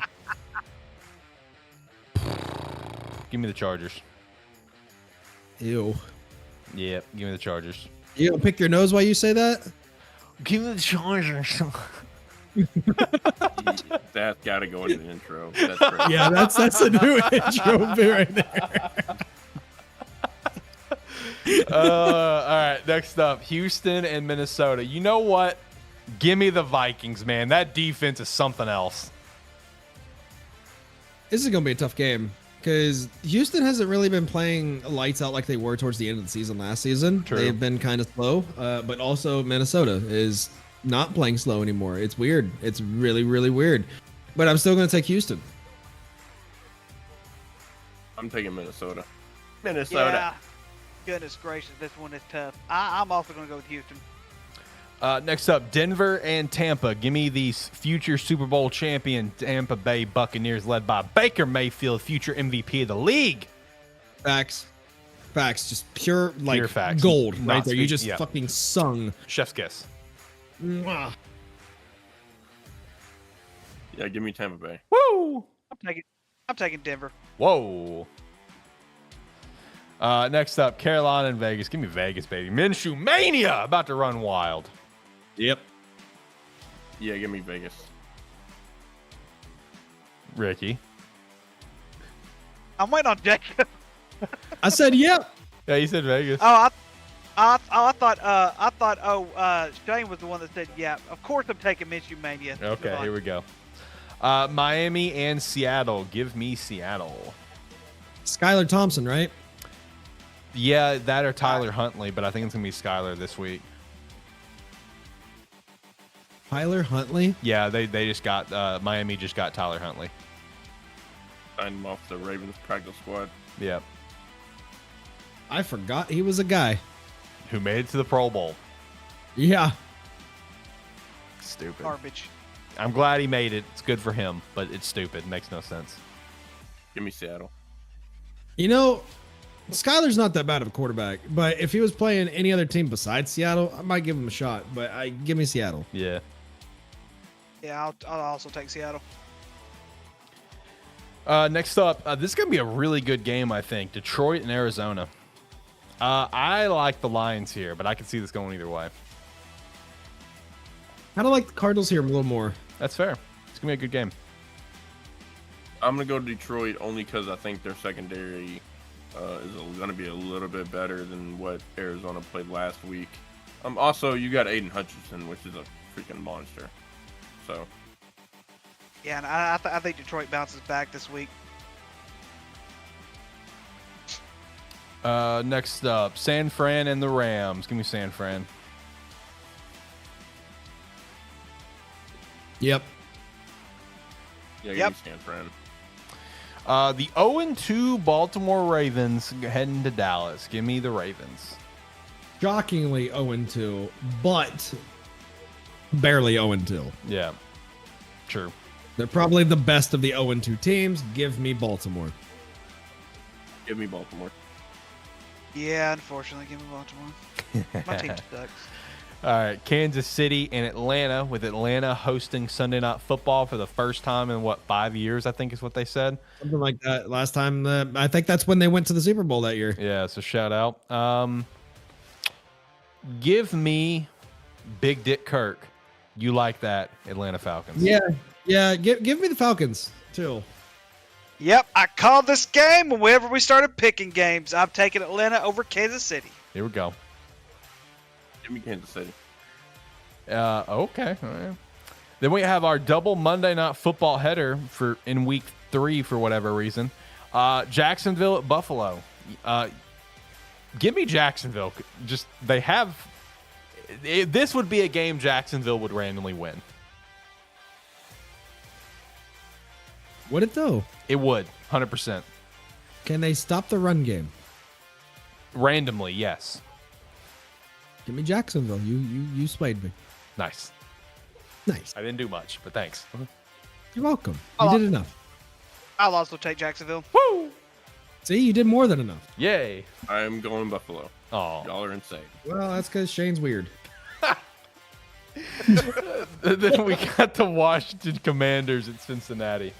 the Chargers. Ew. Yeah, give me the Chargers. You gonna pick your nose while you say that? Give me the Chargers. That's got to go in the intro. That's great. Yeah, that's a new intro bit right there. All right, next up, Houston and Minnesota. You know what? Give me the Vikings, man. That defense is something else. This is gonna be a tough game because Houston hasn't really been playing lights out like they were towards the end of the season last season. True. They've been kind of slow, but also Minnesota is not playing slow anymore. It's weird. It's really, really weird. But I'm still gonna take Houston. I'm taking Minnesota. Minnesota. Yeah. Goodness gracious, this one is tough. I'm also going to go with Houston. Next up, Denver and Tampa. Give me the future Super Bowl champion Tampa Bay Buccaneers, led by Baker Mayfield, future MVP of the league. Facts. Just pure like Pure facts. gold Not right there. You speak- just yeah. fucking sung. Chef's kiss. Mwah. Yeah, give me Tampa Bay. Woo! I'm taking Denver. Whoa. Next up, Carolina and Vegas. Give me Vegas, baby. Minshew Mania about to run wild. Yep. Yeah, give me Vegas. Ricky. I'm waiting on Jacob. I said yep. Yeah, you said Vegas. Oh, I thought Shane was the one that said yeah. Of course I'm taking Minshew Mania. Okay, here we go. Miami and Seattle. Give me Seattle. Skylar Thompson, right? Yeah, that or Tyler Huntley, but I think it's going to be Skylar this week. Tyler Huntley. Yeah, they just got Miami just got Tyler Huntley. Signed him off the Ravens practice squad. Yeah, I forgot he was a guy. who made it to the Pro Bowl. Yeah. Stupid. Garbage. I'm glad he made it. It's good for him, but it's stupid. Makes no sense. Give me Seattle. You know, Skylar's not that bad of a quarterback, but if he was playing any other team besides Seattle, I might give him a shot. But give me Seattle. Yeah. Yeah, I'll also take Seattle. Next up, this is going to be a really good game, I think. Detroit and Arizona. I like the Lions here, but I can see this going either way. Kind of like the Cardinals here a little more. That's fair. It's going to be a good game. I'm going to go to Detroit only because I think their secondary is going to be a little bit better than what Arizona played last week. Also, you got Aiden Hutchinson, which is a freaking monster. So, Yeah, and I think Detroit bounces back this week. Next up, San Fran and the Rams. Give me San Fran. Yep. yeah, Yep. give me San Fran. The 0-2 Baltimore Ravens heading to Dallas. Give me the Ravens. shockingly 0-2, but barely 0-2. Yeah. True. They're probably the best of the 0-2 teams. Give me Baltimore. Give me Baltimore. Yeah, unfortunately, give me Baltimore. My team sucks. All right, Kansas City and Atlanta, with Atlanta hosting Sunday Night Football for the first time in 5 years, I think is what they said. Something like that. Last time, I think that's when they went to the Super Bowl that year. Yeah, so shout out. Give me Big Dick Kirk. You like that, Atlanta Falcons? Yeah. Give me the Falcons too. Yep, I called this game whenever we started picking games. I'm taking Atlanta over Kansas City. Here we go. Give me Kansas City. Okay. All right. Then we have our double Monday Night Football header in week 3 for whatever reason. Jacksonville at Buffalo. Give me Jacksonville. This would be a game Jacksonville would randomly win. Would it though? It would, 100%. Can they stop the run game? Randomly, yes. Give me Jacksonville. You swayed me. Nice. Nice. I didn't do much, but thanks. You're welcome. You did enough. I'll also take Jacksonville. Woo! See, you did more than enough. Yay. I'm going Buffalo. Oh. Y'all are insane. Well, that's because Shane's weird. Then we got the Washington Commanders at Cincinnati.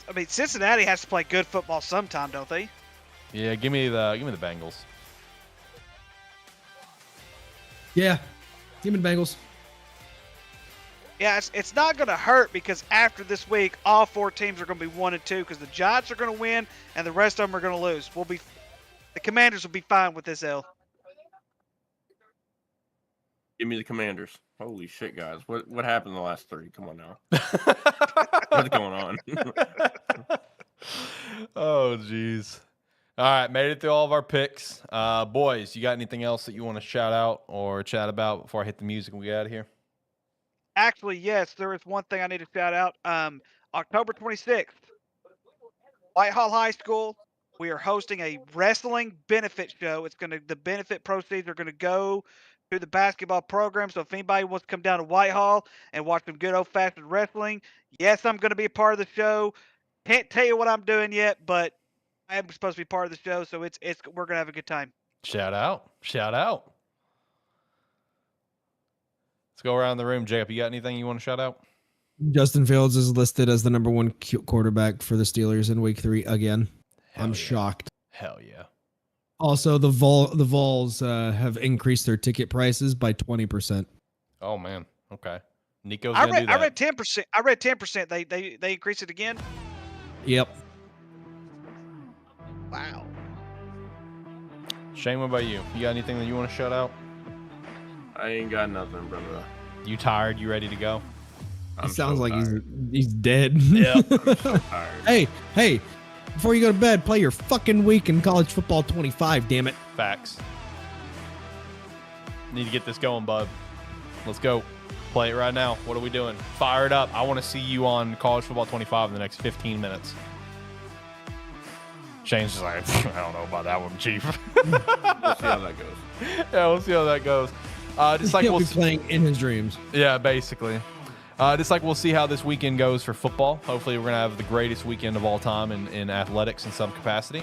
I mean, Cincinnati has to play good football sometime, don't they? Yeah, give me the Bengals. Yeah. Demon Bengals. Yeah, it's not going to hurt because after this week, all 4 teams are going to be 1-2 because the Giants are going to win and the rest of them are going to lose. The Commanders will be fine with this L. Give me the Commanders. Holy shit, guys. What happened in the last 3? Come on now. What's going on? Oh, jeez. All right, made it through all of our picks. Boys, you got anything else that you want to shout out or chat about before I hit the music and we get out of here? Actually, yes, there is one thing I need to shout out. October 26th, Whitehall High School, we are hosting a wrestling benefit show. The benefit proceeds are gonna go to the basketball program. So if anybody wants to come down to Whitehall and watch some good old-fashioned wrestling, yes, I'm gonna be a part of the show. Can't tell you what I'm doing yet, but I am supposed to be part of the show, so we're gonna have a good time. Shout out. Let's go around the room. Jacob, you got anything you want to shout out? Justin Fields is listed as the number 1 quarterback for the Steelers in week 3 again. I'm shocked. Hell yeah. Also, the Vols have increased their ticket prices by 20%. Oh man. Okay. Nico's I gonna do that. read 10%. I read 10%. They increased it again. Yep. Wow. Shane, what about you? You got anything that you want to shout out? I ain't got nothing, brother. You tired? You ready to go? He sounds like he's dead. Yeah. I'm so tired. Hey, before you go to bed, play your fucking week in college football 25, damn it. Facts. Need to get this going, bud. Let's go. Play it right now. What are we doing? Fire it up. I want to see you on College Football 25 in the next 15 minutes. Shane's just like, I don't know about that one, Chief. We'll see how that goes. Yeah, we'll see how that goes. Just like He'll we'll be playing in his dreams. Yeah, basically. Just like we'll see how this weekend goes for football. Hopefully, we're going to have the greatest weekend of all time in athletics in some capacity.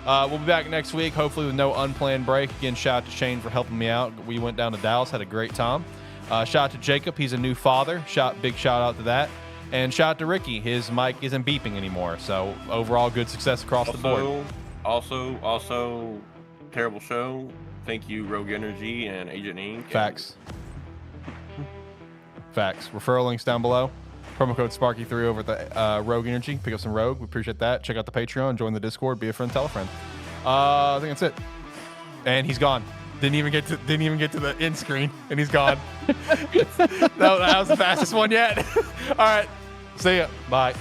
We'll be back next week, hopefully with no unplanned break. Again, shout out to Shane for helping me out. We went down to Dallas, had a great time. Shout out to Jacob. He's a new father. Big shout out to that. And shout out to Ricky. His mic isn't beeping anymore. So overall, good success across the board. Also, terrible show. Thank you, Rogue Energy and Agent Inc. Facts. Referral links down below. Promo code Sparky3 over at the Rogue Energy. Pick up some Rogue. We appreciate that. Check out the Patreon. Join the Discord. Be a friend. Tell a friend. I think that's it. And he's gone. Didn't even get to the end screen, and he's gone. that was the fastest one yet. All right. See ya. Bye.